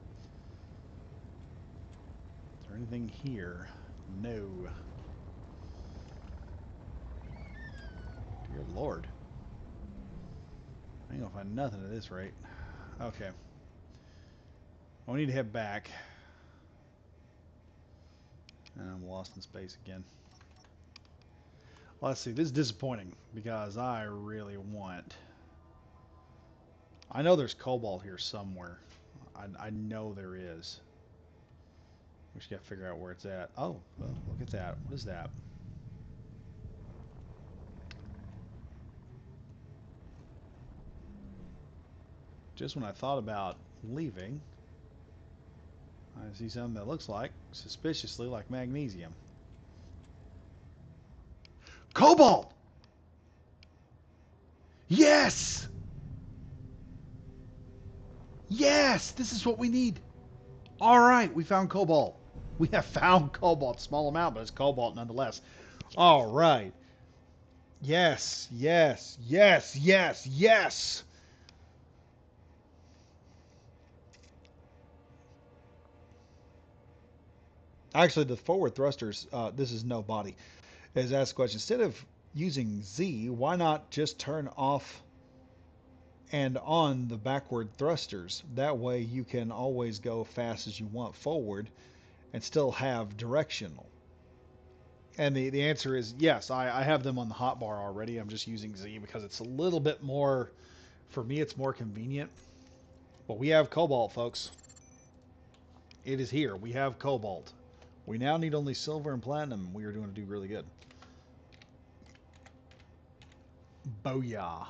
Is there anything here? No. Dear Lord. I ain't gonna find nothing at this rate. Okay. I need to head back. And I'm lost in space again. Let's see, this is disappointing because I really want... I know there's cobalt here somewhere. I know there is. We just gotta figure out where it's at. Oh, well, look at that. What is that? Just when I thought about leaving, I see something that looks like, suspiciously like magnesium. Cobalt! Yes! Yes! This is what we need. All right, we found cobalt. We have found cobalt. Small amount, but it's cobalt nonetheless. All right. Yes, yes, yes, yes, yes. Actually, the forward thrusters, this is no body, is asked the question. Instead of using Z, why not just turn off and on the backward thrusters? That way you can always go fast as you want forward and still have directional. And the answer is yes, I have them on the hotbar already. I'm just using Z because it's a little bit more, for me, it's more convenient. But we have cobalt, folks. It is here. We have cobalt. We now need only silver and platinum. We are going to do really good. Booyah.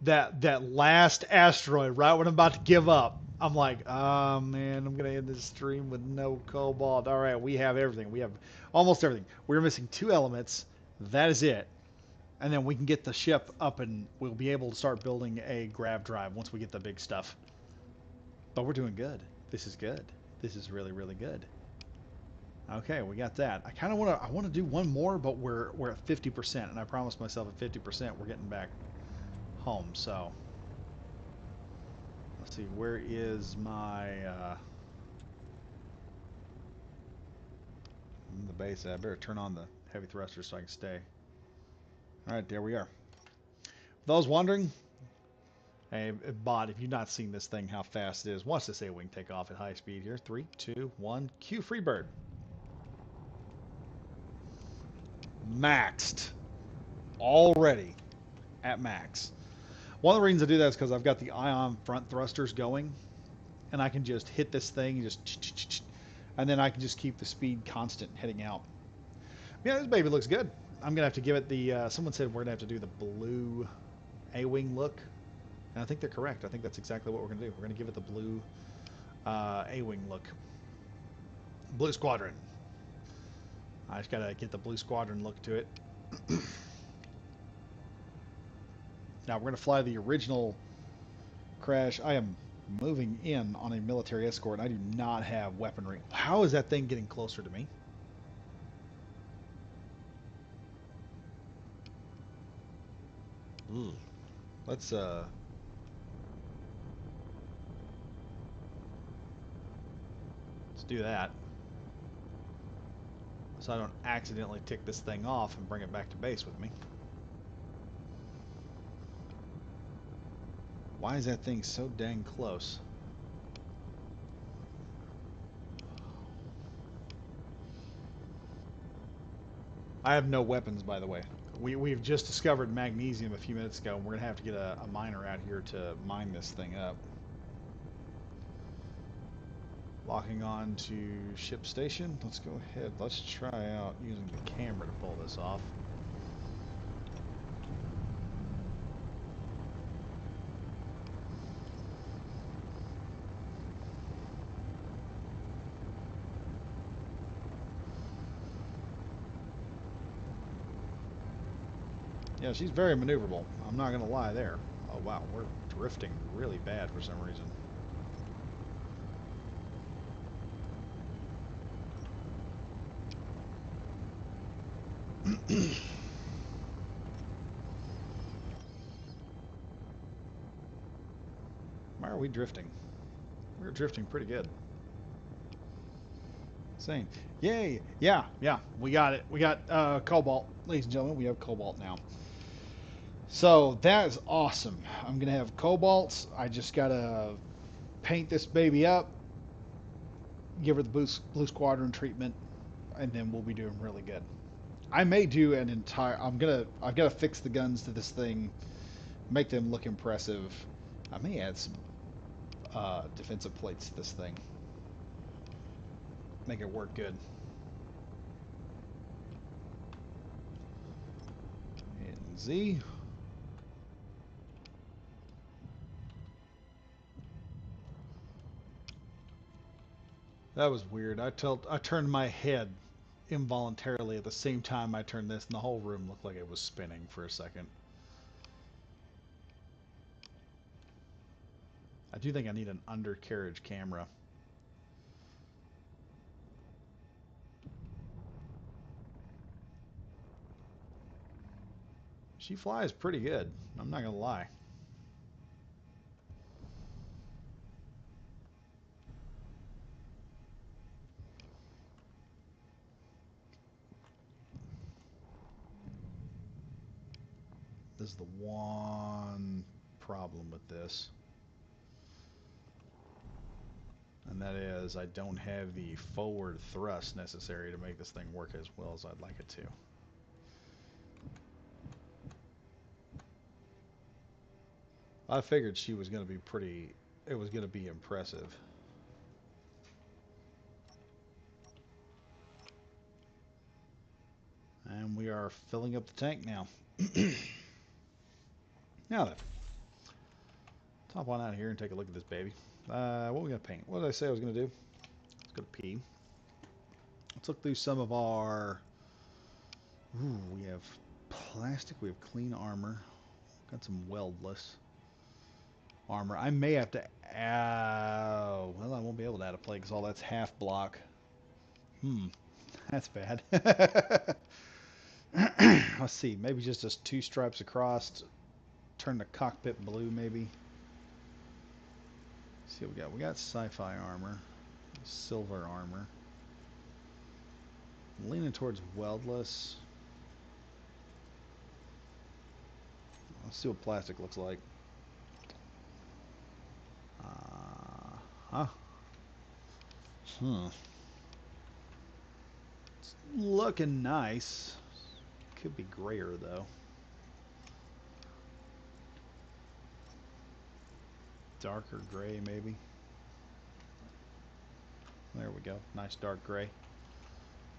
That last asteroid, right when I'm about to give up, I'm like, oh man, I'm going to end this stream with no cobalt. All right, we have everything. We have almost everything. We're missing 2 elements. That is it. And then we can get the ship up and we'll be able to start building a grav drive once we get the big stuff. But we're doing good. This is good. This is really, really good. Okay, we got that. I kind of want to do one more, but we're at 50%, and I promised myself at 50% we're getting back home. So let's see, where is my the base? I better turn on the heavy thrusters so I can stay. All right, there we are. For those wondering, hey, bot, if you've not seen this thing, how fast it is, watch this A-wing take off at high speed here. 3, 2, 1, cue Freebird. Maxed. Already at max. One of the reasons I do that is because I've got the ion front thrusters going, and I can just hit this thing, and then I can just keep the speed constant heading out. Yeah, this baby looks good. I'm gonna have to give it the. Someone said we're gonna have to do the blue A-wing look, and I think they're correct. I think that's exactly what we're gonna do. We're gonna give it the blue A-wing look. Blue Squadron. I just gotta get the Blue Squadron look to it. Now we're gonna fly the original crash. I am moving in on a military escort. I do not have weaponry. How is that thing getting closer to me? Ooh. Let's do that, so I don't accidentally tick this thing off and bring it back to base with me. Why is that thing so dang close? I have no weapons, by the way. We've just discovered magnesium a few minutes ago, and we're going to have to get a miner out here to mine this thing up. Locking on to ship station. Let's go ahead. Let's try out using the camera to pull this off. Yeah, she's very maneuverable. I'm not going to lie there. Oh, wow. We're drifting really bad for some reason. Why are we drifting? We're drifting pretty good. Insane. Yay! Yeah, we got it. We got cobalt. Ladies and gentlemen, we have cobalt now. So that is awesome. I'm going to have cobalts. I just got to paint this baby up, give her the Blue Squadron treatment, and then we'll be doing really good. I may do an entire... I've got to fix the guns to this thing, make them look impressive. I may add some defensive plates to this thing. Make it work good. And Z. That was weird. I turned my head involuntarily at the same time I turned this, and the whole room looked like it was spinning for a second. I do think I need an undercarriage camera. She flies pretty good. I'm not gonna lie. This is the one problem with this. And that is I don't have the forward thrust necessary to make this thing work as well as I'd like it to. I figured she was going to be pretty... It was going to be impressive. And we are filling up the tank now. Now then. Top on out here and take a look at this baby. What are we going to paint? What did I say I was going to do? Let's go to P. Let's look through some of our... Ooh, we have plastic. We have clean armor. Got some weldless armor. I may have to... well, I won't be able to add a plate because all that's half block. That's bad. Let's see. Maybe just 2 stripes across. Turn the cockpit blue, maybe. Let's see what we got. We got sci-fi armor. Silver armor. I'm leaning towards weldless. Let's see what plastic looks like. It's looking nice. Could be grayer though. Darker gray maybe. There we go. Nice dark gray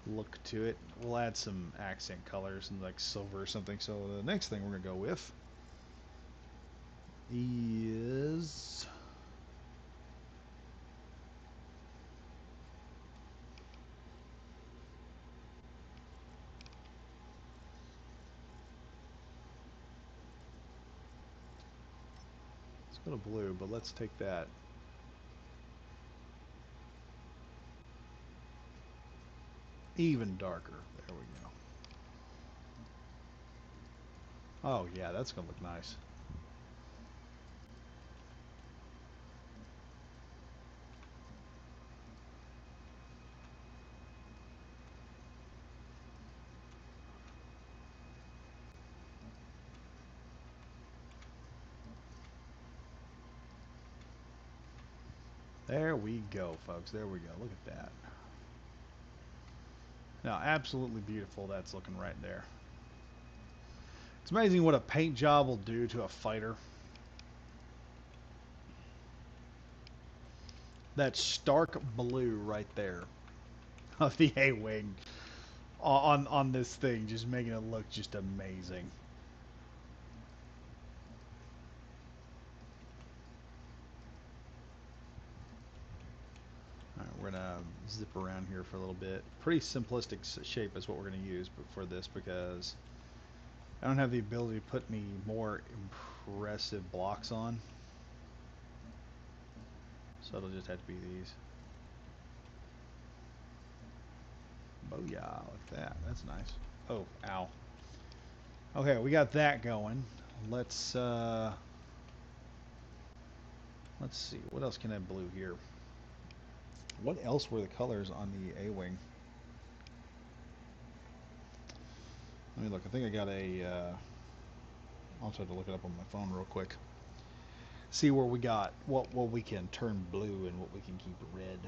look to it. We'll add some accent colors and like silver or something. So the next thing we're gonna go with is let's go to blue, but let's take that even darker. There we go. Oh yeah, that's gonna look nice. There we go, folks. There we go. Look at that. Now, absolutely beautiful that's looking right there. It's amazing what a paint job will do to a fighter. That stark blue right there of the A-Wing on this thing, just making it look just amazing. All right, we're gonna zip around here for a little bit. Pretty simplistic shape is what we're gonna use for this because I don't have the ability to put any more impressive blocks on. So it'll just have to be these. Booyah, look at that. That's nice. Oh, ow. Okay, we got that going. Let's see. What else can I blue here? What else were the colors on the A-Wing? Let me look. I think I got a I'll try to look it up on my phone real quick. See where we got what we can turn blue and what we can keep red.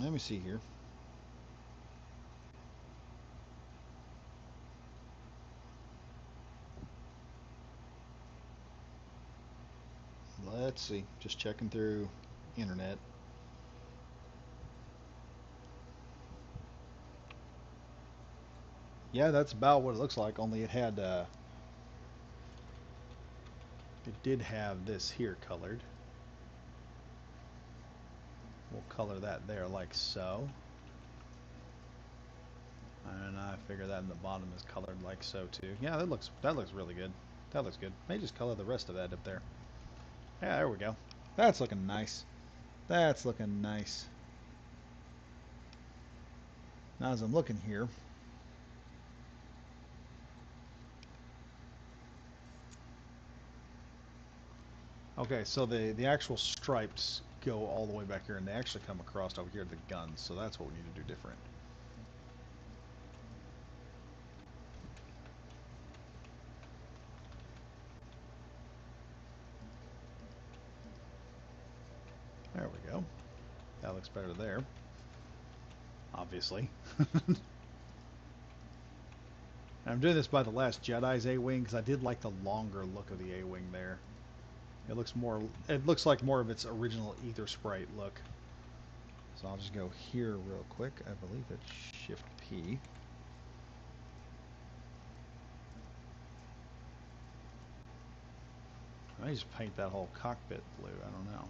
Let me see here. Let's see. Just checking through internet. Yeah, that's about what it looks like. Only it had it did have this here colored. We'll color that there like so. And I figure that in the bottom is colored like so too. Yeah, that looks really good. That looks good. May just color the rest of that up there. Yeah, there we go. That's looking nice. That's looking nice. Now as I'm looking here, okay, so the actual stripes go all the way back here, and they actually come across over here to the guns, so that's what we need to do different. There we go. That looks better there. Obviously. I'm doing this by the Last Jedi's A-Wing because I did like the longer look of the A-Wing there. It looks like more of its original Aethersprite look. So I'll just go here real quick. I believe it's Shift P. I may just paint that whole cockpit blue. I don't know.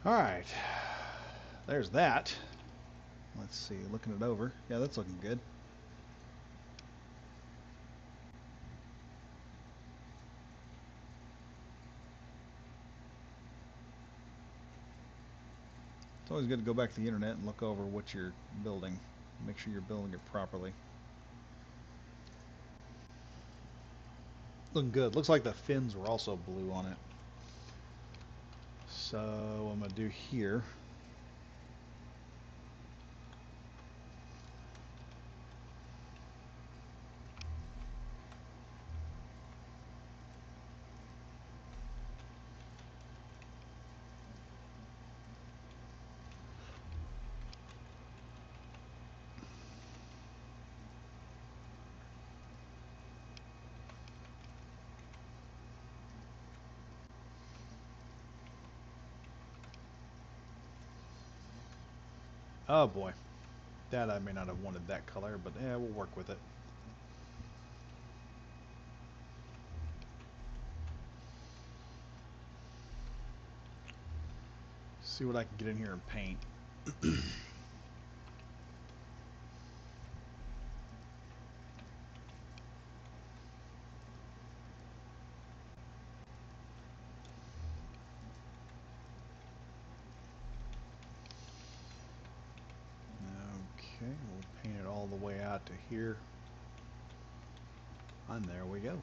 Alright. There's that. Let's see. Looking it over. Yeah, that's looking good. It's always good to go back to the internet and look over what you're building. Make sure you're building it properly. Looking good. Looks like the fins were also blue on it. So I'm going to do here. Oh boy. That I may not have wanted that color, but yeah, we'll work with it. See what I can get in here and paint. Okay, we'll paint it all the way out to here. And there we go.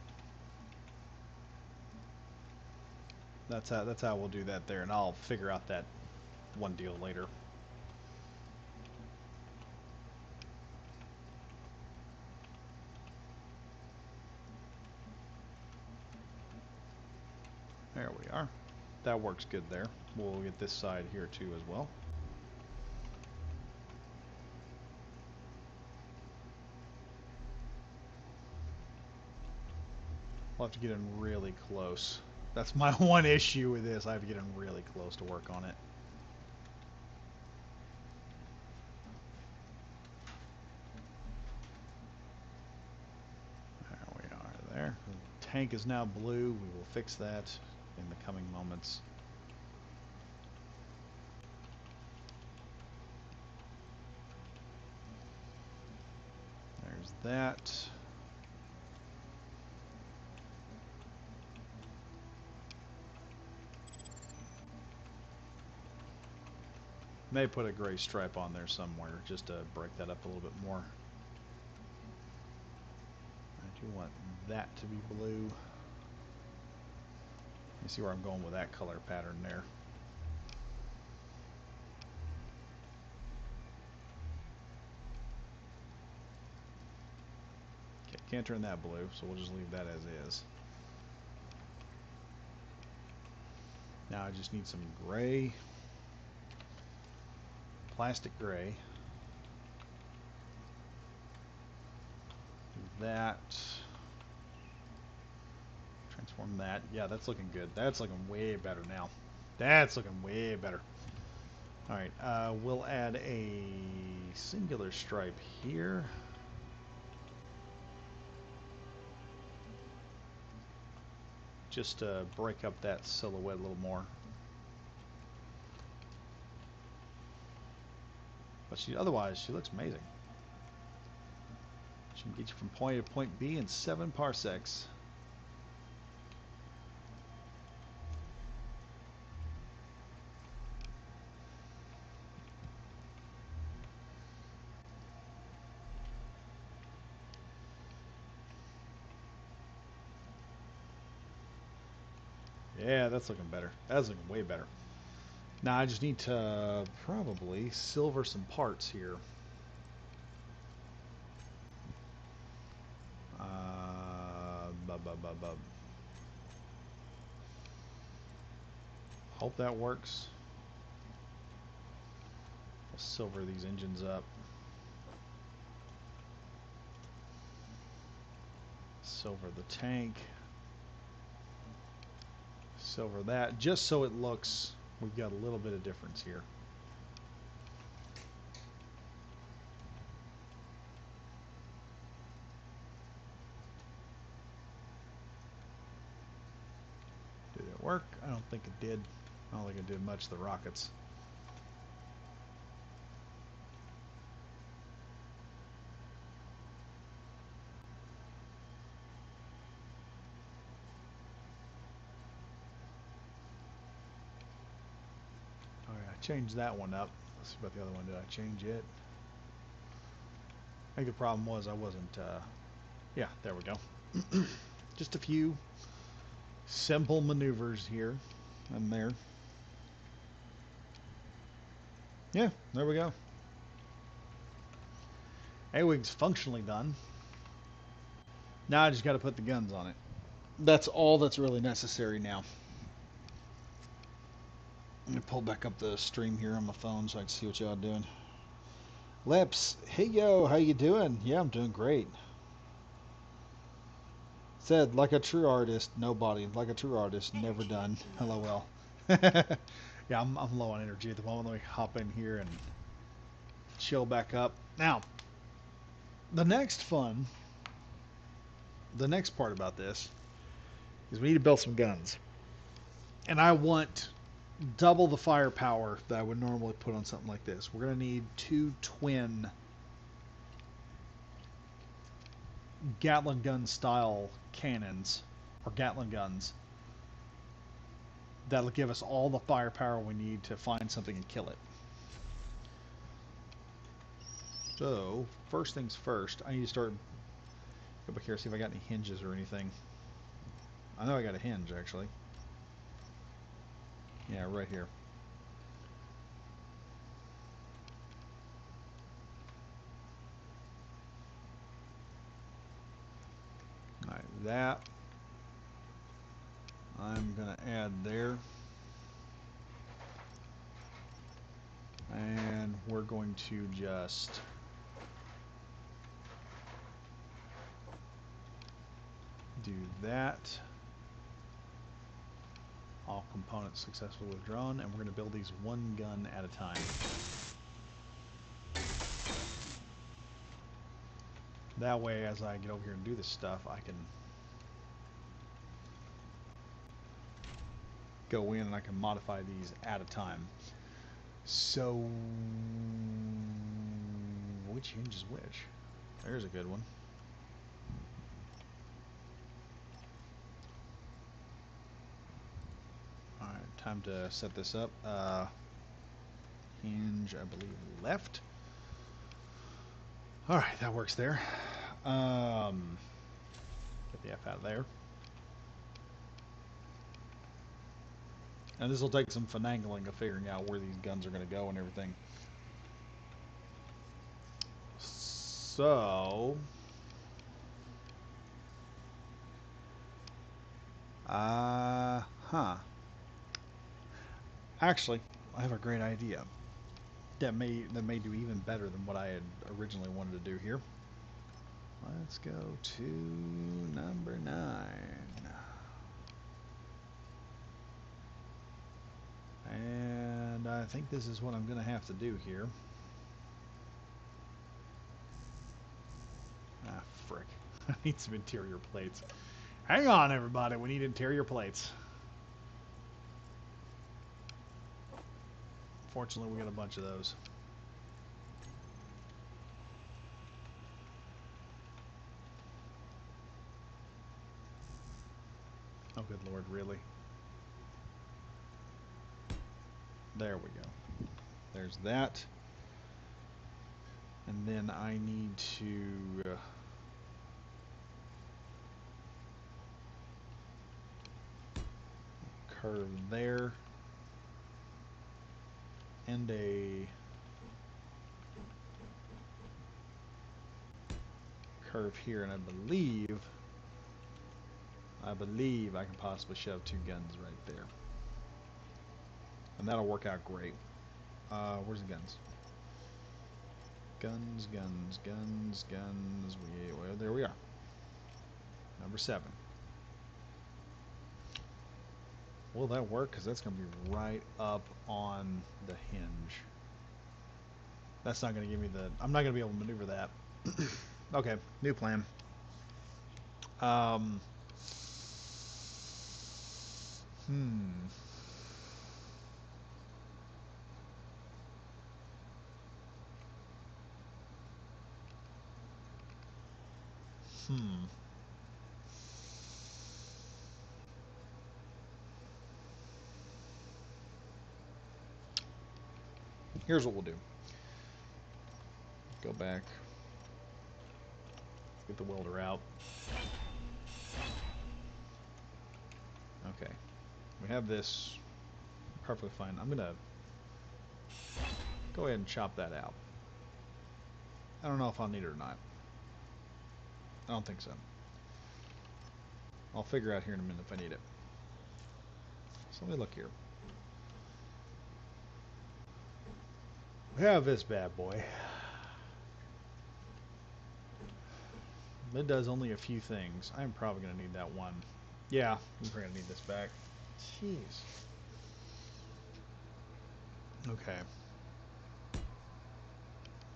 That's how we'll do that there, and I'll figure out that one deal later. There we are. That works good there. We'll get this side here too as well. I'll have to get in really close. That's my one issue with this. I have to get in really close to work on it. There we are there. The tank is now blue. We will fix that in the coming moments. There's that. May put a gray stripe on there somewhere just to break that up a little bit more. I do want that to be blue. You see where I'm going with that color pattern there. Okay, can't turn that blue, so we'll just leave that as is. Now I just need some gray. Plastic gray. That. Transform that. Yeah, that's looking good. That's looking way better now. That's looking way better. Alright, we'll add a singular stripe here. Just to break up that silhouette a little more. But otherwise, she looks amazing. She can get you from point A to point B in 7 parsecs. Yeah, that's looking better. That's looking way better. Now I just need to probably silver some parts here. Hope that works. I'll silver these engines up. Silver the tank. Silver that, just so it looks, we've got a little bit of difference here. Did it work? I don't think it did. I don't think it did much to the rockets. Alright, I changed that one up. Let's see about the other one. Did I change it? I think the problem was I wasn't, yeah, there we go. Just a few simple maneuvers here and there. Yeah, there we go. A-Wing's functionally done. Now I just got to put the guns on it. That's all that's really necessary now. I'm going to pull back up the stream here on my phone so I can see what y'all are doing. Lips, hey yo, how you doing? Yeah, I'm doing great. Said, like a true artist, nobody. Like a true artist, never done. LOL. Yeah, I'm low on energy at the moment. Let me hop in here and chill back up. Now, the next part about this is we need to build some guns. And I want double the firepower that I would normally put on something like this. We're going to need 2 twin Gatling gun style cannons, or Gatling guns. That'll give us all the firepower we need to find something and kill it. So, first things first, I need to start... Go back here, see if I got any hinges or anything. I know I got a hinge, actually. Yeah, right here. Alright, that I'm going to add there. And we're going to just do that. All components successfully withdrawn, and we're going to build these one gun at a time. That way, as I get over here and do this stuff, I can go in and I can modify these at a time. So, which hinge is which? There's a good one. Alright, time to set this up. Hinge, I believe, left. Alright, that works there. Get the F out of there. And this will take some finagling of figuring out where these guns are going to go and everything. So... Actually, I have a great idea. That may do even better than what I had originally wanted to do here. Let's go to number 9. And I think this is what I'm going to have to do here. Ah, frick. I need some interior plates. Hang on, everybody. We need interior plates. Fortunately, we got a bunch of those. Oh, good Lord, really? There we go. There's that. And then I need to... curve there. And a... curve here, and I believe I can possibly shove 2 guns right there. And that'll work out great. Where's the guns? Guns. Well, there we are. Number 7. Will that work? Because that's going to be right up on the hinge. That's not going to give me the... I'm not going to be able to maneuver that. Okay, new plan. Here's what we'll do. Go back. Get the welder out. Okay. We have this perfectly fine. I'm going to go ahead and chop that out. I don't know if I'll need it or not. I don't think so. I'll figure out here in a minute if I need it. So let me look here. We have this bad boy. It does only a few things. I'm probably going to need that one. Yeah, we're going to need this back. Jeez. Okay.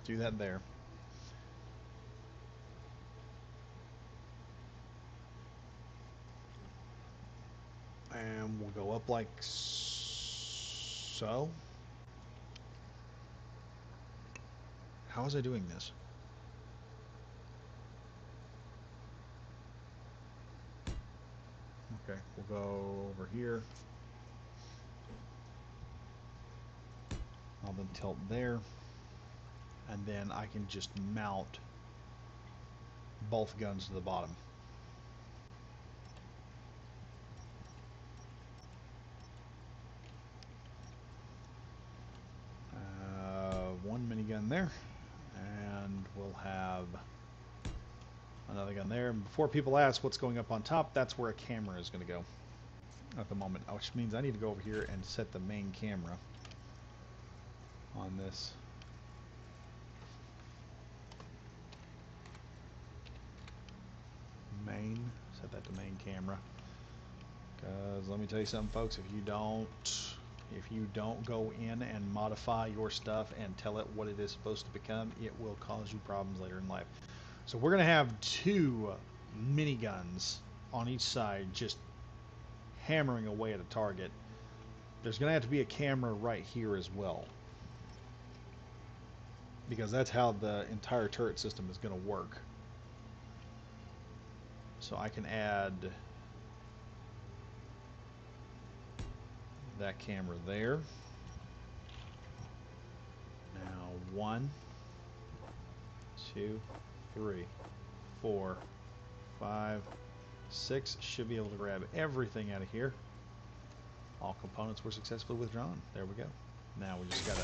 Do that there. And we'll go up like So, how was I doing this? Okay, we'll go over here. I'll then tilt there. And then I can just mount both guns to the bottom. One minigun there, and we'll have another gun there. And before people ask what's going up on top, that's where a camera is going to go at the moment, which means I need to go over here and set the main camera on this. Main, set that to main camera. Because let me tell you something, folks, if you don't go in and modify your stuff and tell it what it is supposed to become, it will cause you problems later in life. So we're going to have two miniguns on each side just hammering away at a target. There's going to have to be a camera right here as well, because that's how the entire turret system is going to work. So I can add that camera there. Now 1, 2, 3, 4, 5, 6. Should be able to grab everything out of here. All components were successfully withdrawn. There we go. Now we just gotta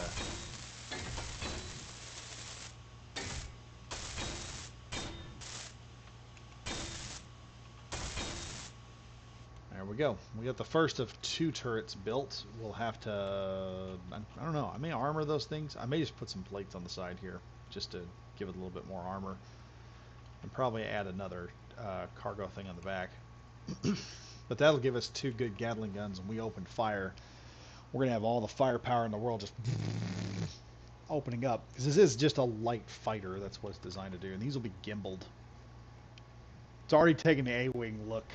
there we go. We got the first of 2 turrets built. We'll have to, I don't know, I may armor those things. I may just put some plates on the side here just to give it a little bit more armor. And probably add another cargo thing on the back. But that'll give us 2 good Gatling guns, and we open fire. We're going to have all the firepower in the world just opening up. Because this is just a light fighter. That's what it's designed to do. And these will be gimbaled. It's already taking the A-Wing look.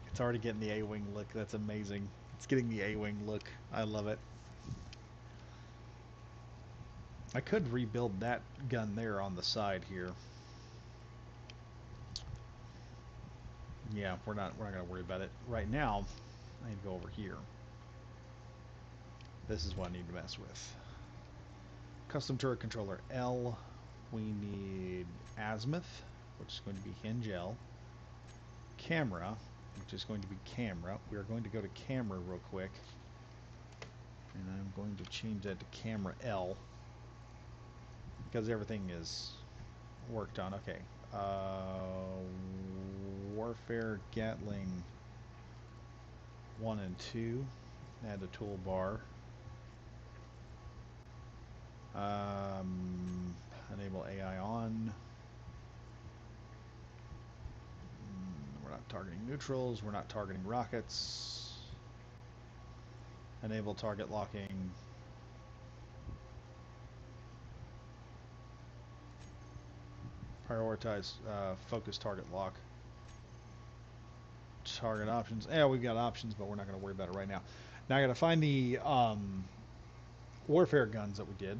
It's already getting the A-Wing look. That's amazing. It's getting the A-Wing look. I love it. I could rebuild that gun there on the side here. Yeah, we're not going to worry about it. Right now, I need to go over here. This is what I need to mess with. Custom turret controller L. We need azimuth, which is going to be hinge L. Camera, which is going to be camera. We are going to go to camera real quick. And I'm going to change that to camera L. Because everything is worked on. Okay. Warfare Gatling 1 and 2. Add the toolbar. Enable AI on. We're not targeting neutrals. We're not targeting rockets. Enable target locking. Prioritize focus target lock. Target options. Yeah, we've got options, but we're not going to worry about it right now. Now I got to find the warfare guns that we did.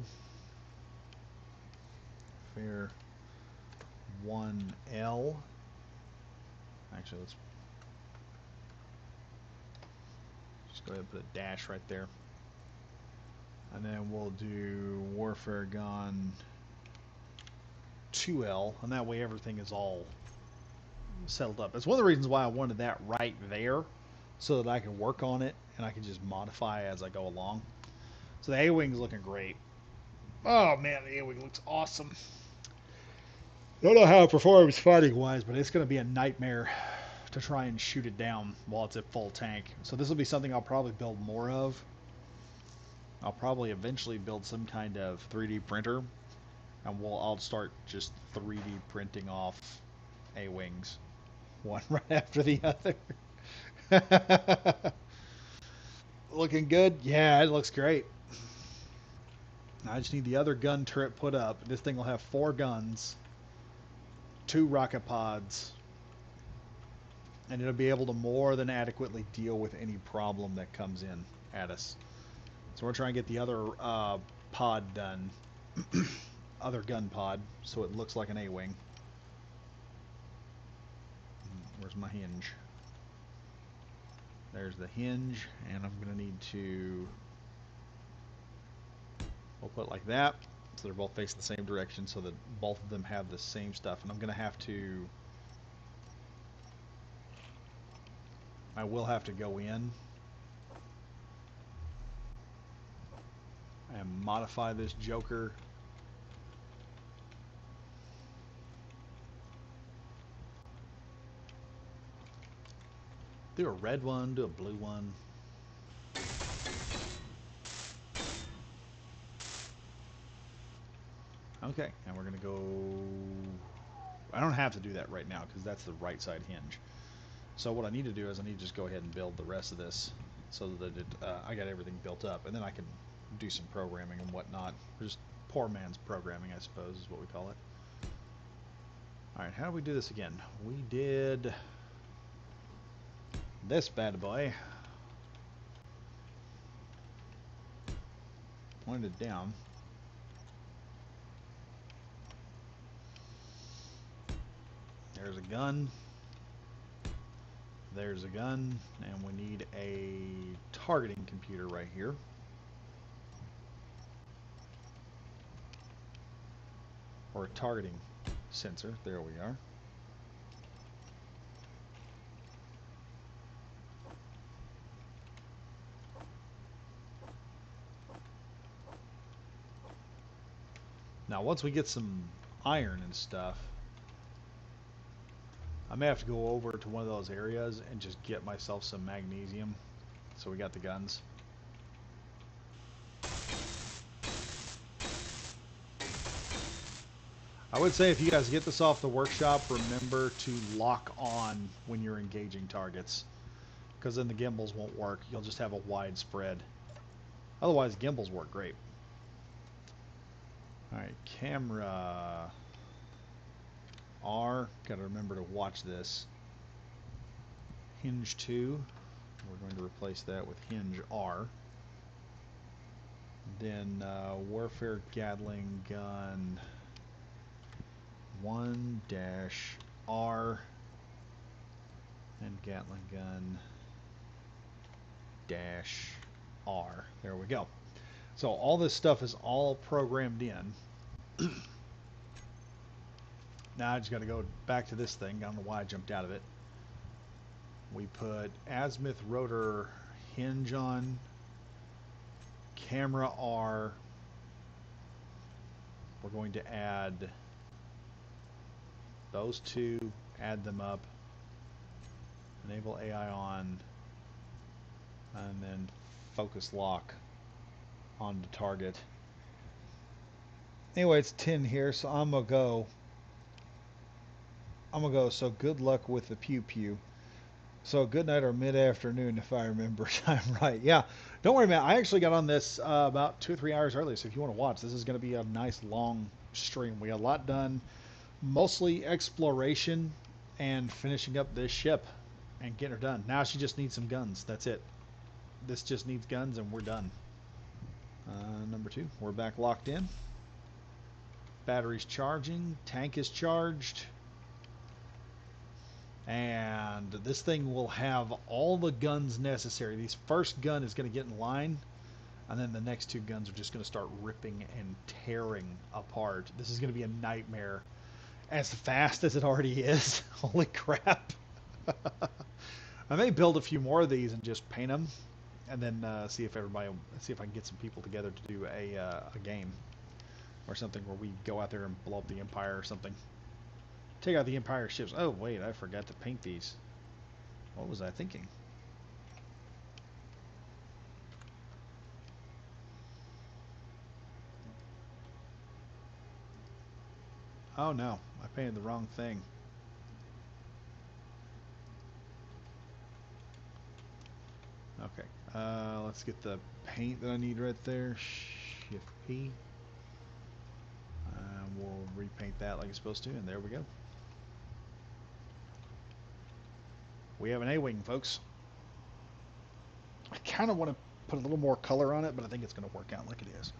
Warfare 1L. Actually, let's just go ahead and put a dash right there. And then we'll do warfare gun 2L, and that way everything is all settled up. It's one of the reasons why I wanted that right there, so that I can work on it and I can just modify as I go along. So the A-Wing's looking great. Oh man, the A-Wing looks awesome. Don't know how it performs fighting wise, but it's going to be a nightmare to try and shoot it down while it's at full tank. So this will be something I'll probably build more of. I'll probably eventually build some kind of 3D printer, and I'll start just 3D printing off A-Wings, one right after the other. Looking good? Yeah, it looks great. I just need the other gun turret put up. This thing will have 4 guns, 2 rocket pods, and it'll be able to more than adequately deal with any problem that comes in at us. So we're trying to get the other pod done. Other gun pod, so it looks like an A-wing. Where's my hinge? There's the hinge, and I'm going to need to... We'll put it like that, so they're both facing the same direction, so that both of them have the same stuff. And I'm going to have to... I will have to go in and modify this Joker. Do a red one, do a blue one. Okay, and we're going to go... I don't have to do that right now because that's the right side hinge. So what I need to do is I need to just go ahead and build the rest of this so that it, I got everything built up, and then I can do some programming and whatnot. Just poor man's programming, I suppose, is what we call it. Alright, how do we do this again? We did this bad boy. Pointed down. There's a gun. There's a gun, and we need a targeting computer right here. Or a targeting sensor. There we are. Now, once we get some iron and stuff, I may have to go over to one of those areas and just get myself some magnesium. So we got the guns. I would say if you guys get this off the workshop, remember to lock on when you're engaging targets, because then the gimbals won't work. You'll just have a wide spread. Otherwise, gimbals work great. Alright, camera R. Got to remember to watch this. Hinge 2. We're going to replace that with hinge R. Then Warfare Gatling Gun 1-R and Gatling Gun -R. There we go. So all this stuff is all programmed in. Now I just got to go back to this thing. I don't know why I jumped out of it. We put azimuth rotor hinge on, camera R. We're going to add those two, add them up, enable AI on, and then focus lock on the target. Anyway, it's 10 here, so I'm gonna go. So good luck with the pew pew. So good night or mid-afternoon, if I remember time right. Yeah, don't worry, man. I actually got on this about 2 or 3 hours early, so if you want to watch, this is going to be a nice long stream. We got a lot done, mostly exploration and finishing up this ship and getting her done. Now she just needs some guns. That's it. This just needs guns, and we're done. Number 2, we're back locked in. Battery's charging. Tank is charged. And this thing will have all the guns necessary. This first gun is going to get in line, and then the next 2 guns are just going to start ripping and tearing apart. This is going to be a nightmare. As fast as it already is. Holy crap. I may build a few more of these and just paint them, and then see if I can get some people together to do a game or something where we go out there and blow up the Empire or something. Take out the Empire ships. Oh, wait, I forgot to paint these. What was I thinking? Oh, no. I painted the wrong thing. Okay. Let's get the paint that I need right there. Shift P. We'll repaint that like it's supposed to, and there we go. We have an A-wing, folks. I kind of want to put a little more color on it, but I think it's going to work out like it is.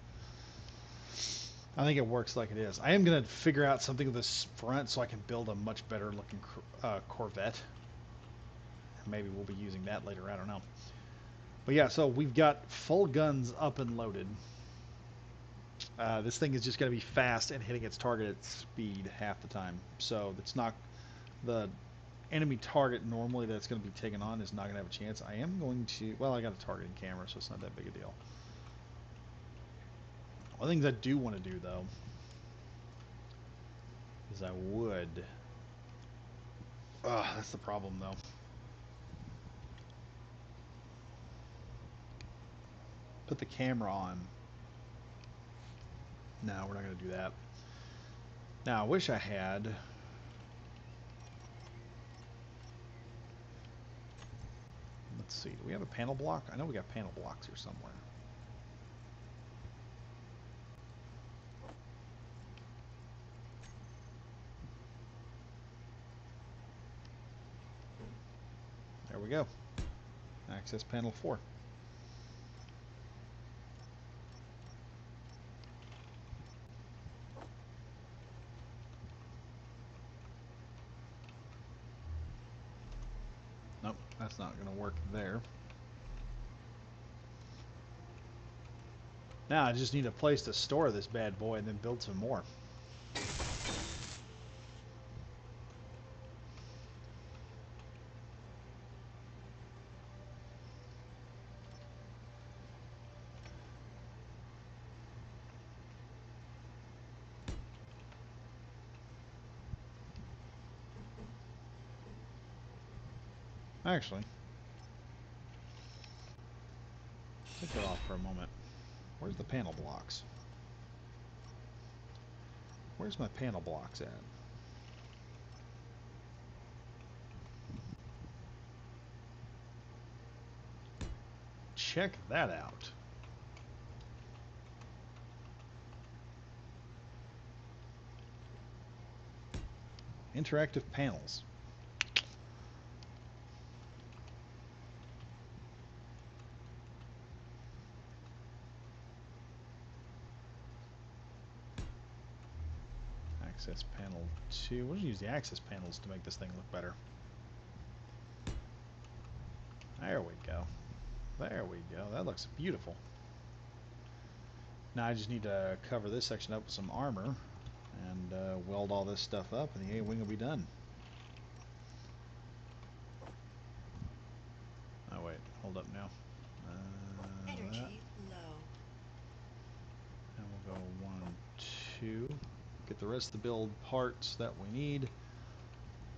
I think it works like it is. I am going to figure out something with this front so I can build a much better looking Corvette. Maybe we'll be using that later, I don't know. But yeah, so we've got full guns up and loaded. This thing is just going to be fast and hitting its target at speed half the time. So it's not the enemy target normally that's going to be taken on is not going to have a chance. I am going to, well, I got a targeting camera, so it's not that big a deal. One of the things I do want to do, though, is I would... that's the problem, though. Put the camera on. No, we're not going to do that. Now, I wish I had... Let's see, do we have a panel block? I know we got panel blocks here somewhere. There we go. Access panel 4. Nope, that's not going to work there. Now I just need a place to store this bad boy and then build some more. Actually, take it off for a moment. Where's the panel blocks? Where's my panel blocks at? Check that out. Interactive panels. Access panel 2. We'll use the access panels to make this thing look better. There we go. There we go. That looks beautiful. Now I just need to cover this section up with some armor and weld all this stuff up, and the A-wing will be done. Oh wait, hold up now. Energy low. And we'll go 1, 2. Get the rest of the build parts that we need.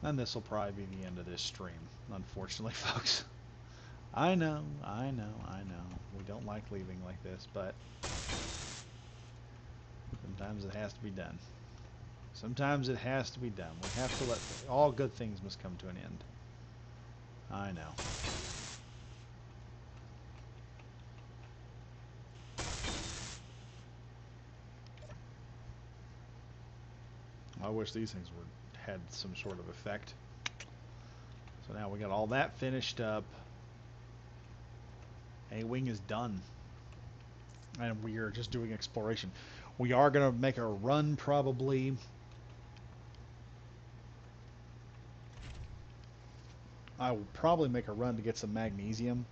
And this will probably be the end of this stream, unfortunately, folks. I know. We don't like leaving like this, but sometimes it has to be done. Sometimes it has to be done. We have to let... all good things must come to an end. I know. I wish these things had some sort of effect. So now we got all that finished up. A-wing is done. And we are just doing exploration. We are going to make a run probably. I will probably make a run to get some magnesium.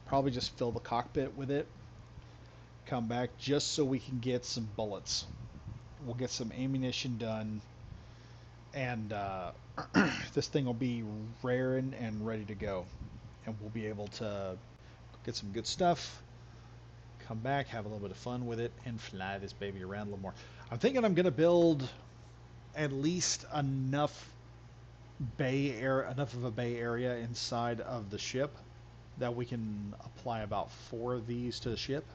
Probably just fill the cockpit with it. Come back just so we can get some bullets. We'll get some ammunition done. And this thing will be raring and ready to go. And we'll be able to get some good stuff. Come back, have a little bit of fun with it, and fly this baby around a little more. I'm thinking I'm going to build at least enough of a bay area inside of the ship that we can apply about 4 of these to the ship.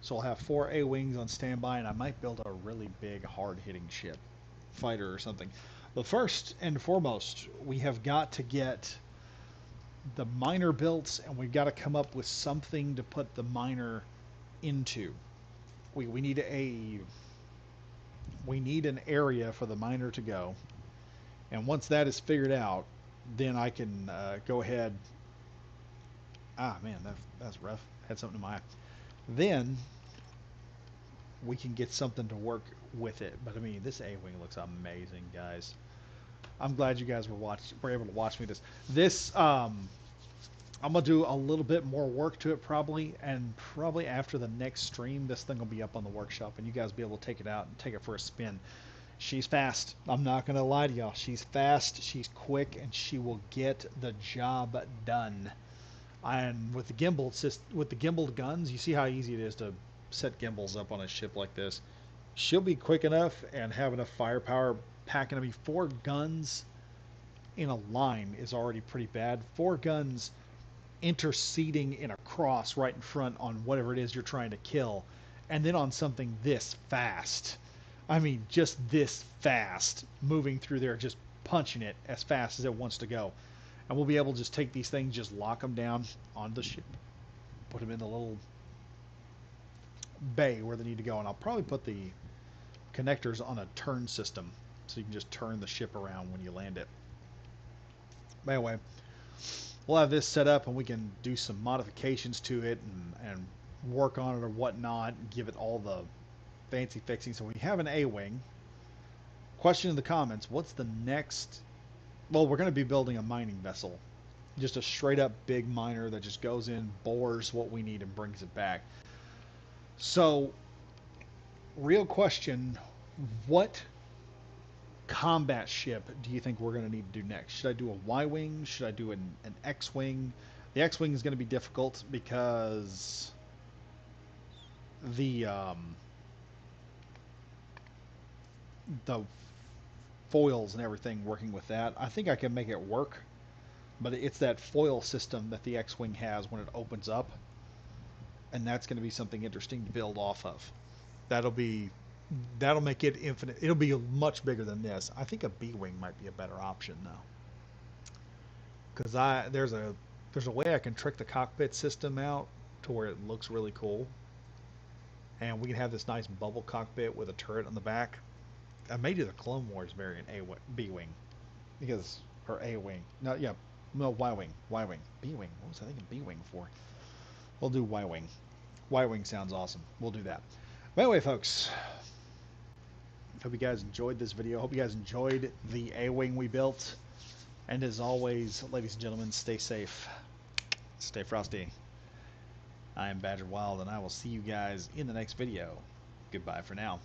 So I'll have 4 A-wings on standby, and I might build a really big, hard-hitting ship, fighter or something. But first and foremost, we have got to get the miner built, and we've got to come up with something to put the miner into. We need an area for the miner to go, and once that is figured out, then I can go ahead. Ah man, that's rough. had something in my eye. Then we can get something to work with it. But I mean, this A-wing looks amazing, guys. I'm glad you guys were able to watch me this. I'm gonna do a little bit more work to it probably, and probably after the next stream, this thing will be up on the workshop, and you guys will be able to take it out and take it for a spin. She's fast. I'm not gonna lie to y'all. She's fast. She's quick, and she will get the job done. And with the gimbaled guns, you see how easy it is to set gimbals up on a ship like this. She'll be quick enough and have enough firepower. Packing, I mean, 4 guns in a line is already pretty bad. 4 guns interceding in a cross right in front on whatever it is you're trying to kill, and then on something this fast. I mean, just this fast, moving through there, just punching it as fast as it wants to go. And we'll be able to just take these things, just lock them down on the ship, put them in the little bay where they need to go. And I'll probably put the connectors on a turn system so you can just turn the ship around when you land it. But anyway, we'll have this set up and we can do some modifications to it and work on it or whatnot and give it all the fancy fixing. So we have an A-wing. Question in the comments, what's the next? Well, we're going to be building a mining vessel. Just a straight up big miner that just goes in, bores what we need and brings it back. So, real question, what combat ship do you think we're going to need to do next? Should I do a Y-wing? Should I do an X-wing? The X-wing is going to be difficult because the foils and everything working with that. I think I can make it work, but it's that foil system that the X-wing has when it opens up, and that's going to be something interesting to build off of. That'll make it infinite. It'll be much bigger than this. I think a B-wing might be a better option though, because there's a way I can trick the cockpit system out to where it looks really cool, and we can have this nice bubble cockpit with a turret on the back. I may do the Clone Wars variant B-wing, because or A-wing. No, yeah, no Y-wing, B-wing. What was I thinking B-wing for? We'll do Y-wing. Y-wing sounds awesome. We'll do that. But anyway, folks, hope you guys enjoyed this video. Hope you guys enjoyed the A-wing we built. And as always, ladies and gentlemen, stay safe, stay frosty. I am Badger Wild, and I will see you guys in the next video. Goodbye for now.